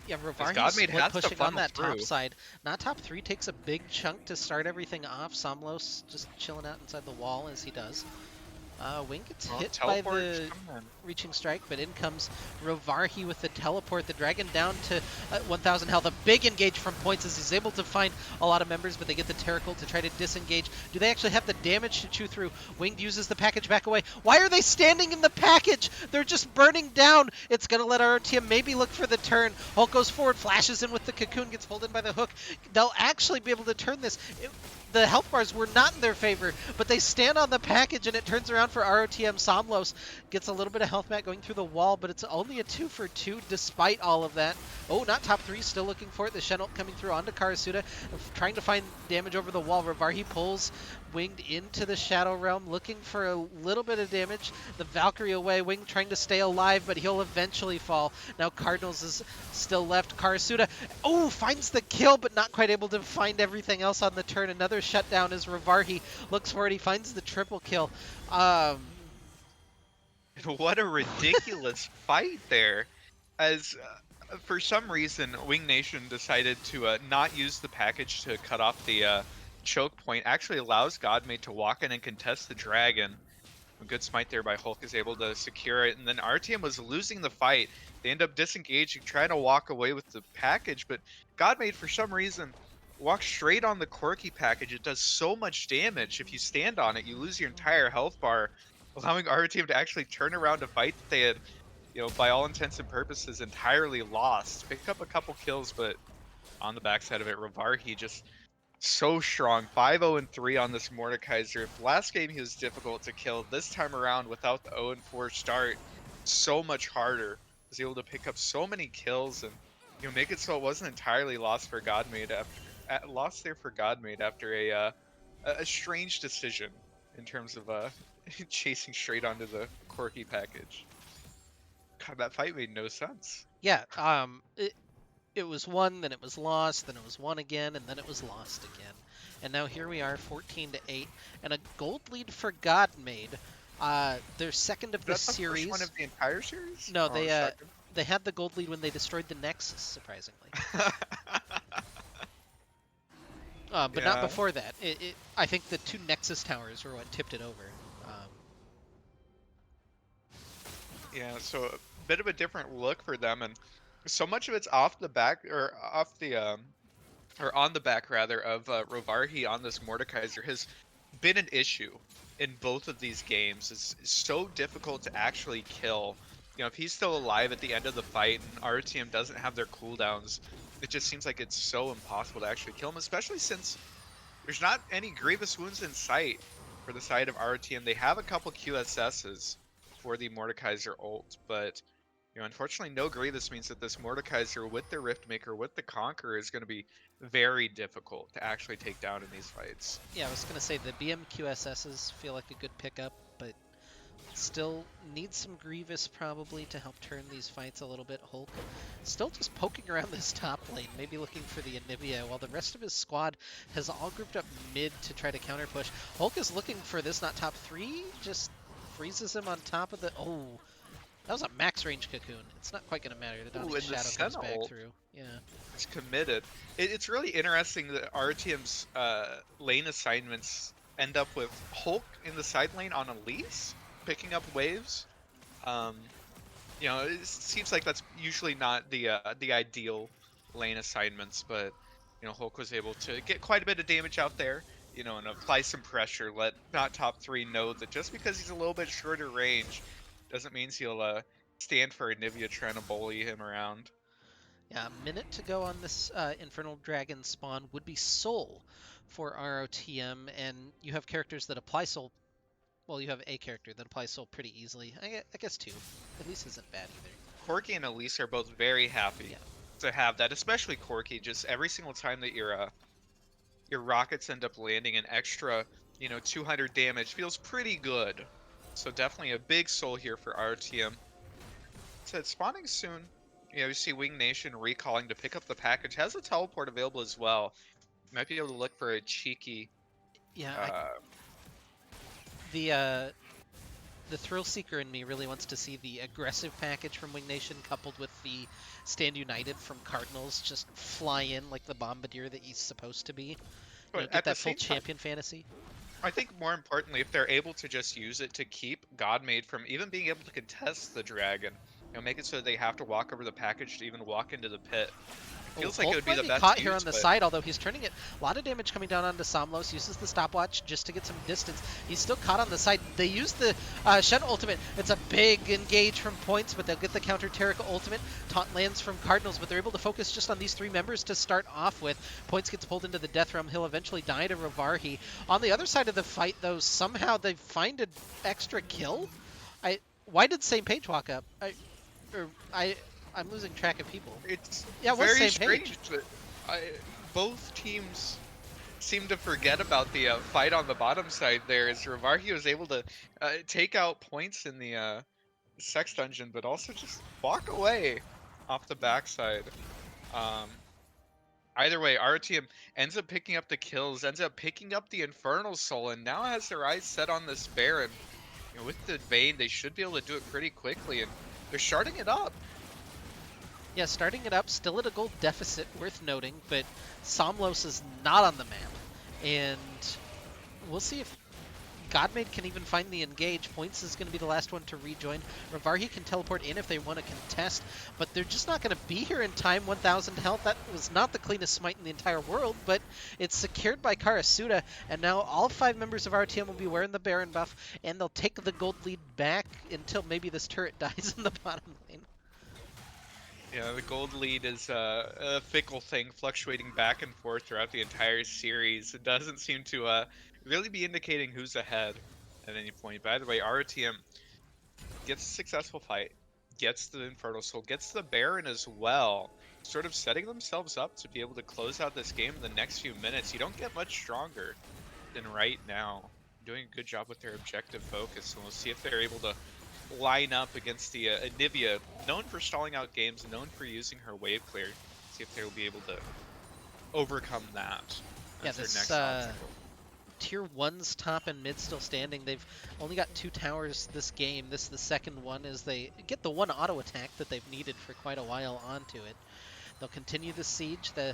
Yeah, Rovarhi's split pushing on that top side. Not top 3 takes a big chunk to start everything off. Somlos just chilling out inside the wall as he does. Wing gets hit by the reaching strike, but in comes Rovarhi with the teleport. The dragon down to 1,000 health. A big engage from points as he's able to find a lot of members, but they get the Terracle to try to disengage. Do they actually have the damage to chew through? Winged uses the package back away. Why are they standing in the package? They're just burning down. It's going to let our team maybe look for the turn. Hulk goes forward, flashes in with the cocoon, gets pulled in by the hook. They'll actually be able to turn this. the health bars were not in their favor, but they stand on the package and it turns around for ROTM. Somlos gets a little bit of health mat going through the wall, but it's only a 2 for 2 despite all of that. Oh, not top 3, still looking for it. The Chenault coming through onto Karasuda, trying to find damage over the wall. Revarhi pulls Winged into the Shadow Realm, looking for a little bit of damage. The Valkyrie away, Wing trying to stay alive, but he'll eventually fall. Now Cardinals is still left. Karasuda, oh, finds the kill, but not quite able to find everything else on the turn. Another shutdown as Revarhi looks for it. He finds the triple kill. What a ridiculous fight there. As for some reason, Wing Nation decided to not use the package to cut off the choke point. Actually allows Godmade to walk in and contest the dragon. A good smite there by Hulk is able to secure it, and then RTM was losing the fight. They end up disengaging, trying to walk away with the package, but Godmade, for some reason, walks straight on the Corki package. It does so much damage. If you stand on it, you lose your entire health bar, allowing RTM to actually turn around a fight that they had, by all intents and purposes, entirely lost. Picked up a couple kills, but on the backside of it, Revarhi just so strong. 5-0-3 on this Mordekaiser. If last game he was difficult to kill, this time around without the 0-4 start, so much harder. Was able to pick up so many kills and make it so it wasn't entirely lost for Godmade lost there for Godmade after a strange decision in terms of chasing straight onto the Corki package. God, that fight made no sense. Yeah, it was won, then it was lost, then it was won again, and then it was lost again. And now here we are, 14-8, and a gold lead for Godmade. Their second of the series. First one of the entire series? No, they had the gold lead when they destroyed the Nexus, surprisingly. But not before that. I think the 2 Nexus towers were what tipped it over. Yeah, so a bit of a different look for them, and so much of it's off the back, or off the, or on the back rather, of Revarhi on this Mordekaiser has been an issue in both of these games. It's so difficult to actually kill. If he's still alive at the end of the fight and RTM doesn't have their cooldowns, it just seems like it's so impossible to actually kill him, especially since there's not any grievous wounds in sight for the side of RTM. They have a couple QSSs for the Mordekaiser ult, but unfortunately no grievous means that this Mordekaiser with the Riftmaker, with the Conqueror, is going to be very difficult to actually take down in these fights. Yeah, I was going to say the BM QSSs feel like a good pickup, but still needs some Grievous probably to help turn these fights a little bit. Hulk still just poking around this top lane, maybe looking for the Anivia, while the rest of his squad has all grouped up mid to try to counter push. Hulk is looking for this, not top 3, just freezes him on top of the... Oh, that was a max range cocoon. It's not quite going to matter. The Donnie's Shadow comes back through. Yeah. It's committed. It's really interesting that RTM's lane assignments end up with Hulk in the side lane on Elise, picking up waves. It seems like that's usually not the ideal lane assignments, but Hulk was able to get quite a bit of damage out there, and apply some pressure. Let not top 3 know that just because he's a little bit shorter range doesn't mean he'll stand for Anivia trying to bully him around. Yeah, a minute to go on this Infernal Dragon spawn. Would be Soul for ROTM, and you have characters that apply Soul. Well, you have a character that applies Soul pretty easily. I guess 2. Elise isn't bad either. Corki and Elise are both very happy to have that, especially Corki. Just every single time that your rockets end up landing an extra, 200 damage feels pretty good. So definitely a big soul here for RTM. So it's spawning soon. You see Wing Nation recalling to pick up the package. Has a teleport available as well. Might be able to look for a cheeky... Yeah, the Thrill Seeker in me really wants to see the aggressive package from Wing Nation coupled with the Stand United from Cardinals just fly in like the bombardier that he's supposed to be. Get that full champion fantasy. I think more importantly, if they're able to just use it to keep Godmade from even being able to contest the dragon make it so they have to walk over the package to even walk into the pit. It Oh, feels like it Hulk would be might the get best caught here use, on the but side, although he's turning it. A lot of damage coming down onto Somlos. Uses the stopwatch just to get some distance. He's still caught on the side. They use the Shen ultimate. It's a big engage from Points, but they'll get the counter Terika ultimate. Taunt lands from Cardinals, but they're able to focus just on these three members to start off with. Points gets pulled into the Death Realm. He'll eventually die to Ravarhi. On the other side of the fight, though, somehow they find an extra kill. Why did Same Page walk up? Or I I'm losing track of people. it's Yeah, it was very Same Page. strange that both teams seem to forget about the fight on the bottom side there, as Ravarhi was able to take out Points in the sex dungeon, but also just walk away off the backside. Um, Either way, our team ends up picking up the kills, ends up picking up the Infernal Soul, and now has their eyes set on this Baron. With the Vayne, they should be able to do it pretty quickly, and they're starting it up. Yeah, starting it up, still at a gold deficit, worth noting, but Somlos is not on the map. And we'll see if Godmade can even find the engage. Points is going to be the last one to rejoin. Ravarhi can teleport in if they want to contest, but they're just not going to be here in time. 1,000 health. That was not the cleanest smite in the entire world, but it's secured by Karasuda, and now all 5 members of RTM will be wearing the Baron buff, and they'll take the gold lead back until maybe this turret dies in the bottom lane. Yeah, the gold lead is a fickle thing, fluctuating back and forth throughout the entire series. It doesn't seem to really be indicating who's ahead at any point. By the way, RTM gets a successful fight, gets the Infernal Soul, gets the Baron as well, sort of setting themselves up to be able to close out this game in the next few minutes. You don't get much stronger than right now. Doing a good job with their objective focus, and we'll see if they're able to line up against the Anivia, known for stalling out games, known for using her wave clear. See if they will be able to overcome that Yeah, as their this next obstacle. Tier 1's top and mid still standing. They've only got 2 towers this game. This is the second one as they get the one auto attack that they've needed for quite a while onto it. They'll continue the siege. The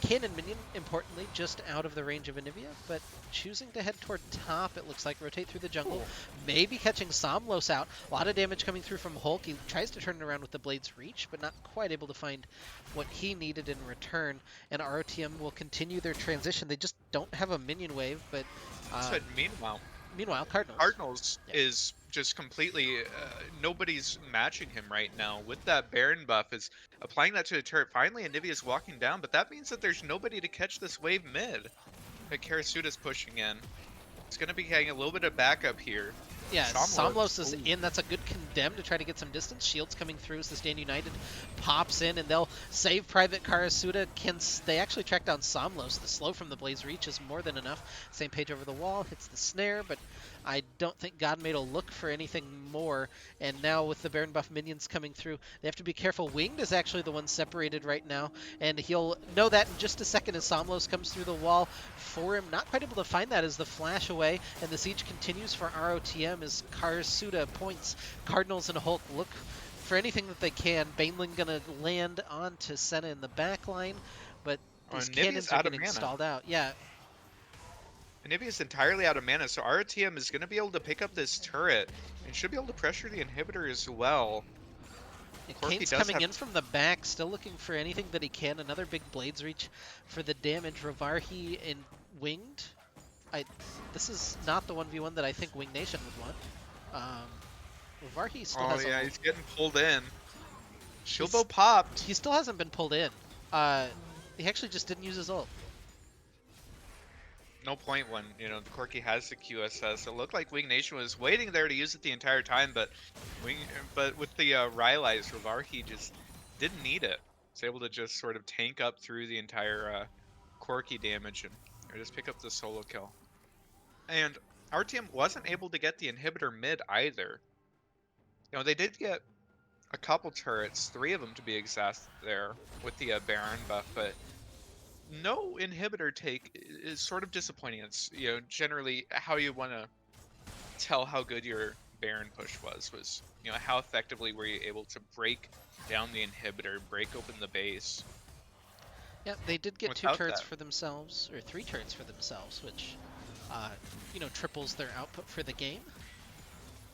cannon minion, importantly, just out of the range of Anivia, but choosing to head toward top, it looks like. Rotate through the jungle, maybe catching Somlos out. A lot of damage coming through from Hulk. He tries to turn it around with the Blade's Reach, but not quite able to find what he needed in return. And ROTM will continue their transition. They just don't have a minion wave, but But meanwhile, Cardinals. Cardinals Yeah. is just completely nobody's matching him right now with that Baron buff. Is applying that to the turret. Finally, Anivia's walking down, but that means that there's nobody to catch this wave mid. That Karasuda's pushing in. It's going to be getting a little bit of backup here. Yeah, Somlos is Ooh. in. That's a good condemn to try to get some distance. Shields coming through as the Stand United pops in, and they'll save Private Karasuda. They actually track down Somlos. The slow from the Blaze Reach is more than enough. Same Page over the wall, hits the snare, but I don't think Godmade will look for anything more. And now with the Baron buff minions coming through, they have to be careful. Winged is actually the one separated right now, and he'll know that in just a second as Somlos comes through the wall for him. Not quite able to find that as the flash away, and the siege continues for ROTM as Karasuda Points. Cardinals and Hulk look for anything that they can. Baneling gonna land onto Senna in the back line, but these cannons are getting stalled out. Yeah. Anivia's entirely out of mana, so RTM is going to be able to pick up this turret and should be able to pressure the inhibitor as well. Kane's coming in from the back, still looking for anything that he can. Another big Blades Reach for the damage. Ravarhi and Winged. This is not the 1v1 that I think Wing Nation would want. Ravarhi still has he's getting pulled in. Shilbo popped. He still hasn't been pulled in. He actually just didn't use his ult. No point when, Corki has the QSS. It looked like Wing Nation was waiting there to use it the entire time, but with the Rylai's, Ravarhi just didn't need it. Was able to just sort of tank up through the entire Corki damage and just pick up the solo kill. And RTM wasn't able to get the inhibitor mid either. They did get a couple turrets, 3 of them to be exact there, with the Baron buff, but no inhibitor take is sort of disappointing. It's generally how you want to tell how good your Baron push was how effectively were you able to break down the inhibitor, break open the base. Yeah, they did get 2 turrets for themselves, or 3 turrets for themselves, which triples their output for the game,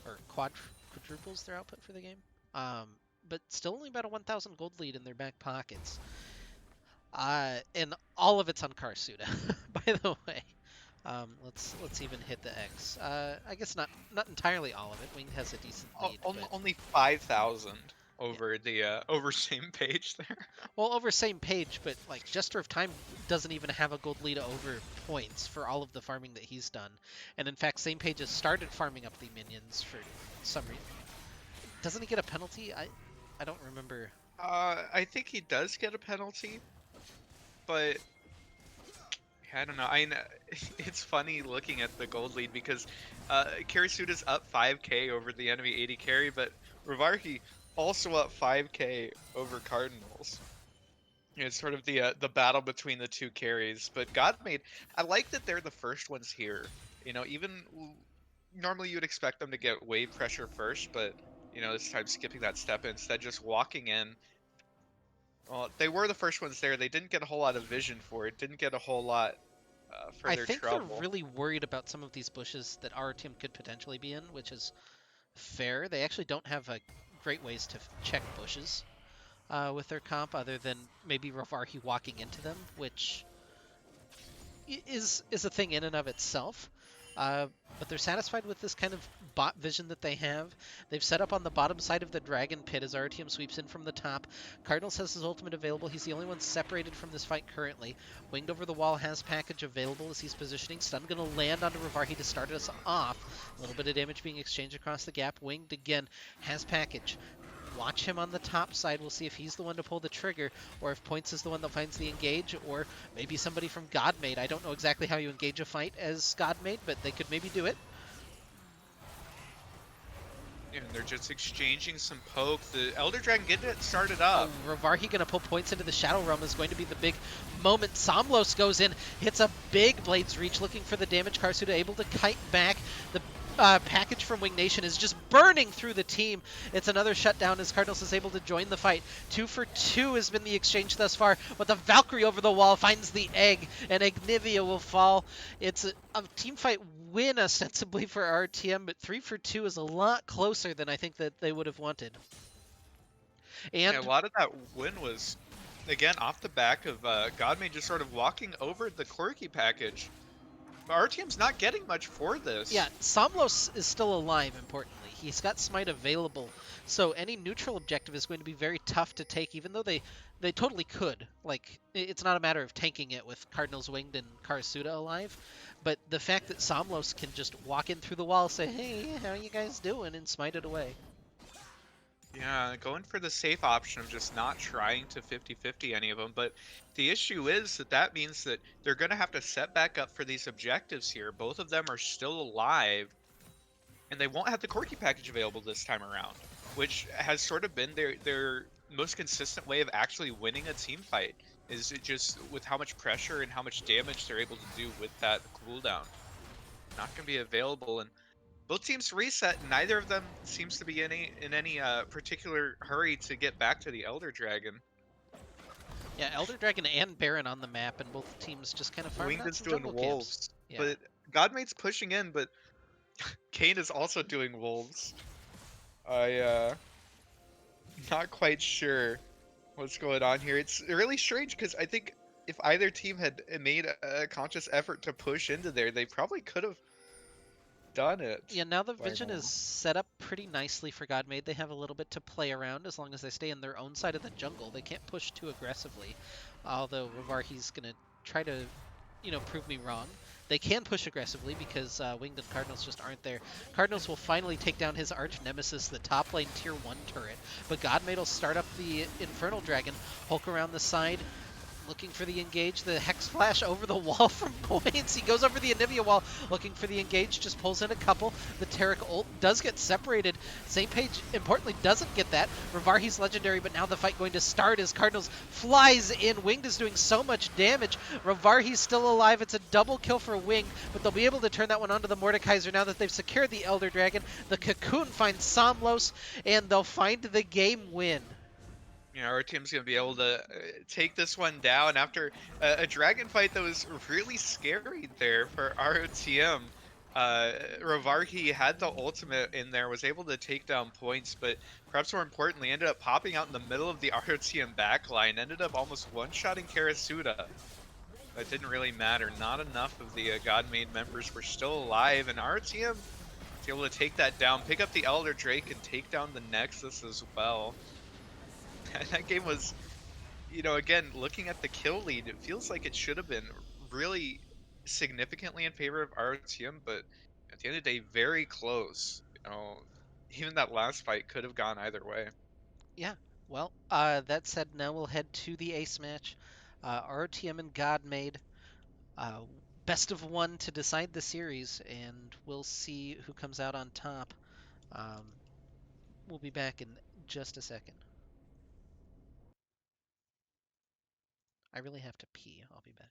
or quadruples their output for the game. but still only about a 1,000 gold lead in their back pockets. And all of it's on Karsuda, by the way. Let's even hit the X. I guess not entirely all of it. Wing has a decent lead, but Only 5,000 yeah. over the over same page there. Well, over same page, but like Jester of Time doesn't even have a gold lead over points for all of the farming that he's done. And in fact, same page has started farming up the minions for some reason. Doesn't he get a penalty? I don't remember. I think he does get a penalty, but I don't know. It's funny looking at the gold lead because Karasuda's up 5k over the enemy 80 carry, but Rivarki also up 5k over Cardinals. It's sort of the battle between the two carries. But Godmade, I like that they're the first ones here. You know, normally you'd expect them to get wave pressure first, but you know, this time skipping that step instead, just walking in. Well, they were the first ones there. They didn't get a whole lot of vision for it. Didn't get a whole lot for I their think they're trouble. really worried about some of these bushes that our team could potentially be in, which is fair. They actually don't have great ways to check bushes with their comp other than maybe Ravarhi walking into them, which is a thing in and of itself. Uh, but they're satisfied with this kind of bot vision that they have. They've set up on the bottom side of the dragon pit as RTM sweeps in from the top. Cardinals has his ultimate available. He's the only one separated from this fight currently. Winged over the wall has package available as he's positioning. Stun going to land onto Rivarhi to start us off. A little bit of damage being exchanged across the gap. Winged again has package. Watch him on the top side. We'll see if he's the one to pull the trigger, or if Points is the one that finds the engage, or maybe somebody from Godmade. I don't know exactly how you engage a fight as Godmade, but they could maybe do it. And they're just exchanging some poke. The Elder Dragon getting it started Oh, up. Ravarhi going to pull Points into the Shadow Realm is going to be the big moment. Somlos goes in, hits a big Blade's Reach, looking for the damage. Karsuda able to kite back. The package from Wing Nation is just burning through the team. It's another shutdown as Cardinals is able to join the fight. 2 for 2 has been the exchange thus far, but the Valkyrie over the wall finds the egg, and Ignivia will fall. It's a team fight win ostensibly for RTM, but 3 for 2 is a lot closer than I think that they would have wanted. Yeah, a And lot of that win was, again, off the back of Godmade just sort of walking over the Quirky package. But our team's not getting much for this. yeah, Somlos is still alive, importantly. He's got Smite available, so any neutral objective is going to be very tough to take, even though they totally could. Like, it's not a matter of tanking it with Cardinals Winged and Karasuda alive, but the fact that Somlos can just walk in through the wall, say, hey, how you guys doing, and smite it away. Yeah, going for the safe option of just not trying to 50-50 any of them. But the issue is that that means that they're going to have to set back up for these objectives here. Both of them are still alive, and they won't have the Corky package available this time around, which has sort of been their most consistent way of actually winning a team fight, is it just with how much pressure and how much damage they're able to do with that cooldown. Not going to be available, and both teams reset. Neither of them seems to be in any particular hurry to get back to the Elder Dragon. Yeah, Elder Dragon and Baron on the map, and both teams just kind of farming Winged out is some doing jungle camps. wolves, Yeah. but Godmade's pushing in, but Kane is also doing wolves. I not quite sure what's going on here. It's really strange because I think if either team had made a conscious effort to push into there, they probably could have done it Yeah, now the by vision is now. set up pretty nicely for Godmade. They have a little bit to play around as long as they stay in their own side of the jungle. They can't push too aggressively, although Ravarhi's going to try to, prove me wrong. They can push aggressively because Winged and Cardinals just aren't there. Cardinals will finally take down his arch nemesis, the top lane tier 1 turret, but Godmade will start up the Infernal Dragon, Hulk around the side, looking for the engage. The Hex Flash over the wall from Points. He goes over the Anivia wall looking for the engage, just pulls in a couple. The Taric ult does get separated. Same page, importantly, doesn't get that. Rivarhi's legendary, but now the fight going to start as Cardinals flies in. Winged is doing so much damage. Rivarhi's still alive. It's a double kill for Winged, but they'll be able to turn that one onto the Mordekaiser now that they've secured the Elder Dragon. The Cocoon finds Somlos, and they'll find the game win. You know, our team's going to be able to take this one down after a dragon fight that was really scary there for ROTM. Rovarki had the ultimate in there, was able to take down points, but perhaps more importantly, ended up popping out in the middle of the ROTM backline, ended up almost one-shotting Karasuda. But it didn't really matter. Not enough of the Godmade members were still alive, and ROTM was able to take that down, pick up the Elder Drake, and take down the Nexus as well. And that game was, again, looking at the kill lead, it feels like it should have been really significantly in favor of ROTM, but at the end of the day, very close. Even that last fight could have gone either way. Yeah. Well, that said, now we'll head to the ace match. RTM and Godmade. Uh, Best of one to decide the series, and we'll see who comes out on top. Um, we'll be back in just a second. I really have to pee. I'll be back.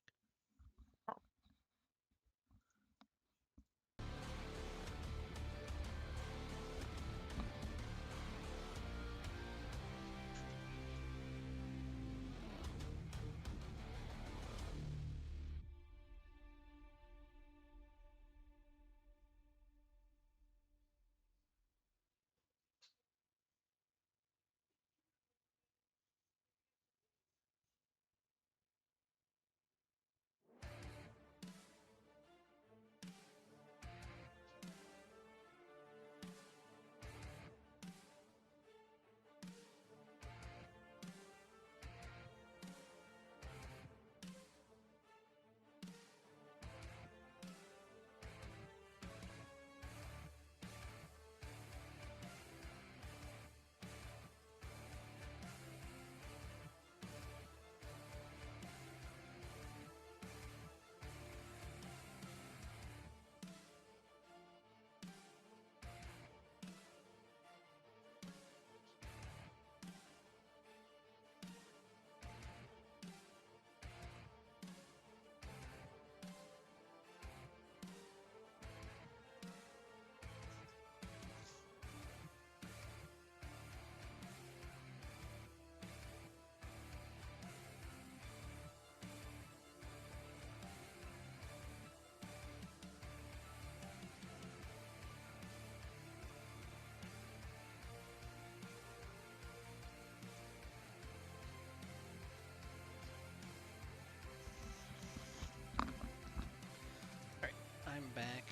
All right, I'm back.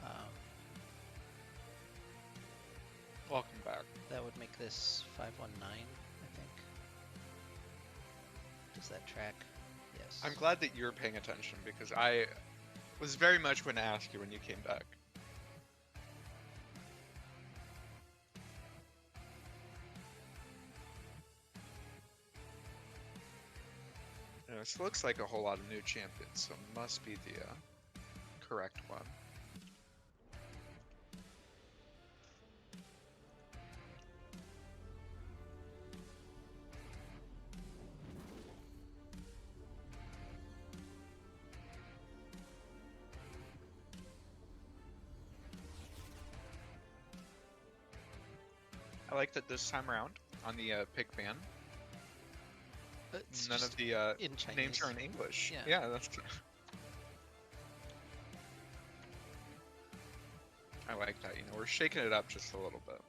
Um, Welcome back. that would make this 519, I think. Does that track? Yes. I'm glad that you're paying attention because I was very much going to ask you when you came back. This looks like a whole lot of new champions, so it must be the correct one. I like that this time around on the pick ban, It's none just of the in Chinese. names are in English. Yeah. Yeah, that's. I like that. We're shaking it up just a little bit.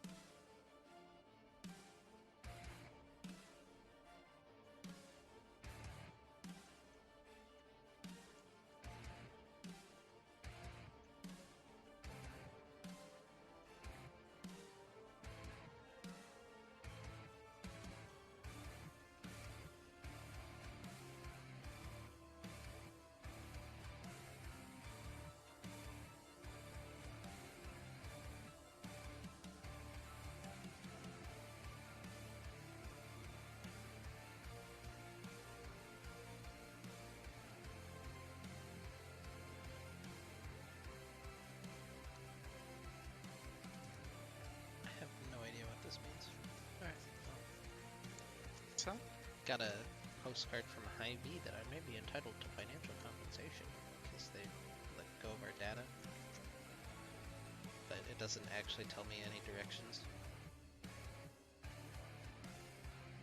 I have no idea what this means. All right. Well, So, got a postcard from Hy-Vee that I may be entitled to financial compensation in case they let go of our data. But it doesn't actually tell me any directions.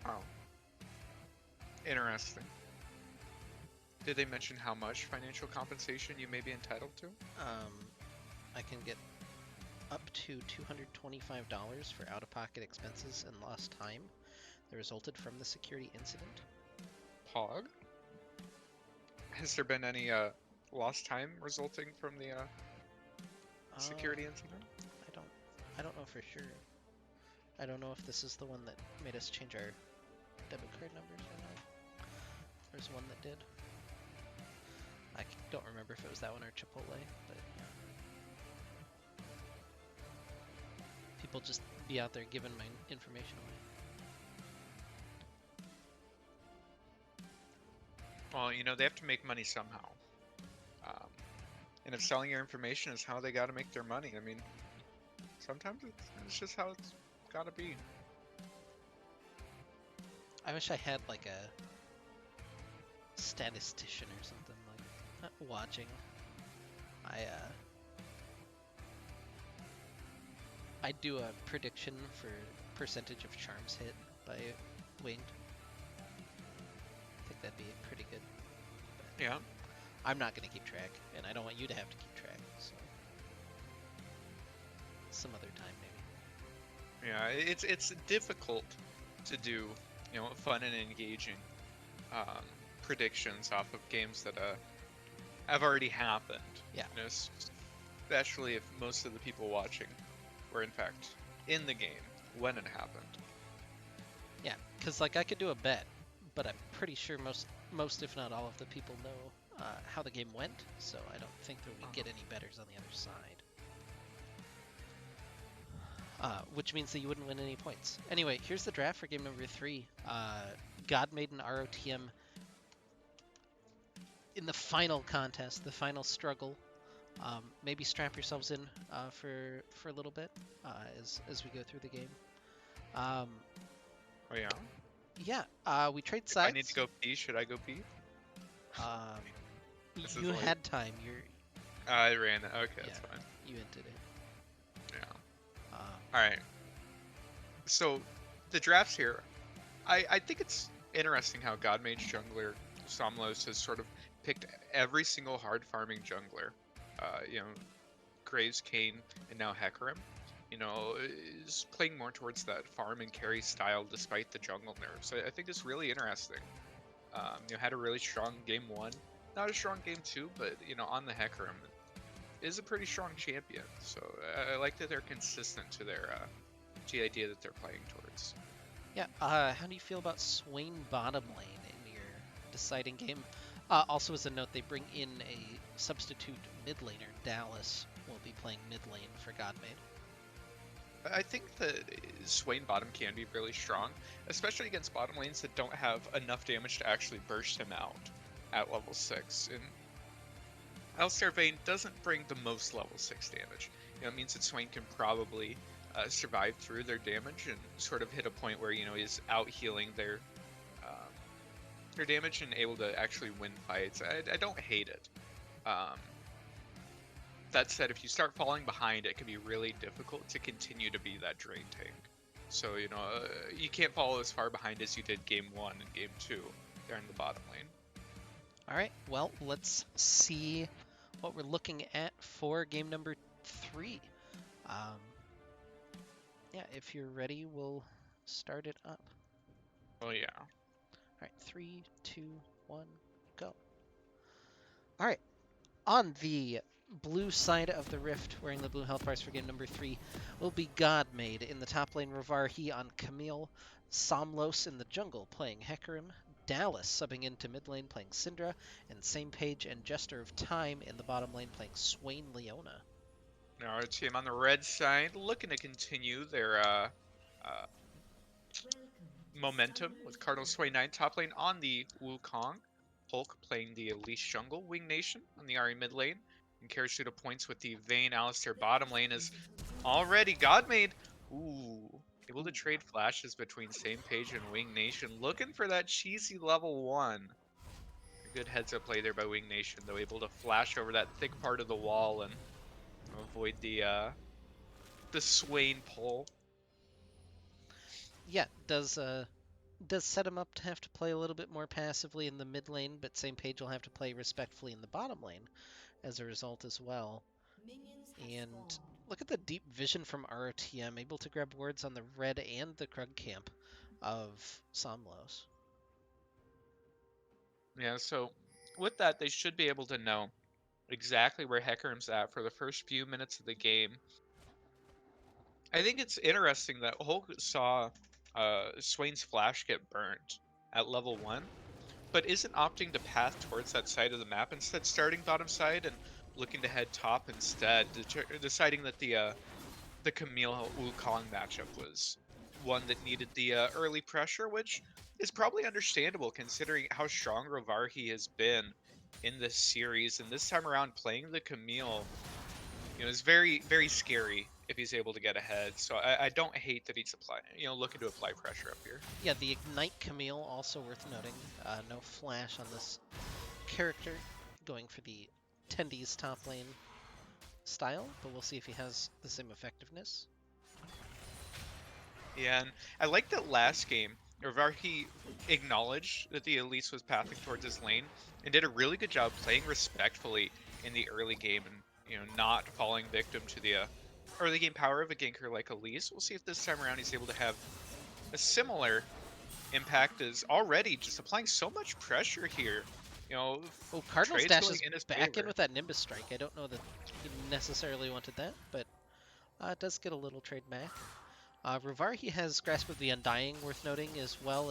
oh, interesting. Did they mention how much financial compensation you may be entitled to? I can get up to $225 for out-of-pocket expenses and lost time that resulted from the security incident. Pog. Has there been any lost time resulting from the security incident? I don't I don't know for sure. I don't know if this is the one that made us change our debit card numbers or not. There's one that did. I don't remember if it was that one or Chipotle, but yeah. People just be out there giving my information away. Well, they have to make money somehow. Um, and if selling your information is how they got to make their money, I mean, sometimes it's just how it's got to be. I wish I had like a statistician or something like watching. I do a prediction for percentage of charms hit by winged. I think that'd be pretty good. Yeah. I'm not gonna keep track, and I don't want you to have to keep track. So some other time maybe. Yeah, it's difficult to do, fun and engaging predictions off of games that have already happened. Yeah. Especially if most of the people watching were in fact in the game when it happened. Yeah, because like I could do a bet, but I'm pretty sure most if not all of the people know how the game went, so I don't think that we get any betters on the other side. Which means that you wouldn't win any points. Anyway, here's the draft for game number 3. Godmade and RotM in the final contest, the final struggle. Maybe strap yourselves in for a little bit as we go through the game. Oh yeah. Yeah. We trade If sides. I need to go pee, should I go pee? You had time. I ran it. Okay, Yeah. that's fine. You entered it. Yeah. All right. So the drafts here, I think it's interesting how Godmade's jungler Somlos has sort of picked every single hard farming jungler. Graves, Kane, and now Hecarim. Is playing more towards that farm and carry style despite the jungle nerfs. I think it's really interesting. Had a really strong game 1, not a strong game 2, but on the Hecarim is a pretty strong champion. So I like that they're consistent to the idea that they're playing towards. Yeah. How do you feel about Swain bottom lane in your deciding game? Also, as a note, they bring in a substitute mid laner. Dallas will be playing mid lane for Godmade. I think that Swain bottom can be really strong, especially against bottom lanes that don't have enough damage to actually burst him out at level 6. And Alistair Vayne doesn't bring the most level 6 damage. It means that Swain can probably survive through their damage and sort of hit a point where he's out healing their damage and able to actually win fights. I don't hate it. That said, if you start falling behind, it can be really difficult to continue to be that drain tank. So you can't fall as far behind as you did game 1 and game 2 there in the bottom lane. All right, well, let's see what we're looking at for game number 3. Yeah, if you're ready, we'll start it up. Oh yeah. All right, 3, 2, 1, go. All right, on the blue side of the rift, wearing the blue health bars for game number 3, will be Godmade. In the top lane, Ravarhi on Camille, Somlos in the jungle playing Hecarim, Dallas subbing into mid lane playing Syndra, and Same Page and Jester of Time in the bottom lane playing Swain Leona. Now our team on the red side looking to continue their momentum with Cardinal Sway 9 top lane on the Wukong. Hulk playing the Elise Jungle. Wing Nation on the Ahri mid lane. And Karasuda points with the Vayne Alistair bottom lane is already Godmade. Ooh. Able to trade flashes between Same Page and Wing Nation. Looking for that cheesy level 1. A good heads up play there by Wing Nation, though, able to flash over that thick part of the wall and avoid the Swain pull. Yeah, does set him up to have to play a little bit more passively in the mid lane, but Same Page will have to play respectfully in the bottom lane as a result as well. And look at the deep vision from ROTM, able to grab wards on the red and the Krug camp of Somlos. Yeah, so with that, they should be able to know exactly where Hecarim's at for the first few minutes of the game. I think it's interesting that Hulk saw Swain's flash get burnt at level 1, but isn't opting to path towards that side of the map, instead starting bottom side and looking to head top instead, deciding that the Camille Wukong matchup was one that needed the early pressure, which is probably understandable considering how strong Rovarhi has been in this series. And this time around, playing the Camille, is very, very scary if he's able to get ahead. So I don't hate that he's looking to apply pressure up here. Yeah, the Ignite Camille, also worth noting. No flash on this character, going for the Tendies top lane style, but we'll see if he has the same effectiveness. Yeah, and I like that last game, Rovarhi acknowledged that the Elise was pathing towards his lane and did a really good job playing respectfully in the early game and not falling victim to the early game power of a ganker like Elise. We'll see if this time around he's able to have a similar impact as already just applying so much pressure here. Oh, Cardinal's Trades Dash going is in his back in favor. with that Nimbus Strike. I don't know that he necessarily wanted that, but it does get a little trade back. Rovarhi has Grasp of the Undying, worth noting, as well.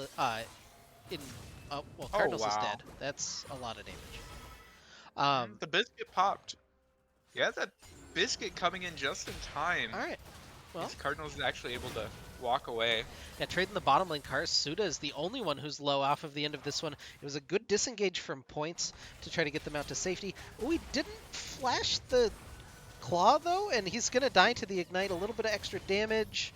In well, Oh Cardinals is wow. dead. That's a lot of damage. Um, The biscuit popped. Yeah, that biscuit coming in just in time. all right. Well, These Cardinals is actually able to walk away. yeah, trading the bottom lane cars. Suda is the only one who's low off of the end of this one. It was a good disengage from points to try to get them out to safety. Oh, he didn't flash the claw though, and he's gonna die to the ignite. A little bit of extra damage.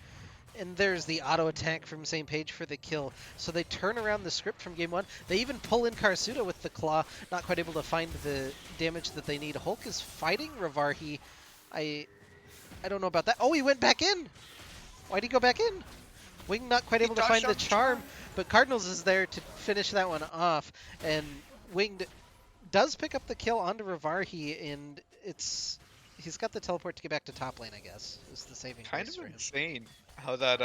And there's the auto attack from Same Page for the kill. So they turn around the script from game one. They even pull in Karsuda with the claw, not quite able to find the damage that they need. Hulk is fighting Rovarhi. I don't know about that. Oh, he went back in. Why'd he go back in? Wing not quite He able to dodged find the out the charm. charm, but Cardinals is there to finish that one off. And Winged does pick up the kill onto Rovarhi, and he's got the teleport to get back to top lane, I guess, is the saving Kind grace of for him. insane how that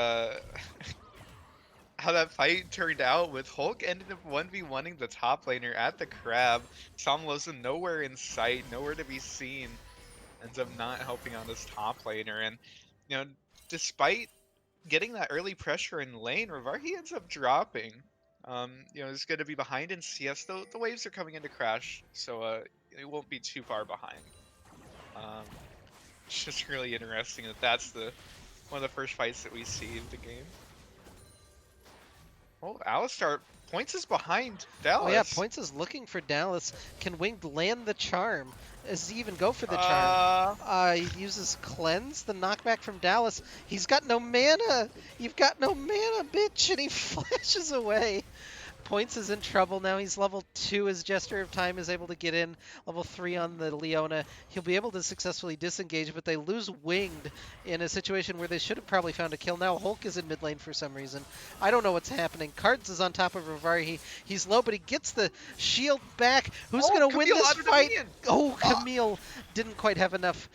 how that fight turned out, with Hulk ended up 1v1ing the top laner at the crab. Somlosa nowhere in sight, nowhere to be seen. Ends up not helping on this top laner, and you know, despite getting that early pressure in lane, Rovarhi ends up dropping. He's going to be behind in CS, though the waves are coming into Crash, so it won't be too far behind. Um, it's just really interesting that that's one of the first fights that we see of the game. Oh, Alistar points is behind Oh yeah, Dallas. Points is looking for Dallas. Can Winged land the charm? Does he even go for the charm? Uh, He uses Cleanse, the knockback from Dallas. He's got no mana! You've got no mana, bitch! And he flashes away. Points is in trouble now. He's level 2 as Gesture of Time is able to get in. Level 3 on the Leona. He'll be able to successfully disengage, but they lose Winged in a situation where they should have probably found a kill. Now Hulk is in mid lane for some reason. I don't know what's happening. Cards is on top of Rovarhi. He's low, but he gets the shield back. Who's going to win Camille this out of fight? Dominion! Oh, Camille didn't quite have enough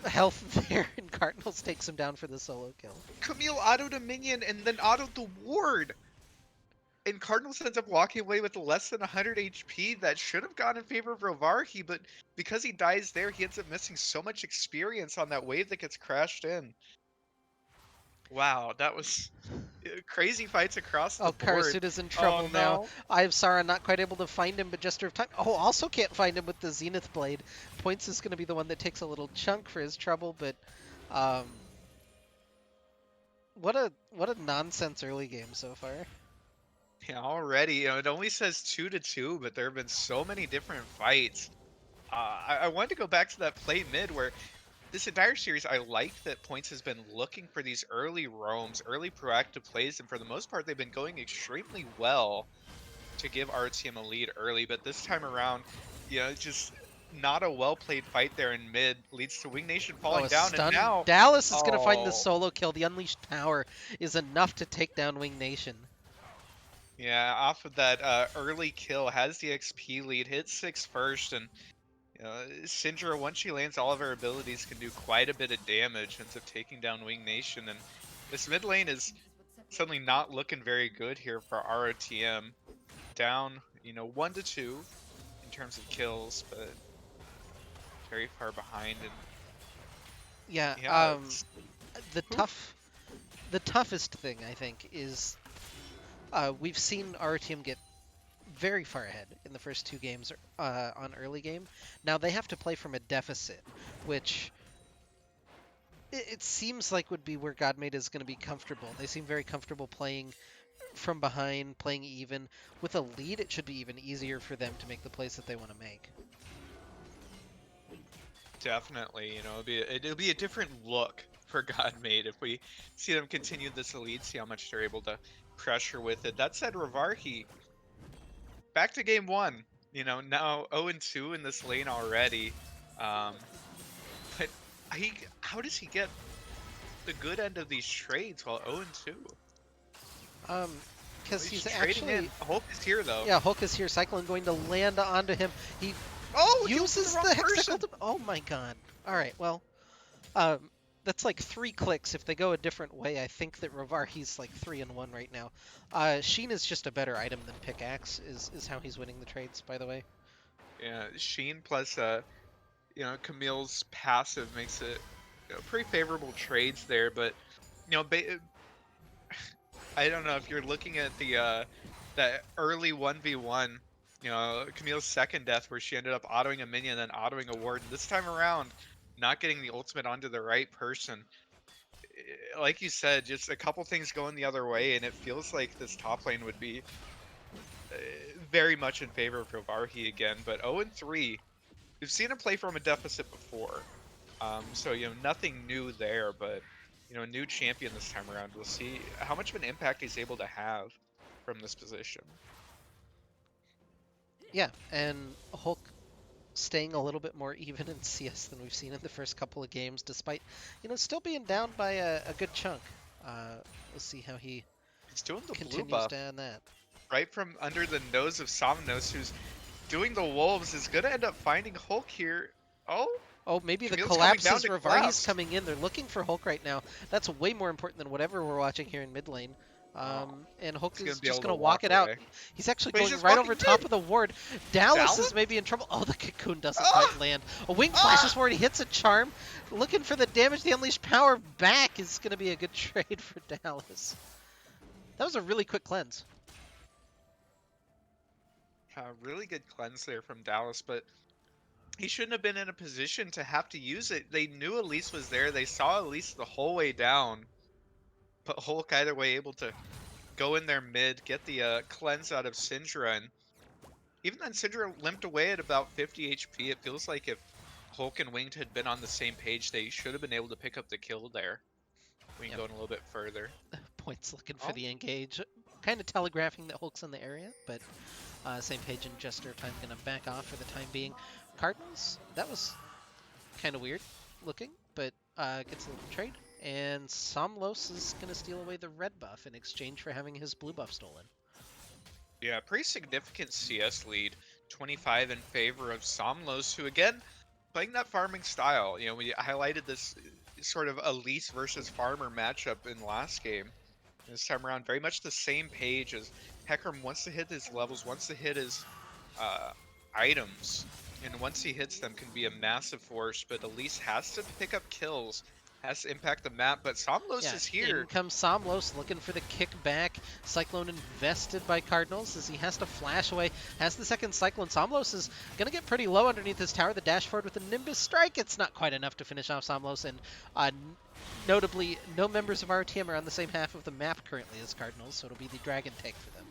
health there, and Cardinals takes him down for the solo kill. Camille autoed a minion and then autoed the ward! And Cardinals ends up walking away with less than 100 HP. That should have gone in favor of Rovarhi, but because he dies there, he ends up missing so much experience on that wave that gets crashed in. Wow, that was crazy fights across the Oh, board. Karasuda's in Oh trouble now. no. I have Sara not quite able to find him, but Gesture of Time. Oh, also can't find him with the Zenith Blade. Points is going to be the one that takes a little chunk for his trouble, but um, what a nonsense early game so far. Yeah, already, it only says 2-2, but there have been so many different fights. I wanted to go back to that play mid where this entire series, I like that Points has been looking for these early roams, early proactive plays, and for the most part, they've been going extremely well to give RTM a lead early. But this time around, just not a well-played fight there in mid leads to Wing Nation falling A down, stun. and now, Dallas is going to find the oh, solo kill. The Unleashed Power is enough to take down Wing Nation. yeah, off of that early kill, has the XP lead, hit 6 first, and Syndra, once she lands all of her abilities, can do quite a bit of damage, ends up taking down Wing Nation, and this mid lane is suddenly not looking very good here for ROTM. Down, 1 to 2 in terms of kills, but very far behind, and Yeah, yeah, it's the toughest thing I think is we've seen our team get very far ahead in the first two games on early game. Now they have to play from a deficit, which it seems like would be where Godmade is going to be comfortable. They seem very comfortable playing from behind, playing even. With a lead, it should be even easier for them to make the plays that they want to make. definitely, it'll be a different look for Godmade if we see them continue this lead, see how much they're able to pressure with it. That said, Ravarhi, back to game one. Now 0-2 in this lane already. Um, but how does he get the good end of these trades while 0-2? Because He's he's trading in. actually Hulk is here though. yeah, Hulk is here. Cyclone going to land onto him. He Oh, he was uses the wrong the person. hexacle. Oh my god! All right, well, that's like 3 clicks. If they go a different way, I think that Ravarhi's like 3-1 right now. Sheen is just a better item than Pickaxe. Is how he's winning the trades, by the way. Yeah, Sheen plus Camille's passive makes it pretty favorable trades there, but you know, ba- I don't know if you're looking at the that early 1v1, Camille's second death where she ended up autoing a minion and then autoing a ward. This time around, not getting the ultimate onto the right person. Like you said, just a couple things going the other way, and it feels like this top lane would be uh, very much in favor of Rovarhi again. But 0-3, we've seen him play from a deficit before. So, nothing new there, but, a new champion this time around. We'll see how much of an impact he's able to have from this position. Yeah, and Hulk staying a little bit more even in CS than we've seen in the first couple of games, despite, still being down by a good chunk. We'll see how he He's doing the blue continues buff down that. right from under the nose of Somnos, who's doing the wolves, is going to end up finding Hulk here. Oh, Oh, maybe the Camille's coming collapse down is to Ravarhi's collapse. coming in. They're looking for Hulk right now. That's way more important than whatever we're watching here in mid lane. Oh, And Hulk he's going is to be just able going to to walk walk it out. away. He's actually But he's going just right walking over top mid. of the ward. Dallas Dallas? is maybe in trouble. Oh, the cocoon doesn't Ah! quite land. A wing Ah! flashes forward. He hits a charm. Looking for the damage. The unleashed power back is going to be a good trade for Dallas. That was a really quick cleanse. Really good cleanse there from Dallas, but he shouldn't have been in a position to have to use it. They knew Elise was there. They saw Elise the whole way down, but Hulk either way able to go in there mid, get the cleanse out of Syndra, and even then Syndra limped away at about 50 HP. It feels like if Hulk and Winged had been on the same page, they should have been able to pick up the kill there. We can Yep. go in a little bit further. Points looking for Oh, the engage. Kind of telegraphing that Hulk's in the area, but same page and Jester time going to back off for the time being. Cardinals, that was kind of weird looking, but gets a little trade. And Somlos is going to steal away the red buff in exchange for having his blue buff stolen. yeah, pretty significant CS lead. 25 in favor of Somlos, who again, playing that farming style. We highlighted this sort of Elise versus Farmer matchup in the last game. This time around, very much the same page as Hecarim wants to hit his levels, wants to hit his uh, items, and once he hits them can be a massive force, but Elise has to pick up kills, has to impact the map, but Somlos Yeah, is here. in comes Somlos looking for the kickback. Cyclone invested by Cardinals as he has to flash away. Has the second Cyclone. Somlos is going to get pretty low underneath his tower. The dash forward with the Nimbus Strike. It's not quite enough to finish off Somlos, and notably, no members of our team are on the same half of the map currently as Cardinals, so it'll be the Dragon take for them.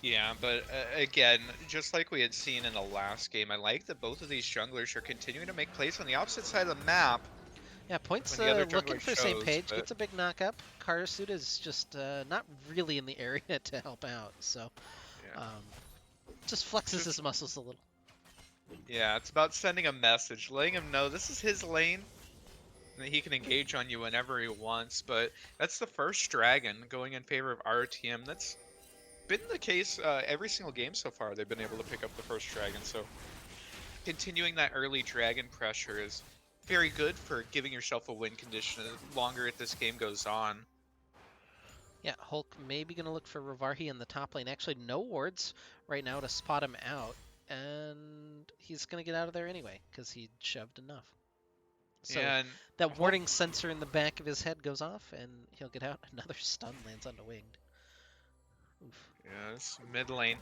Yeah, but again, just like we had seen in the last game, I like that both of these junglers are continuing to make plays on the opposite side of the map. Yeah, Points When the other looking jungler for same shows, page, but gets a big knockup. Karasuda is just not really in the area to help out, so yeah. just flexes his muscles a little. Yeah, it's about sending a message, letting him know this is his lane, and that he can engage on you whenever he wants. But that's the first dragon going in favor of RTM. That's been the case every single game so far. They've been able to pick up the first dragon, so continuing that early dragon pressure is very good for giving yourself a win condition the longer this game goes on. Yeah, Hulk maybe going to look for Rivarhi in the top lane. Actually, no wards right now to spot him out. And he's going to get out of there anyway, because he shoved enough. So And that Hulk, warding sensor in the back of his head goes off, and he'll get out. Another stun lands on the winged. Oof. yes, mid lane.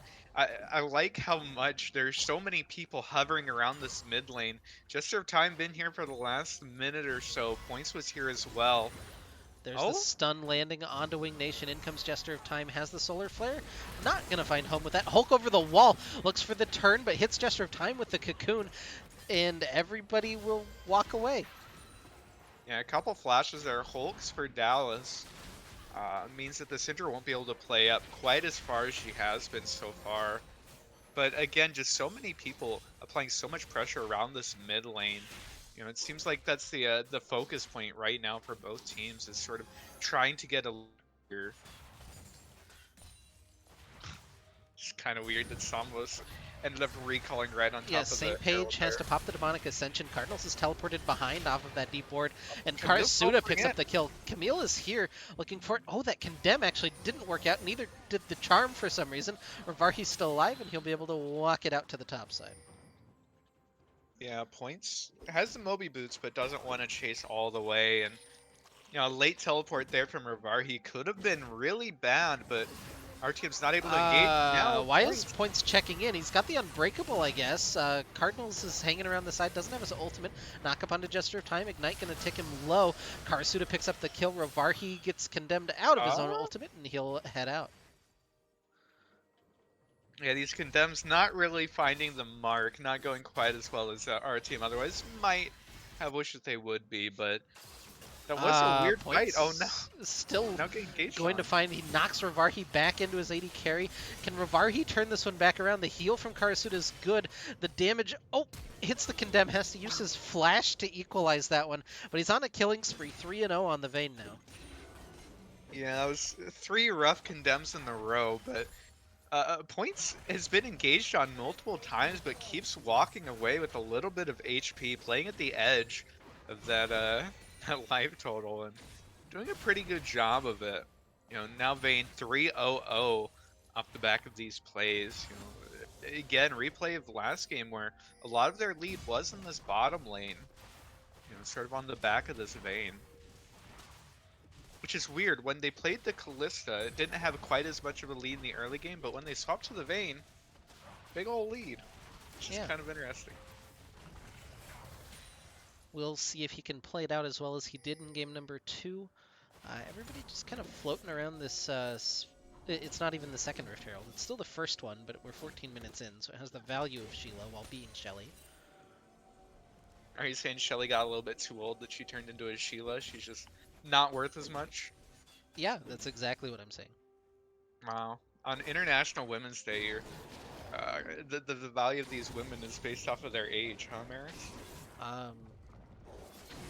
I like how much there's so many people hovering around this mid lane. Jester of Time been here for the last minute or so. Points was here as well. There's the Oh, stun landing onto Wing Nation. In comes Jester of Time, has the Solar Flare. Not going to find home with that. Hulk over the wall, looks for the turn, but hits Jester of Time with the Cocoon, and everybody will walk away. yeah, a couple flashes there. Hulks for Dallas. Means that the Syndra won't be able to play up quite as far as she has been so far. But again, just so many people applying so much pressure around this mid lane. You know, it seems like that's the focus point right now for both teams is sort of trying to get a leader. It's kind of weird that Somlos ended up recalling right on top Yeah, of the St. Herald Page has there. to pop the Demonic Ascension. Cardinals is teleported behind off of that deep ward, and Camille's Karasuda teleporting picks in. up the kill. Camille is here looking for it. Oh, that Condemn actually didn't work out, neither did the Charm for some reason. Rivarhi's still alive, and he'll be able to walk it out to the top side. Yeah, Points has the Moby boots, but doesn't want to chase all the way. And you know, a late teleport there from Rivar, he could have been really bad, but our team's not able to engage. Now Why is Points. Points checking in? He's got the Unbreakable, I guess. Cardinals is hanging around the side, doesn't have his ultimate. Knock up onto Jester of Time. Ignite gonna tick him low. Karasuda picks up the kill. Rivarhi gets condemned out of his own ultimate, and he'll head out. Yeah, these condemns not really finding the mark, not going quite as well as our team. Otherwise, might have wished that they would be, but that was a weird fight. Oh no, Points still now getting engaged going on. to find, he knocks Rivarhi back into his AD carry. Can Rivarhi turn this one back around? The heal from Karasuda is good. The damage, oh, hits the Condemn, has to use his flash to equalize that one. But he's on a killing spree, 3-0 on the Vayne now. Yeah, that was 3 rough condemns in a row, but Points has been engaged on multiple times, but keeps walking away with a little bit of HP, playing at the edge of that that life total, and doing a pretty good job of it. You know, now Vayne 3-0-0 off the back of these plays. You know, again, replay of the last game where a lot of their lead was in this bottom lane. You know, sort of on the back of this Vayne. Which is weird, when they played the Callista, it didn't have quite as much of a lead in the early game, but when they swapped to the Vayne, big ol' lead. Which is kind of interesting. We'll see if he can play it out as well as he did in game number 2. Everybody just kind of floating around this, it's not even the second Rift Herald, it's still the first one, but we're 14 minutes in, so it has the value of Sheila while being Shelly. Are you saying Shelly got a little bit too old that she turned into a Sheila? She's just not worth as much? Yeah, that's exactly what I'm saying. Wow. On International Women's Day, the value of these women is based off of their age, huh, Maris?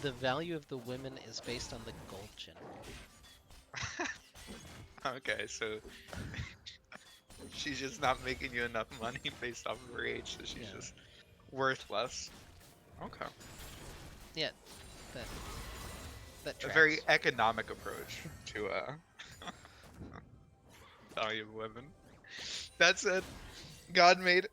The value of the women is based on the gold generation. Okay, so she's just not making you enough money based off of her age, so she's just worth less. Okay. Yeah, that tracks. A very economic approach to value of women. That said, Godmade,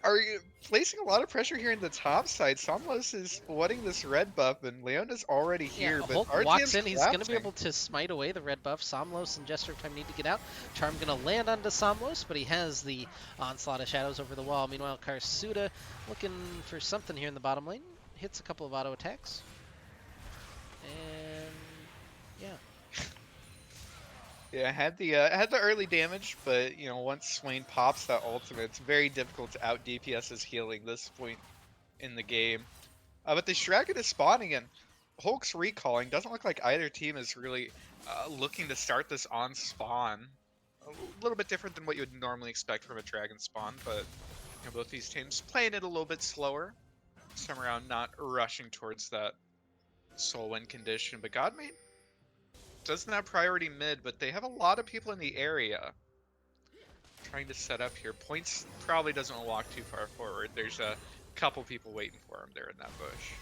are you placing a lot of pressure here in the top side? Somlos is wanting this red buff, and Leona's already here, but Hulk RTM's walks in, he's going to be collapsing. able to smite away the red buff. Somlos and Jester of Time need to get out. Charm going to land onto Somlos, but he has the Onslaught of Shadows over the wall. Meanwhile, Karasuda looking for something here in the bottom lane. Hits a couple of auto attacks. And yeah. Yeah, had the early damage, but you know, once Swain pops that ultimate, it's very difficult to out DPS's healing this point in the game. But the Dragon is spawning, and Hulk's recalling. Doesn't look like either team is really looking to start this on spawn. A little bit different than what you would normally expect from a Dragon spawn, but you know, both these teams playing it a little bit slower. This time around, not rushing towards that soul win condition. But Godmade doesn't have priority mid, but they have a lot of people in the area trying to set up here. Points probably doesn't walk too far forward. There's couple people waiting for him there in that bush.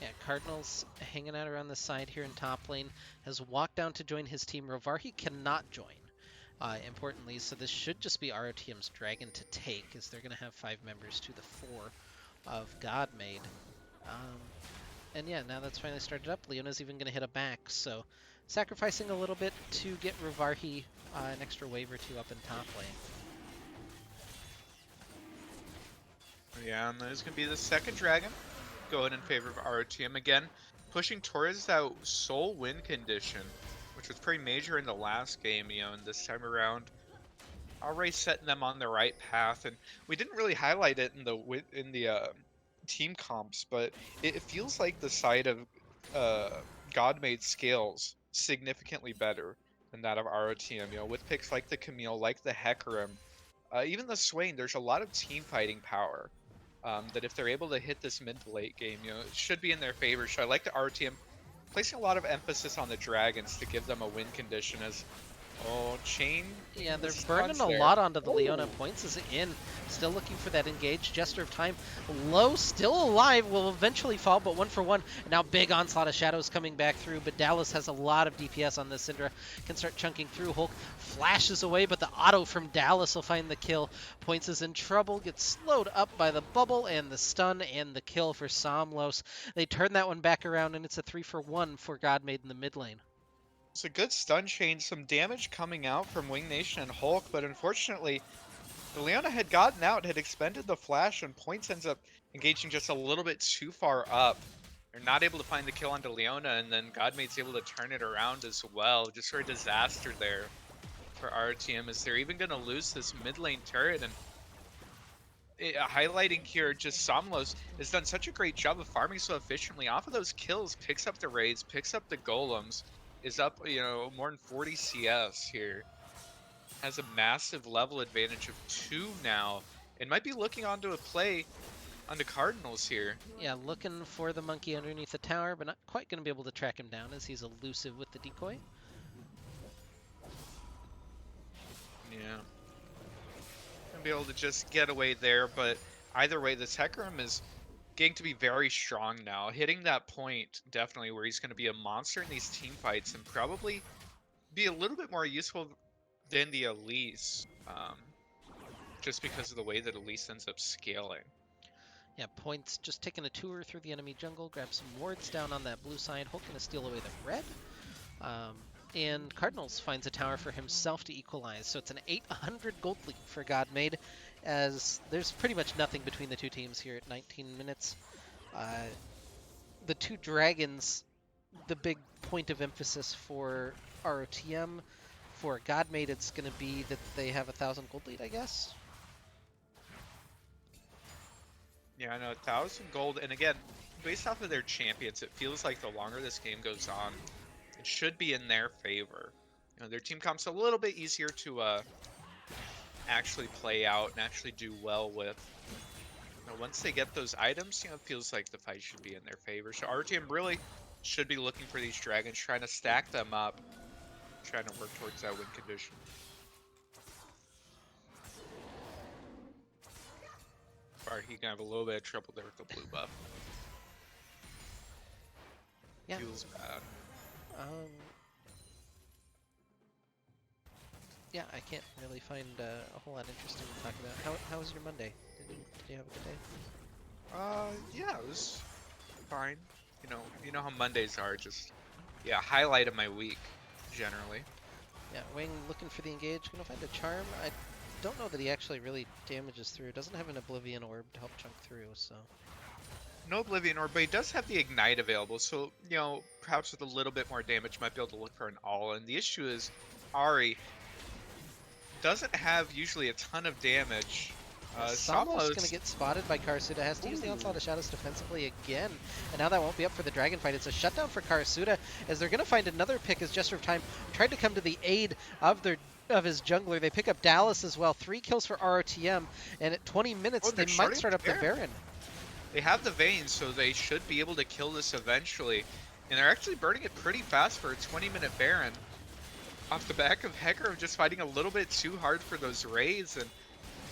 Yeah, Cardinals hanging out around the side here in top lane, has walked down to join his team. Rovarhi cannot join, importantly, so this should just be ROTM's Dragon to take, as they're going to have 5 members to the 4 of Godmade. And yeah, now that's finally started up, Leona's even going to hit a back, so sacrificing a little bit to get Rovarhi an extra wave or 2 up in top lane. Yeah, and there's going to be the second dragon going in favor of ROTM again, pushing towards that soul win condition, which was pretty major in the last game, and this time around, already setting them on the right path. And we didn't really highlight it in the team comps, but it feels like the side of Godmade scales significantly better than that of ROTM. With picks like the Camille, like the Hecarim, even the Swain, there's a lot of team fighting power. That if they're able to hit this mid to late game, it should be in their favor. So I like the RTM placing a lot of emphasis on the Dragons to give them a win condition as, Chain. Yeah, they're burning a lot onto the Leona. Points is in. Still looking for that engage. Jester of Time low, still alive, will eventually fall, but 1 for 1. And now big onslaught of shadows coming back through, but Dallas has a lot of DPS on this. Syndra can start chunking through. Hulk flashes away, but the auto from Dallas will find the kill. Points is in trouble, gets slowed up by the bubble and the stun and the kill for Somlos. They turn that one back around, and it's a 3 for 1 for Godmade in the mid lane. It's a good stun chain, some damage coming out from Wing Nation and Hulk, but unfortunately, the Leona had gotten out, had expended the flash, and Points ends up engaging just a little bit too far up. They're not able to find the kill onto Leona, and then Godmade's able to turn it around as well. Just sort of disaster there for RTM, as they're even going to lose this mid lane turret. And highlighting here, just Somlos has done such a great job of farming so efficiently off of those kills, picks up the raids, picks up the golems, is up, more than 40 CS here. Has a massive level advantage of 2 now, and might be looking onto a play on the Cardinals here. Yeah, looking for the monkey underneath the tower, but not quite going to be able to track him down as he's elusive with the decoy. Yeah. Gonna be able to just get away there, but either way, this Hecarim is getting to be very strong now, hitting that point definitely where he's going to be a monster in these team fights and probably be a little bit more useful than the Elise, just because of the way that Elise ends up scaling. Yeah, Points just taking a tour through the enemy jungle, grab some wards down on that blue side. Hulk gonna steal away the red. And Cardinals finds a tower for himself to equalize, so it's an 800 gold lead for Godmade, as there's pretty much nothing between the two teams here at 19 minutes. The two dragons, the big point of emphasis for ROTM. For Godmade, it's going to be that they have 1,000 gold lead, I guess. Yeah, I know, 1,000 gold, and again, based off of their champions, it feels like the longer this game goes on, it should be in their favor. Their team comp's a little bit easier to actually play out and actually do well with. Once they get those items, it feels like the fight should be in their favor. So RTM really should be looking for these dragons, trying to stack them up, trying to work towards that win condition. He can have a little bit of trouble there with the blue buff. Yeah. Feels bad. Yeah, I can't really find a whole lot interesting to talk about. How was your Monday? Did you have a good day? Yeah, it was fine. You know how Mondays are, just, highlight of my week, generally. Yeah, Wing looking for the engage, gonna find a charm. I don't know that he actually really damages through. Doesn't have an Oblivion Orb to help chunk through, so. No Oblivion Orb, but he does have the Ignite available, so, perhaps with a little bit more damage, might be able to look for an all-in. The issue is, Ahri doesn't have usually a ton of damage. Somlos gonna get spotted by Karasuda, has to use the Onslaught of Shadows defensively again, and now that won't be up for the Dragon fight. It's a shutdown for Karasuda, as they're gonna find another pick as Jester of Time tried to come to the aid of his jungler. They pick up Dallas as well, 3 kills for ROTM, and at 20 minutes they might start up the Baron. They have the Veins, so they should be able to kill this eventually, and they're actually burning it pretty fast for a 20-minute Baron. Off the back of Hecarim just fighting a little bit too hard for those raids, and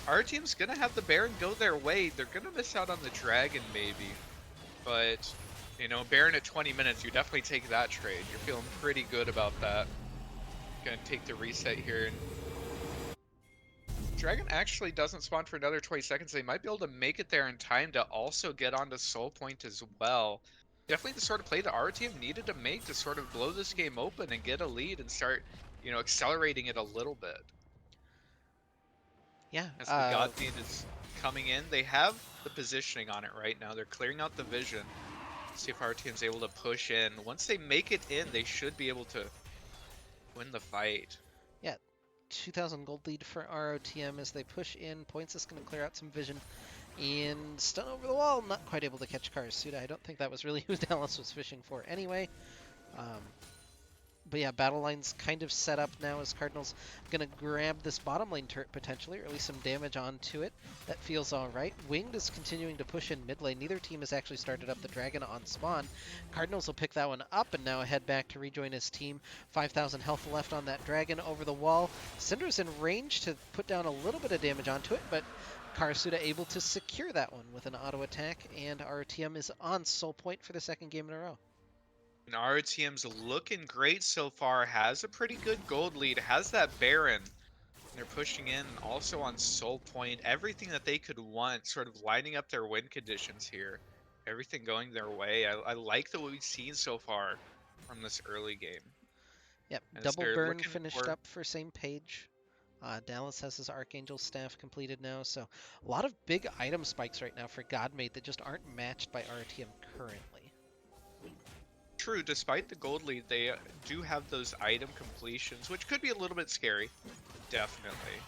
our team's gonna have the Baron go their way. They're gonna miss out on the Dragon maybe, but you know, Baron at 20 minutes, you definitely take that trade. You're feeling pretty good about that. Gonna take the reset here, and Dragon actually doesn't spawn for another 20 seconds. They might be able to make it there in time to also get onto Soul Point as well. Definitely the sort of play that our team needed to make to sort of blow this game open and get a lead and start, you know, accelerating it a little bit. Yeah. As the Godmade is coming in, they have the positioning on it right now. They're clearing out the vision. See if our team's able to push in. Once they make it in, they should be able to win the fight. Yeah. 2,000 gold lead for ROTM as they push in. Points is going to clear out some vision. And stun over the wall, not quite able to catch Karasuda. I don't think that was really who Dallas was fishing for anyway. But yeah, battle line's kind of set up now as Cardinals gonna grab this bottom lane turret potentially, or at least some damage onto it. That feels alright. Winged is continuing to push in mid lane. Neither team has actually started up the Dragon on spawn. Cardinals will pick that one up and now head back to rejoin his team. 5,000 health left on that Dragon over the wall. Syndra's in range to put down a little bit of damage onto it, but Karasuda able to secure that one with an auto attack, and RTM is on Soul Point for the second game in a row. And RTM's looking great so far, has a pretty good gold lead, has that Baron. They're pushing in also on Soul Point, everything that they could want, sort of lining up their win conditions here. Everything going their way. I like the what we've seen so far from this early game. Yep, As double they're burn looking finished for up for same page. Dallas has his Archangel staff completed now, so a lot of big item spikes right now for Godmade that just aren't matched by RTM currently. true, despite the gold lead, they do have those item completions, which could be a little bit scary, definitely.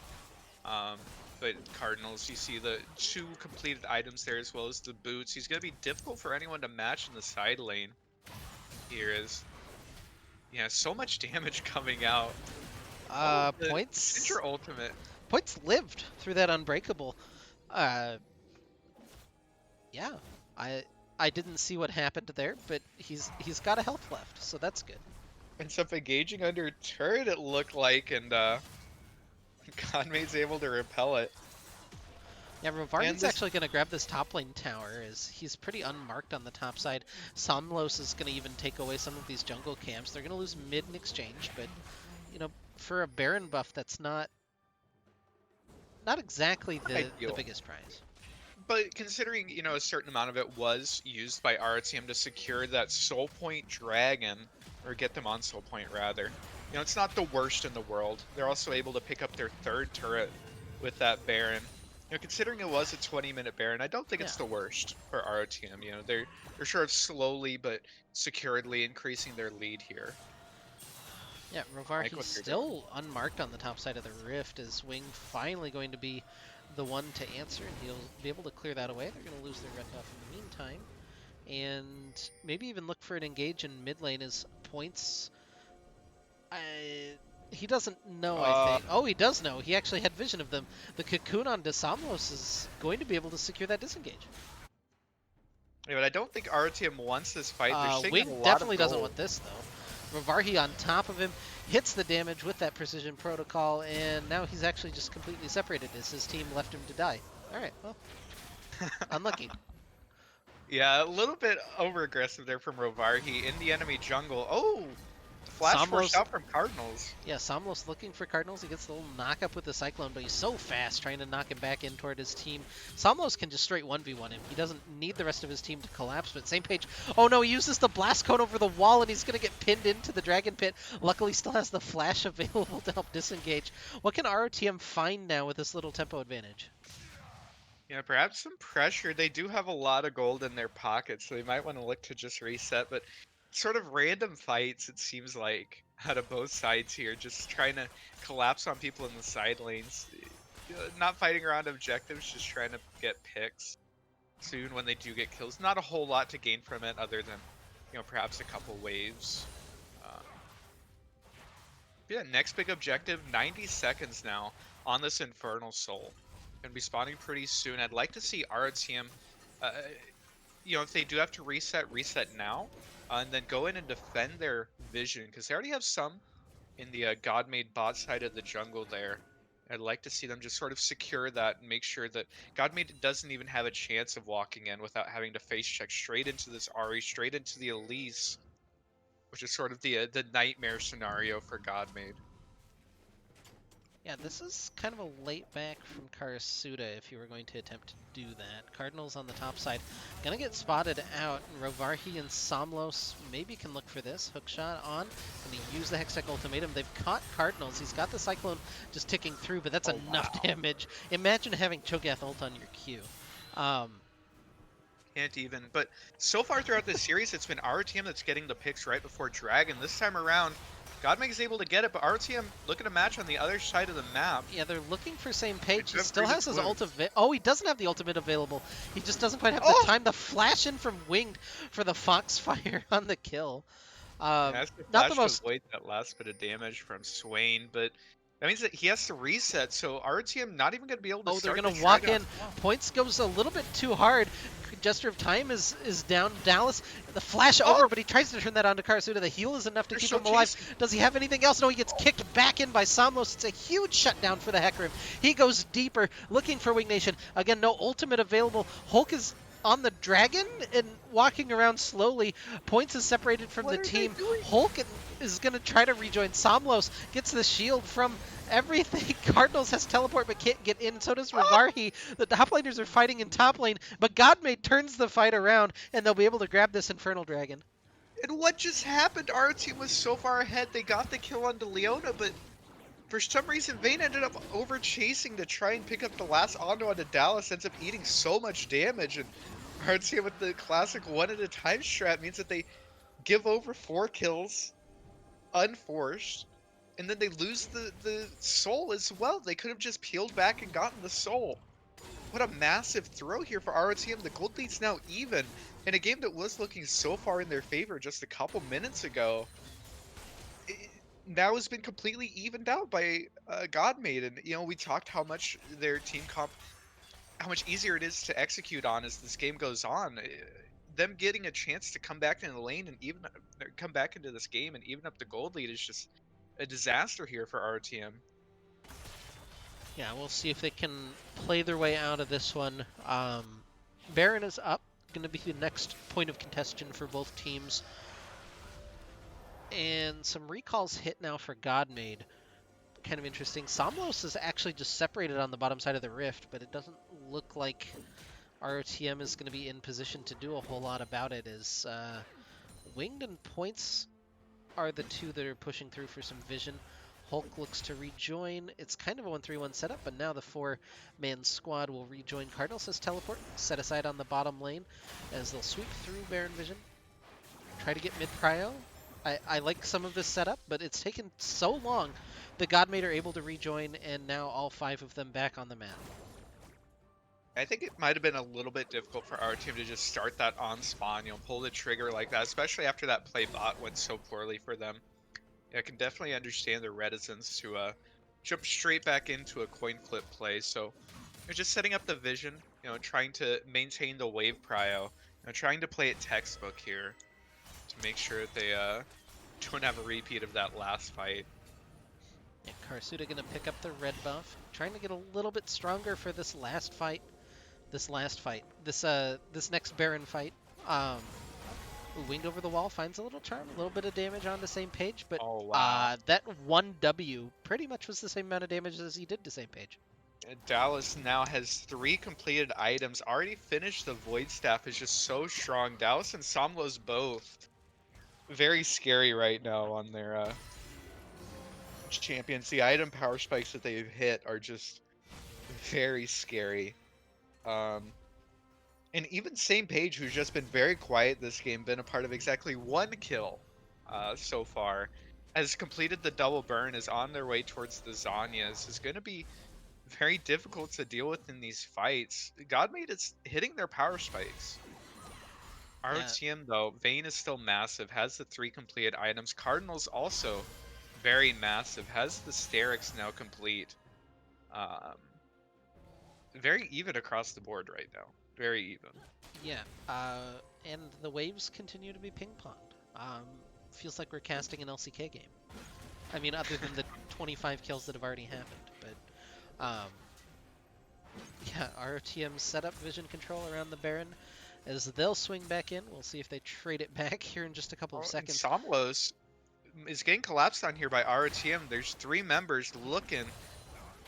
But Cardinals, you see the 2 completed items there as well as the boots. He's going to be difficult for anyone to match in the side lane. Here is, yeah, so much damage coming out. Oh, the Points Syndra ultimate. points lived through that unbreakable. Uh, yeah, I I didn't see what happened there, but he's got a health left, so that's good. Ends up engaging under turret, it looked like, and Godmade's able to repel it. Yeah, Rovarni's actually going to grab this top lane tower as he's pretty unmarked on the top side. Somlos is going to even take away some of these jungle camps. They're going to lose mid in exchange, but, you know, for a Baron buff, that's not exactly the biggest prize. But considering, you know, a certain amount of it was used by RTM to secure that Soul Point Dragon, or get them on Soul Point rather, you know, it's not the worst in the world. They're also able to pick up their 3rd turret with that Baron. You know, considering it was a 20-minute Baron, I don't think it's the worst for RTM. You know, they're sort of slowly but securedly increasing their lead here. Yeah, Rovarhi's still unmarked on the top side of the Rift. Is Wing finally going to be the one to answer, and he'll be able to clear that away? They're going to lose their red buff in the meantime. And maybe even look for an engage in mid lane as points. He doesn't know, I think. Oh, he does know. He actually had vision of them. The cocoon on Desamlos is going to be able to secure that disengage. Yeah, but I don't think RTM wants this fight. Wing definitely doesn't want this, though. Rovarhi on top of him hits the damage with that precision protocol, and now he's actually just completely separated as his team left him to die. Alright, well, unlucky. Yeah, a little bit over-aggressive there from Rovarhi in the enemy jungle. Oh! Flash forced out from Cardinals. Yeah, Somlos looking for Cardinals. He gets a little knock up with the Cyclone, but he's so fast trying to knock him back in toward his team. Somlos can just straight 1v1 him. He doesn't need the rest of his team to collapse, but same page. Oh no, he uses the blast cone over the wall and he's going to get pinned into the Dragon Pit. Luckily still has the flash available to help disengage. What can ROTM find now with this little tempo advantage? Yeah, perhaps some pressure. They do have a lot of gold in their pockets, so they might want to look to just reset, but sort of random fights, it seems like, out of both sides here, just trying to collapse on people in the side lanes. Not fighting around objectives, just trying to get picks soon when they do get kills. Not a whole lot to gain from it other than, you know, perhaps a couple waves. Yeah, next big objective, 90 seconds now on this Infernal Soul. Gonna be spawning pretty soon. I'd like to see RTM, you know, if they do have to reset now. And then go in and defend their vision, because they already have some in the Godmade bot side of the jungle there. I'd like to see them just sort of secure that and make sure that Godmade doesn't even have a chance of walking in without having to face check straight into this Ari, straight into the Elise, which is sort of the nightmare scenario for Godmade. Yeah, this is kind of a late back from Karasuda if you were going to attempt to do that. Cardinals on the top side. Gonna get spotted out, and Rovarhi and Somlos maybe can look for this. Hookshot on, and he use the Hextech Ultimatum. They've caught Cardinals. He's got the Cyclone just ticking through, but that's Oh enough wow. damage. Imagine having Cho'Gath ult on your Q. Um, Can't even. But so far throughout this series, it's been RTM that's getting the picks right before Dragon. This time around, Godmake is able to get it, but RTM looking to match on the other side of the map. yeah, they're looking for same They page. do He have still pretty has much his loot. ult Oh, he doesn't have the ultimate available. He just doesn't quite have the Oh! time to flash in from Winged for the Foxfire on the kill. Yeah, has to Not the flash to most. avoid that last bit of damage from Swain, but that means that he has to reset, so RTM not even going to be able to Oh, they're start the gonna walk Dragon in. off. Points goes a little bit too hard. Gesture of Time is down. Dallas, the flash Oh! over, but he tries to turn that onto Karasuda. The heal is enough to They're keep still him alive. chasing. Does he have anything else? No, he gets kicked back in by Somlos. It's a huge shutdown for the Hecarim. He goes deeper, looking for Wing Nation. Again, no ultimate available. Hulk is on the dragon and walking around slowly. Points is separated from What the are they team. doing? Hulk is going to try to rejoin. Somlos gets the shield from everything. Cardinals has teleport but can't get in. So does Oh! Rivarhi. The top laners are fighting in top lane, but Godmade turns the fight around, and they'll be able to grab this Infernal Dragon. And what just happened? RTM was so far ahead, they got the kill onto Leona, but for some reason, Vayne ended up over chasing to try and pick up the last Ondo onto Dallas, ends up eating so much damage, and RTM with the classic one at a time strat means that they give over 4 kills unforced, and then they lose the soul as well. They could have just peeled back and gotten the soul. What a massive throw here for ROTM. The gold lead's now even in a game that was looking so far in their favor just a couple minutes ago. It now has been completely evened out by Godmade, and we talked how much their team comp, how much easier it is to execute on as this game goes on. Them getting a chance to come back into the lane and even or come back into this game and even up the gold lead is just a disaster here for RTM. Yeah, we'll see if they can play their way out of this one. Baron is up. Going to be the next point of contention for both teams. And some recalls hit now for Godmade. Kind of interesting. Somlos is actually just separated on the bottom side of the rift, but it doesn't look like ROTM is going to be in position to do a whole lot about it, as Winged and Points are the two that are pushing through for some vision. Hulk looks to rejoin. It's kind of a 1-3-1 setup, but now the 4-man squad will rejoin. Cardinals has teleport, set aside on the bottom lane, as they'll sweep through Baron Vision. Try to get mid-prio. I like some of this setup, but it's taken so long that Godmade are able to rejoin, and now all 5 of them back on the map. I think it might have been a little bit difficult for our team to just start that on spawn, pull the trigger like that, especially after that play bot went so poorly for them. I can definitely understand their reticence to jump straight back into a coin flip play. So they're just setting up the vision, trying to maintain the wave prio, trying to play it textbook here to make sure that they don't have a repeat of that last fight. Yeah, Karasuda gonna pick up the red buff, trying to get a little bit stronger for this last fight. This next Baron fight. Winged over the wall finds a little charm, a little bit of damage on the same page, but Oh wow. that 1W pretty much was the same amount of damage as he did the same page. Dallas now has 3 completed items, already finished. The Void Staff is just so strong. Dallas and Somlos both very scary right now on their champions. The item power spikes that they've hit are just very scary. And even Same Page, who's just been very quiet this game, been a part of exactly 1 kill so far, has completed the double burn, is on their way towards the Zanyas, is going to be very difficult to deal with in these fights. Godmade is hitting their power spikes. Yeah. ROTM though, Vayne is still massive, has the 3 completed items. Cardinals also very massive, has the Sterix now complete. Very even across the board right now. Very even. Yeah, and the waves continue to be ping-ponged. Feels like we're casting an LCK game. I mean, other than the 25 kills that have already happened, but Um, yeah, ROTM set up vision control around the Baron as they'll swing back in. We'll see if they trade it back here in just a couple of Oh, and seconds. Somlos is getting collapsed on here by ROTM. There's 3 members looking,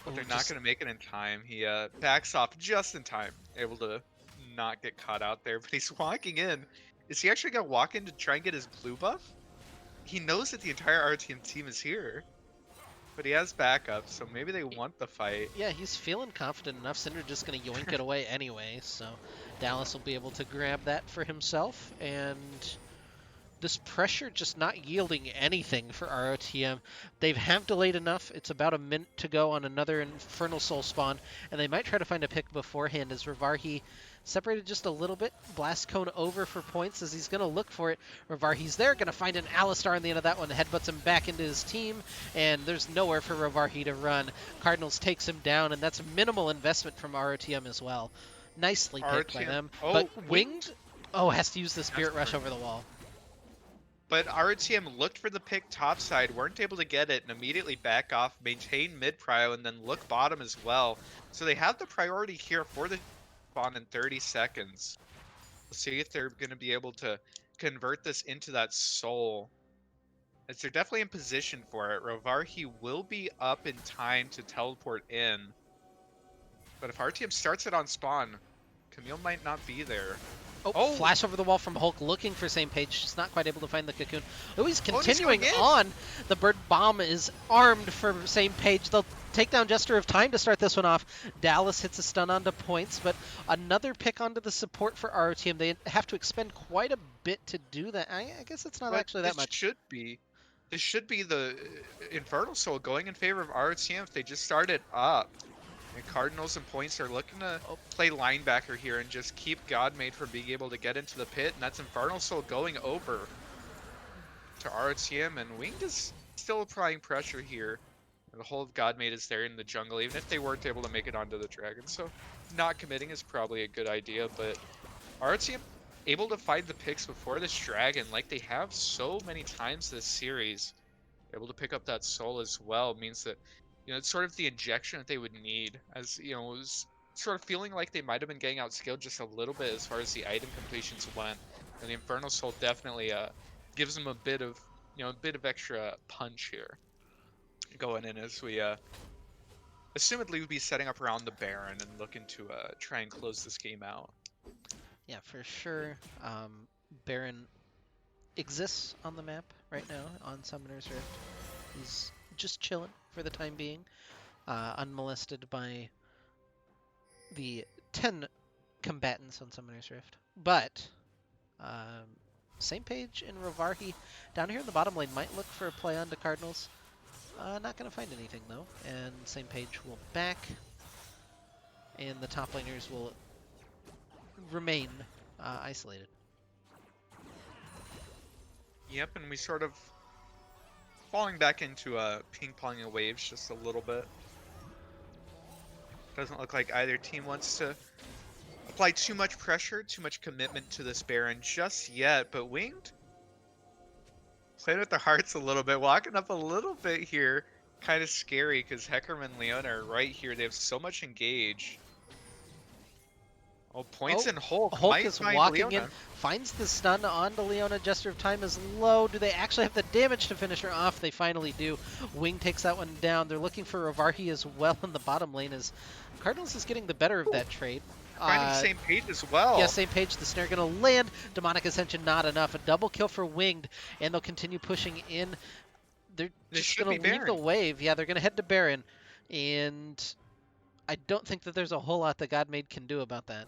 but Oh, they're not just going to make it in time. He backs off just in time, able to not get caught out there, but he's walking in. Is he actually going to walk in to try and get his blue buff? He knows that the entire RTM team is here, but he has backup, so maybe they want the fight. yeah, he's feeling confident enough. Cinder just going to yoink it away anyway, so Dallas will be able to grab that for himself, and this pressure just not yielding anything for ROTM. They have delayed enough. It's about a minute to go on another Infernal Soul spawn, and they might try to find a pick beforehand as Rivarhi separated just a little bit. Blast Cone over for points as he's going to look for it. Rivarhi's there, going to find an Alistar on the end of that one. Headbutts him back into his team, and there's nowhere for Rivarhi to run. Cardinals takes him down, and that's minimal investment from ROTM as well. Nicely picked by them. Oh, but Winged, has to use the Spirit Rush over the wall. But RTM looked for the pick topside, weren't able to get it, and immediately back off, maintain mid-prio, and then look bottom as well. So they have the priority here for the spawn in 30 seconds. We'll see if they're going to be able to convert this into that soul. As they're definitely in position for it. Rivarhi will be up in time to teleport in. But if RTM starts it on spawn, Camille might not be there. Oh, flash over the wall from Hulk looking for same page. Just not quite able to find the cocoon. Oh, he's he's continuing going in. on. The bird bomb is armed for same page. They'll take down Jester of Time to start this one off. Dallas hits a stun onto points, but another pick onto the support for ROTM. They have to expend quite a bit to do that. I guess it's not actually that much. This should be the Infernal Soul going in favor of ROTM if they just start it up. And Cardinals and Points are looking to play linebacker here and just keep Godmade from being able to get into the pit. And that's Infernal Soul going over to ROTM. And Winged is still applying pressure here. And the whole of Godmade is there in the jungle, even if they weren't able to make it onto the dragon. So not committing is probably a good idea. But ROTM able to find the picks before this dragon like they have so many times this series. Able to pick up that soul as well means that, you know, it's sort of the injection that they would need, as, you know, it was sort of feeling like they might have been getting outskilled just a little bit as far as the item completions went. And the Infernal Soul definitely gives them a bit of, you know, a bit of extra punch here. Going in as we assumedly would be setting up around the Baron and looking to try and close this game out. Yeah, for sure. Baron exists on the map right now on Summoner's Rift. He's just chilling for the time being, unmolested by the 10 combatants on Summoner's Rift. But same page in Rivarhi down here in the bottom lane might look for a play on to Cardinals. Not going to find anything though, and same page will back, and the top laners will remain isolated. Yep, and we sort of falling back into ping-ponging waves just a little bit. Doesn't look like either team wants to apply too much pressure, too much commitment to this Baron just yet, but Winged playing with the hearts a little bit, walking up a little bit here. Kind of scary because Hecarim and Leona are right here. They have so much engage. Oh, Points and Hulk. Hulk is walking Leona in, finds the stun onto Leona. Jester of Time is low. Do they actually have the damage to finish her off? They finally do. Wing takes that one down. They're looking for Rivarhi as well in the bottom lane as Cardinals is getting the better of that trade. Finding same page as well. Yeah, same page. The snare going to land. Demonic Ascension not enough. A double kill for Winged, and they'll continue pushing in. They're just going to leave the wave. Yeah, they're going to head to Baron, and I don't think that there's a whole lot that Godmade can do about that.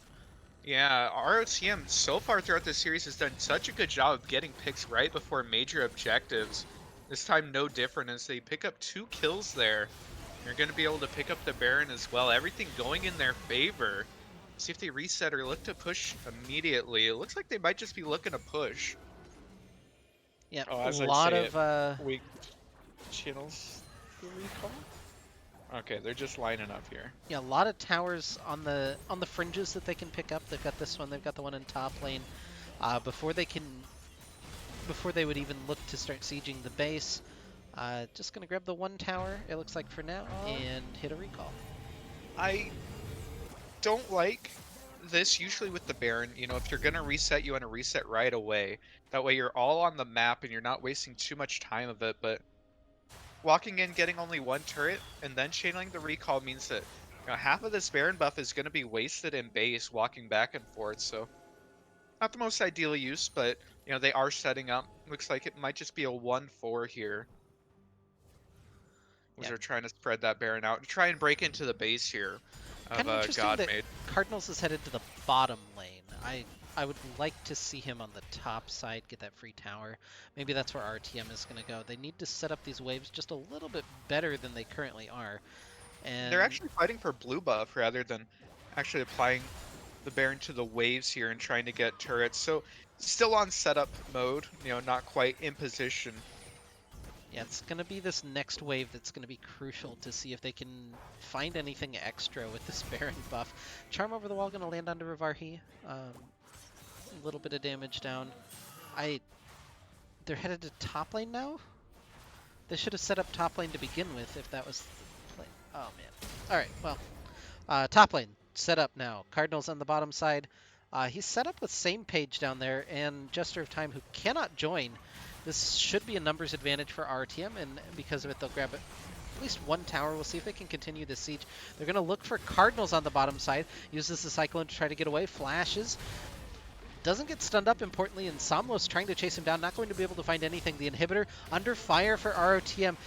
Yeah, ROTM so far throughout this series has done such a good job of getting picks right before major objectives. This time no different as they pick up 2 kills there. They're going to be able to pick up the Baron as well. Everything going in their favor. See if they reset or look to push immediately. It looks like they might just be looking to push. Yeah, a lot of weak channels to recall. Okay, they're just lining up here. Yeah, a lot of towers on the fringes that they can pick up. They've got this one. They've got the one in top lane. Before they would even look to start sieging the base, just gonna grab the one tower. It looks like for now and hit a recall. I don't like this usually with the Baron. You know, if you're gonna reset, you want to reset right away. That way you're all on the map and you're not wasting too much time of it. But walking in, getting only one turret, and then channeling the recall means that half of this Baron buff is gonna be wasted in base walking back and forth. So not the most ideal use, but they are setting up. Looks like it might just be a 1-4 here. Was Yeah, they're trying to spread that Baron out to try and break into the base here of kind of interesting that Godmade. Cardinals is headed to the bottom lane. I would like to see him on the top side get that free tower. Maybe that's where RTM is going to go. They need to set up these waves just a little bit better than they currently are. They're And actually fighting for blue buff rather than actually applying the Baron to the waves here and trying to get turrets. So still on setup mode, not quite in position. yeah, it's going to be this next wave that's going to be crucial to see if they can find anything extra with this Baron buff. Charm over the wall going to land onto Rivarhi. A little bit of damage down. They're headed to top lane now? They should have set up top lane to begin with if that was the play. Oh, man. All right, well, top lane set up now. Cardinals on the bottom side. He's set up with same page down there and Jester of Time who cannot join. This should be a numbers advantage for RTM, and because of it, they'll grab at least one tower. We'll see if they can continue the siege. They're going to look for Cardinals on the bottom side. Uses the Cyclone to try to get away. Flashes. Doesn't get stunned up, importantly, and Somlos trying to chase him down. Not going to be able to find anything. The inhibitor under fire for ROTM.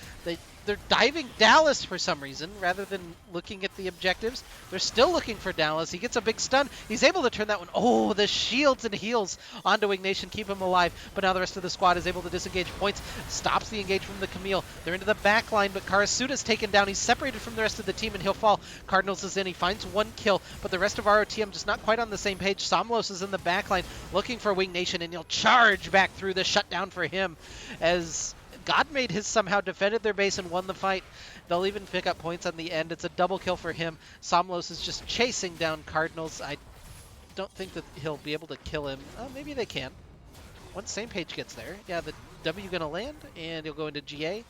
They're diving Dallas for some reason, rather than looking at the objectives. They're still looking for Dallas. He gets a big stun. He's able to turn that one. Oh, the shields and heals onto Ignatian keep him alive. But now the rest of the squad is able to disengage points. Stops the engage from the Camille. They're into the back line, but Karasuda's taken down. He's separated from the rest of the team, and he'll fall. Cardinals is in. He finds one kill, but the rest of ROTM just not quite on the same page. Somlos is in the back line looking for Wing Nation, and he'll charge back through the shutdown for him as Godmade has somehow defended their base and won the fight. They'll even pick up points on the end. It's a double kill for him. Somlos is just chasing down Cardinals. I don't think that he'll be able to kill him. Maybe they can. Once same page gets there. Yeah, the W gonna land, and he'll go into GA.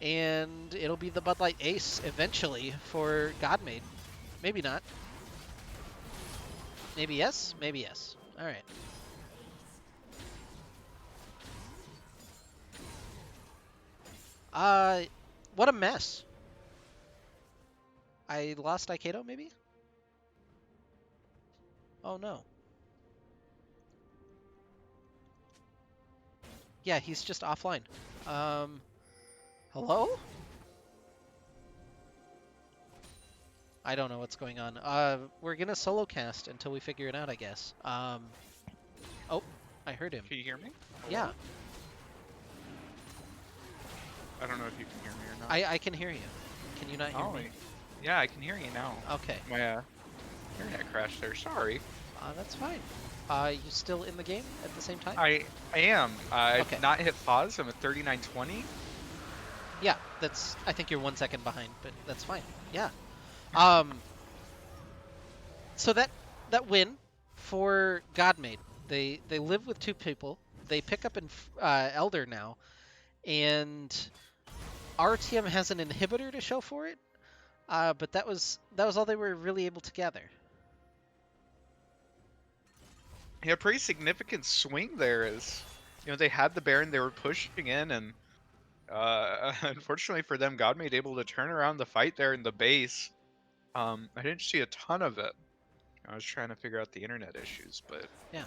And it'll be the Bud Light Ace eventually for Godmade. Maybe not. Maybe yes, maybe yes. All right. What a mess. I lost Aikedo, maybe? Oh, no. Yeah, he's just offline. Hello? I don't know what's going on. We're gonna solo cast until we figure it out, I guess. Oh, I heard him. Can you hear me? Yeah, I don't know if you can hear me or not. I can hear you. Can you not hear me? Yeah, I can hear you now. Okay. My internet crashed there. Sorry. That's fine. You still in the game at the same time? I am. I've Okay. not hit pause. I'm at 39:20. Yeah, I think you're 1 second behind, but that's fine. Yeah. So that win for Godmade. They live with two people. They pick up in Elder now, and RTM has an inhibitor to show for it. But that was all they were really able to gather. Yeah, pretty significant swing there. Is they had the Baron, they were pushing in, and unfortunately for them, Godmade able to turn around the fight there in the base. I didn't see a ton of it. I was trying to figure out the internet issues, but yeah.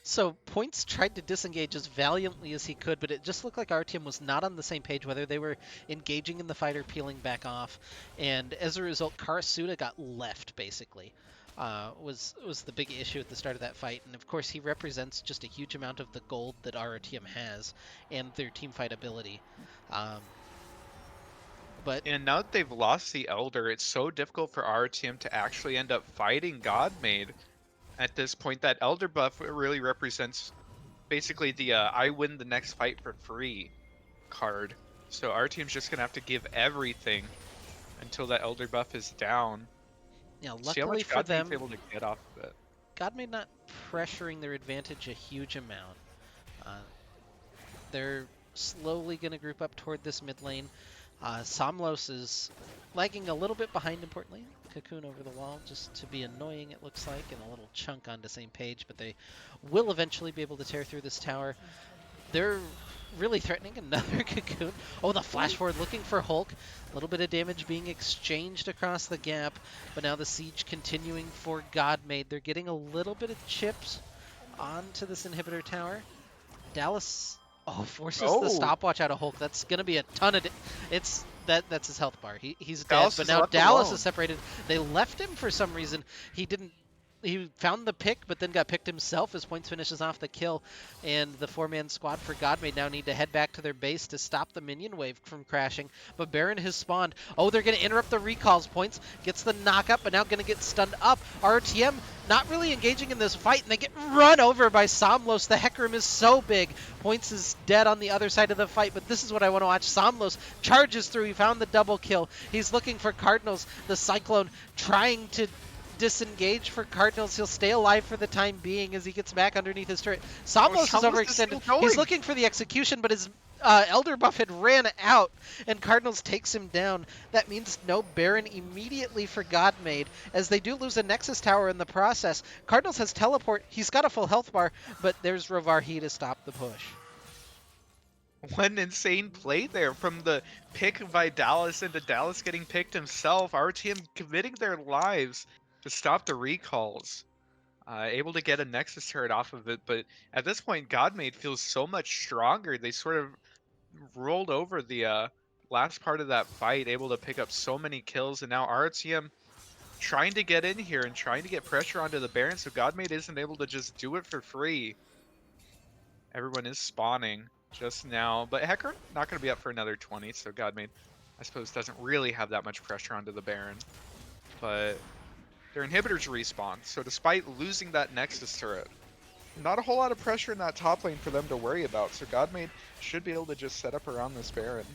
So Points tried to disengage as valiantly as he could, but it just looked like RTM was not on the same page, whether they were engaging in the fight or peeling back off. And as a result, Karasuda got left, basically. Was the big issue at the start of that fight. And of course, he represents just a huge amount of the gold that RTM has and their team fight ability. And now that they've lost the Elder, it's so difficult for our team to actually end up fighting Godmade. At this point, that Elder buff really represents basically the I win the next fight for free card. So our team's just going to have to give everything until that Elder buff is down. Yeah, See how luckily much for Godmade's them, able to get off of it. Godmade not pressuring their advantage a huge amount. They're slowly going to group up toward this mid lane. Somlos is lagging a little bit behind, importantly. Cocoon over the wall, just to be annoying, it looks like, and a little chunk on the same page, but they will eventually be able to tear through this tower. They're really threatening another Cocoon. Oh, the flash forward looking for Hulk. A little bit of damage being exchanged across the gap, but now the siege continuing for Godmade. They're getting a little bit of chips onto this inhibitor tower. Dallas, forces the Oh, stopwatch out of Hulk. That's gonna be a ton of. That's his health bar. He's dead. Dallas But is now left Dallas is alone. separated. They left him for some reason. He didn't. He found the pick, but then got picked himself. His points finishes off the kill, and the four-man squad for Godmade now need to head back to their base to stop the minion wave from crashing. But Baron has spawned. Oh, they're going to interrupt the recalls. Points gets the knockup, but now going to get stunned up. RTM not really engaging in this fight, and they get run over by Somlos. The Heck Room is so big. Points is dead on the other side of the fight, but this is what I want to watch. Somlos charges through. He found the double kill. He's looking for Cardinals. The Cyclone trying to disengage for Cardinals. He'll stay alive for the time being as he gets back underneath his turret. Somlos is Shambles is still overextended. going. He's looking for the execution, but his Elder buff had ran out, and Cardinals takes him down. That means no Baron immediately for Godmade, as they do lose a Nexus Tower in the process. Cardinals has teleport. He's got a full health bar, but there's Rovarhi to stop the push. What an insane play there from the pick by Dallas into Dallas getting picked himself. RTM committing their lives to stop the recalls. Able to get a Nexus turret off of it, but at this point, Godmade feels so much stronger. They sort of rolled over the last part of that fight, able to pick up so many kills, and now RTM trying to get in here and trying to get pressure onto the Baron, so Godmade isn't able to just do it for free. Everyone is spawning just now, but Hecker not going to be up for another 20, so Godmade, I suppose, doesn't really have that much pressure onto the Baron. But their inhibitors respawn, so despite losing that Nexus turret, not a whole lot of pressure in that top lane for them to worry about, so Godmade should be able to just set up around this Baron.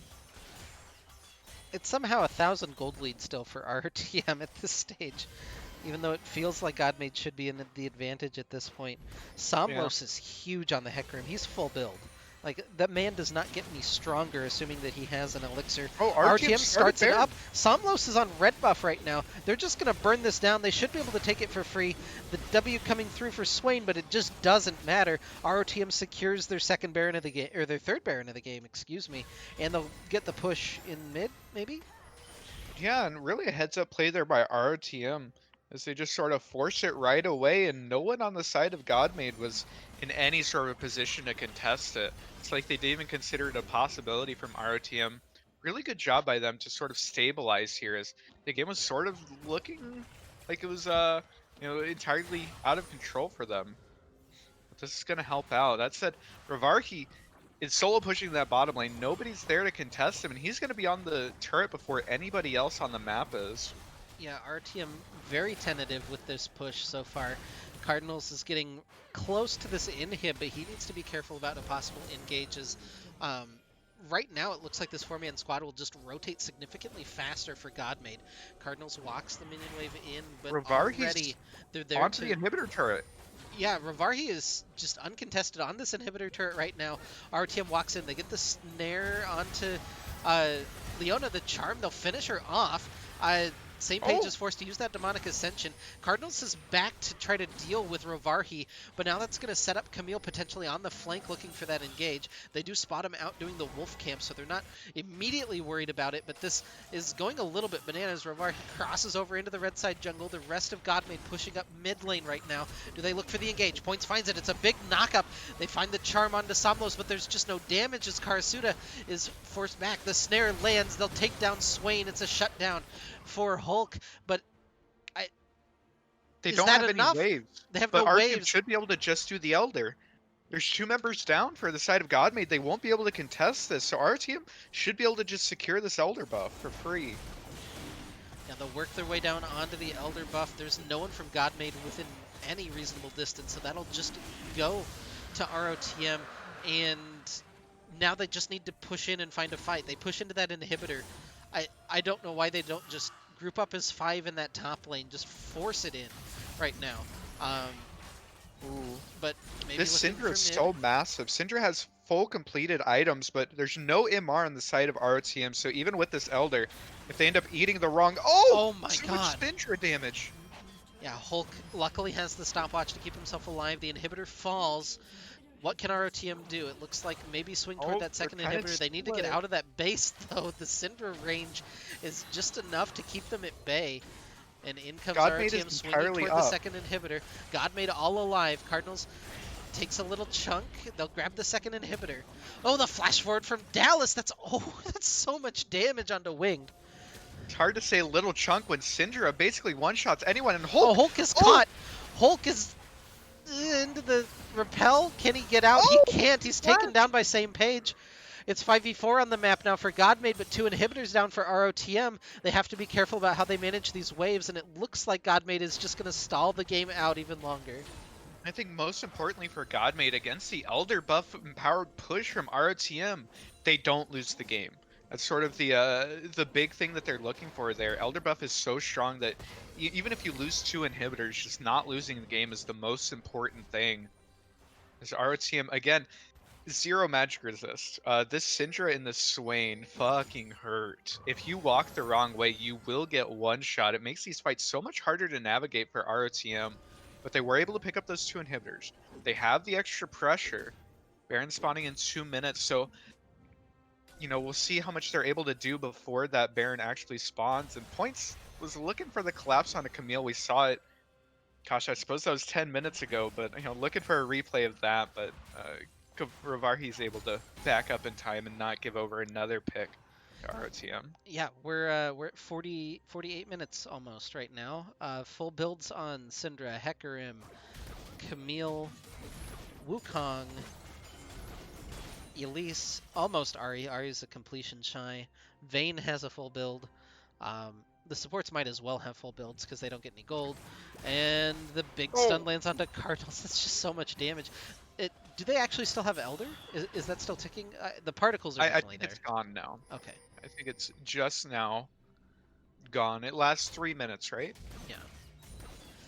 It's somehow 1,000 gold lead still for RTM at this stage, even though it feels like Godmade should be in the advantage at this point. Somlos is huge on the Heck Room. He's full build. Like, that man does not get any stronger, assuming that he has an elixir. Oh, RTM starts it there. up. Somlos is on red buff right now. They're just going to burn this down. They should be able to take it for free. The W coming through for Swain, but it just doesn't matter. RTM secures their second Baron of the game, or their third Baron of the game, excuse me. And they'll get the push in mid, maybe? Yeah, and really a heads-up play there by RTM, as they just sort of forced it right away, and no one on the side of Godmade was in any sort of position to contest it. It's like they didn't even consider it a possibility from RTM. Really good job by them to sort of stabilize here, as the game was sort of looking like it was entirely out of control for them. But this is gonna help out. That said, Rovarhi is solo pushing that bottom lane. Nobody's there to contest him, and he's going to be on the turret before anybody else on the map is. Yeah, RTM very tentative with this push so far. Cardinals is getting close to this inhib, but he needs to be careful about a possible engages. Right now, it looks like this four-man squad will just rotate significantly faster for Godmade. Cardinals walks the minion wave in, but already they're there onto the inhibitor turret. Yeah, Rovarhi is just uncontested on this inhibitor turret right now. RTM walks in. They get the snare onto Leona, the charm. They'll finish her off. Same Page is forced to use that Demonic Ascension. Cardinals is back to try to deal with Rovarhi, but now that's going to set up Camille potentially on the flank looking for that engage. They do spot him out doing the wolf camp, so they're not immediately worried about it, but this is going a little bit bananas. Rovarhi crosses over into the red side jungle. The rest of Godmade pushing up mid lane right now. Do they look for the engage? Points finds it. It's a big knockup. They find the charm onto Somlos, but there's just no damage as Karasuda is forced back. The snare lands. They'll take down Swain. It's a shutdown for Hulk, but they don't have any waves. They have but no RTM waves. Should be able to just do the Elder. There's 2 members down for the side of Godmade. They won't be able to contest this, so RTM should be able to just secure this Elder buff for free. Yeah, they'll work their way down onto the Elder buff. There's no one from Godmade within any reasonable distance, so that'll just go to ROTM, and now they just need to push in and find a fight. They push into that inhibitor. I don't know why they don't just group up as 5 in that top lane. Just force it in right now. But maybe this Syndra is so massive. Syndra has full completed items, but there's no MR on the side of ROTM, so even with this Elder, if they end up eating the wrong... Oh! Oh my So god. much Syndra damage! Yeah, Hulk luckily has the stopwatch to keep himself alive. The inhibitor falls. What can ROTM do? It looks like maybe swing toward Oh, that they're second kind of inhibitor. They need to get split. out of that base, though. The Syndra range is just enough to keep them at bay. And in comes Godmade is ROTM swinging entirely toward the up. second inhibitor. Godmade all alive. Cardinals takes a little chunk. They'll grab the second inhibitor. Oh, the flash forward from Dallas. That's that's so much damage onto Winged. It's hard to say little chunk when Syndra basically one-shots anyone, and Oh, Hulk... Hulk is Oh! caught. Hulk is into the repel. Can he get out? He Oh! can't. He's taken down by same page. It's 5v4 on the map now for Godmade, but 2 inhibitors down for ROTM. They have to be careful about how they manage these waves, and it looks like Godmade is just going to stall the game out even longer. I think most importantly for Godmade, against the Elder buff empowered push from ROTM, they don't lose the game. That's sort of the big thing that they're looking for there. Elder buff is so strong that even if you lose 2 inhibitors, just not losing the game is the most important thing. As ROTM, again, 0 magic resist. This Syndra in the Swain fucking hurt. If you walk the wrong way, you will get one shot. It makes these fights so much harder to navigate for ROTM. But they were able to pick up those 2 inhibitors. They have the extra pressure. Baron spawning in 2 minutes, so we'll see how much they're able to do before that Baron actually spawns. And Points was looking for the collapse on a Camille. We saw it. Gosh, I suppose that was 10 minutes ago, but looking for a replay of that. But Ravarhi's able to back up in time and not give over another pick to ROTM. Yeah, we're at 48 minutes almost right now. Full builds on Syndra, Hecarim, Camille, Wukong, Elise, almost Ahri. Ahri's a completion shy. Vayne has a full build. The supports might as well have full builds because they don't get any gold. And the big stun lands onto Cardinals. That's just so much damage. Do they actually still have Elder? Is that still ticking? The particles are I definitely think there. it's gone now. Okay. I think it's just now gone. It lasts 3 minutes, right? Yeah.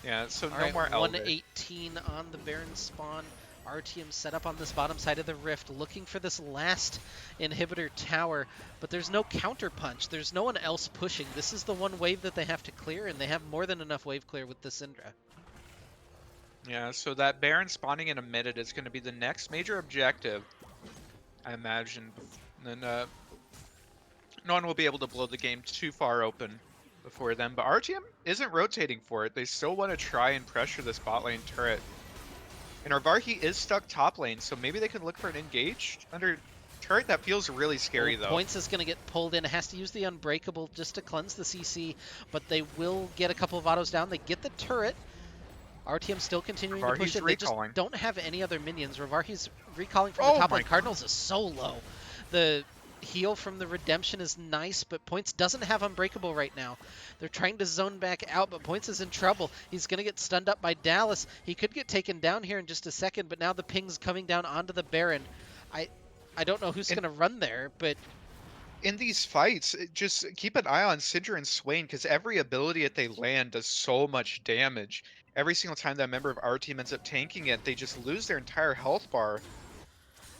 Yeah, so All no right, more Elder. 118 on the Baron spawn. RTM set up on this bottom side of the rift, looking for this last inhibitor tower, but there's no counter punch. There's no one else pushing. This is the one wave that they have to clear, and they have more than enough wave clear with the Syndra. Yeah, so that Baron spawning in a minute is going to be the next major objective, I imagine. And then no one will be able to blow the game too far open before then. But RTM isn't rotating for it. They still want to try and pressure this bot lane turret. And Ravarhi is stuck top lane, so maybe they can look for an engaged under turret. That feels really scary, though. Points is going to get pulled in. It has to use the Unbreakable just to cleanse the CC, but they will get a couple of autos down. They get the turret. RTM still continuing to push it. They just don't have any other minions. Ravarhi's recalling from the top lane. Cardinals is so low. The heal from the Redemption is nice, but Points doesn't have Unbreakable right now. They're trying to zone back out, but Points is in trouble. He's going to get stunned up by Dallas. He could get taken down here in just a second, but now the ping's coming down onto the Baron. I don't know who's going to run there, but... In these fights, just keep an eye on Syndra and Swain, because every ability that they land does so much damage. Every single time that member of our team ends up tanking it, they just lose their entire health bar.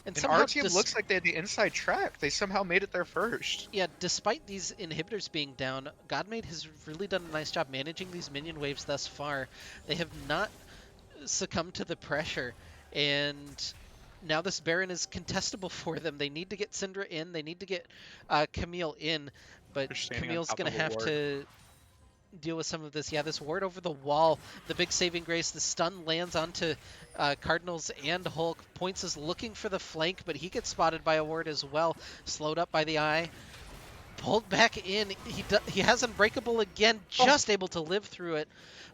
And our team looks like they had the inside track. They somehow made it there first. Yeah, despite these inhibitors being down, Godmade has really done a nice job managing these minion waves thus far. They have not succumbed to the pressure, and now this Baron is contestable for them. They need to get Syndra in, they need to get Camille in, but Camille's going to have to deal with some of this. Yeah, this ward over the wall, the big saving grace, the stun lands onto Cardinals and Hulk. Points is looking for the flank, but he gets spotted by a ward as well. Slowed up by the eye. Pulled back in. He has Unbreakable again, just able to live through it.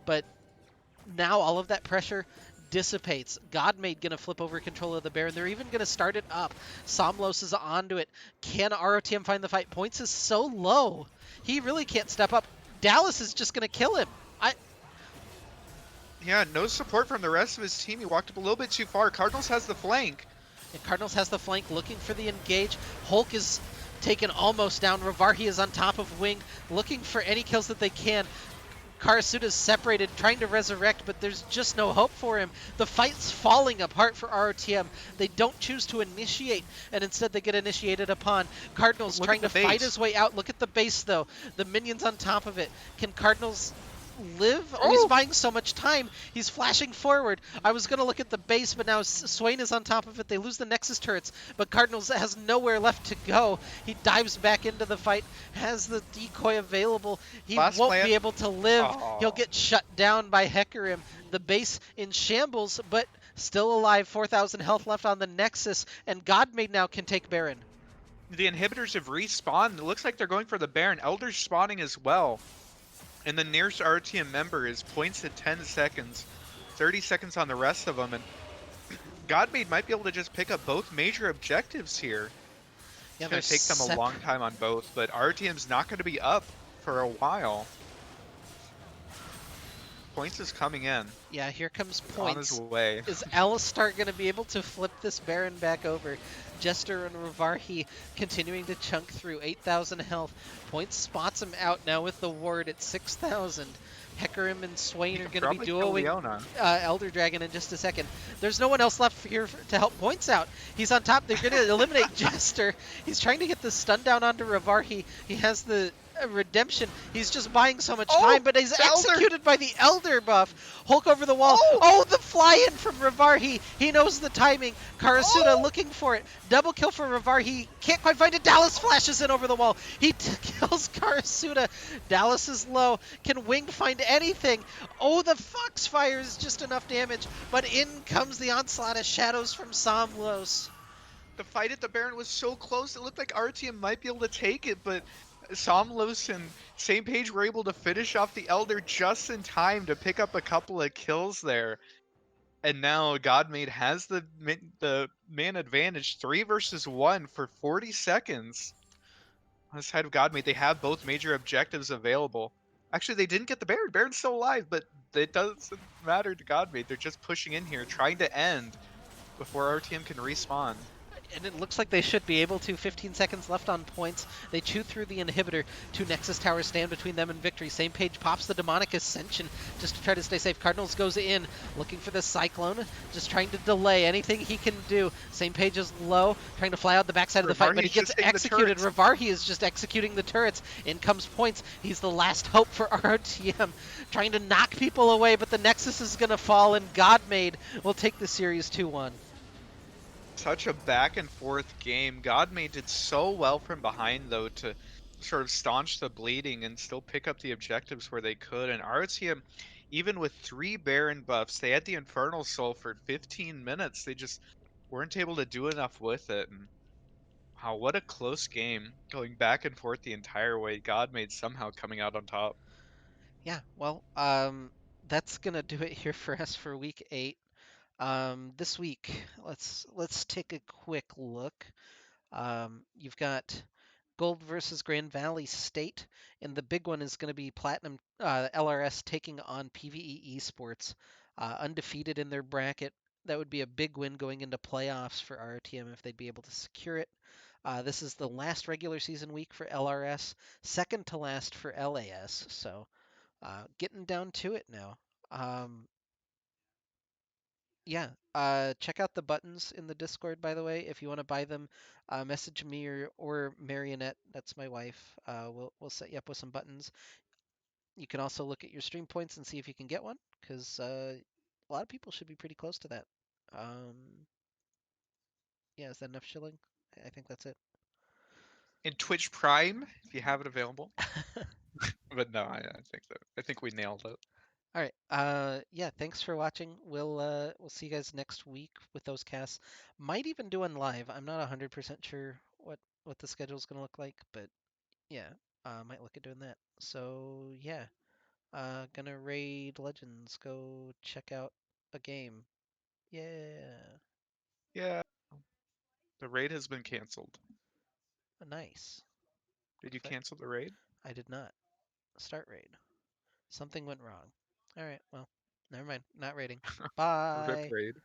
But now all of that pressure dissipates. Godmade going to flip over control of the Baron. They're even going to start it up. Somlos is onto it. Can ROTM find the fight? Points is so low. He really can't step up. Dallas is just going to kill him. Yeah, no support from the rest of his team. He walked up a little bit too far. Cardinals has the flank. And Cardinals has the flank, looking for the engage. Hulk is taken almost down. Ravarhi is on top of Wing, looking for any kills that they can. Karasuda's separated, trying to resurrect, but there's just no hope for him. The fight's falling apart for ROTM. They don't choose to initiate, and instead they get initiated upon. Cardinals Look at trying the to fight base. his way out. Look at the base, though. The minions on top of it. Can Cardinals live? Oh, he's Oh, buying so much time. He's flashing forward. I was going to look at the base, but now Swain is on top of it. They lose the Nexus turrets, but Cardinals has nowhere left to go. He dives back into the fight, has the decoy available. He last won't plant. be able to live. He'll Oh, get shut down by Hecarim. The base in shambles, but still alive. 4,000 health left on the Nexus, and Godmade now can take Baron. the inhibitors have respawned. It looks like they're going for the Baron. Elder's spawning as well. And the nearest RTM member is points at 10 seconds. 30 seconds on the rest of them. And Godmade might be able to just pick up both major objectives here. Yeah, It's going to take them a long time on both, but RTM's not going to be up for a while. Points is coming in. Yeah, here comes He's on his points. way. Is Alistar going to be able to flip this Baron back over? Jester and Rivarhi continuing to chunk through 8,000 health. Points spots him out now with the ward at 6,000. Hecarim and Swain He are could going to be probably kill duoing Leona. Elder Dragon in just a second. There's no one else left here to help Points out. He's on top. They're going to eliminate Jester. He's trying to get the stun down onto Rivarhi. He has the redemption. He's just buying so much Oh, time, but he's the Elder! executed by the Elder buff. Hulk over the wall. Oh! Oh, the fly-in from Rivarhi. He knows the timing. Karasuda Oh! looking for it. Double kill for Rivarhi. Can't quite find it. Dallas flashes in over the wall. He kills Karasuda. Dallas is low. Can Wing find anything? Oh, the Foxfire is just enough damage, but in comes the onslaught of shadows from Somlos. The fight at the Baron was so close, it looked like RTM might be able to take it, but Somlos and Same Page were able to finish off the Elder just in time to pick up a couple of kills there. And now Godmade has the man advantage, 3 versus 1 for 40 seconds. On the side of Godmade, they have both major objectives available. Actually, they didn't get the Baron. Baron's still alive, but it doesn't matter to Godmade. They're just pushing in here, trying to end before RTM can respawn. And it looks like they should be able to. 15 seconds left on points. They chew through the inhibitor. 2 Nexus towers stand between them and victory. Same Page pops the Demonic Ascension just to try to stay safe. Cardinals goes in, looking for the Cyclone, just trying to delay anything he can do. Same Page is low, trying to fly out the backside of the fight, but he Rivarhi's gets just hitting the executed. turrets. Rivarhi is just executing the turrets. In comes points. He's the last hope for ROTM, trying to knock people away, but the Nexus is going to fall, and Godmade will take the series 2-1. Such a back and forth game. Godmade did so well from behind though to sort of staunch the bleeding and still pick up the objectives where they could. And RTM, even with 3 Baron buffs, they had the Infernal Soul for 15 minutes. They just weren't able to do enough with it. And wow, what a close game. Going back and forth the entire way. Godmade somehow coming out on top. Yeah, well, that's gonna do it here for us for week 8. This week, let's take a quick look. You've got Gold versus Grand Valley State, and the big one is going to be Platinum LRS taking on PvE Esports, undefeated in their bracket. That would be a big win going into playoffs for RTM if they'd be able to secure it. This is the last regular season week for LRS, second to last for LAS. So getting down to it now. Um, yeah, check out the buttons in the Discord, by the way. If you want to buy them, message me or Marionette, that's my wife. We'll set you up with some buttons. You can also look at your stream points and see if you can get one, because a lot of people should be pretty close to that. Yeah, is that enough shilling? I think that's it. And Twitch Prime, if you have it available. But no, I think we nailed it. All right. Yeah, thanks for watching. We'll see you guys next week with those casts. Might even do one live. I'm not 100% sure what the schedule's gonna look like, but yeah, might look at doing that. So yeah, gonna raid Legends. Go check out a game. Yeah, Yeah, the raid has been canceled. nice. Did you Perfect. cancel the raid? I did not start raid. Something went wrong. All right. Well, never mind. Not raiding. Rip Bye. raid.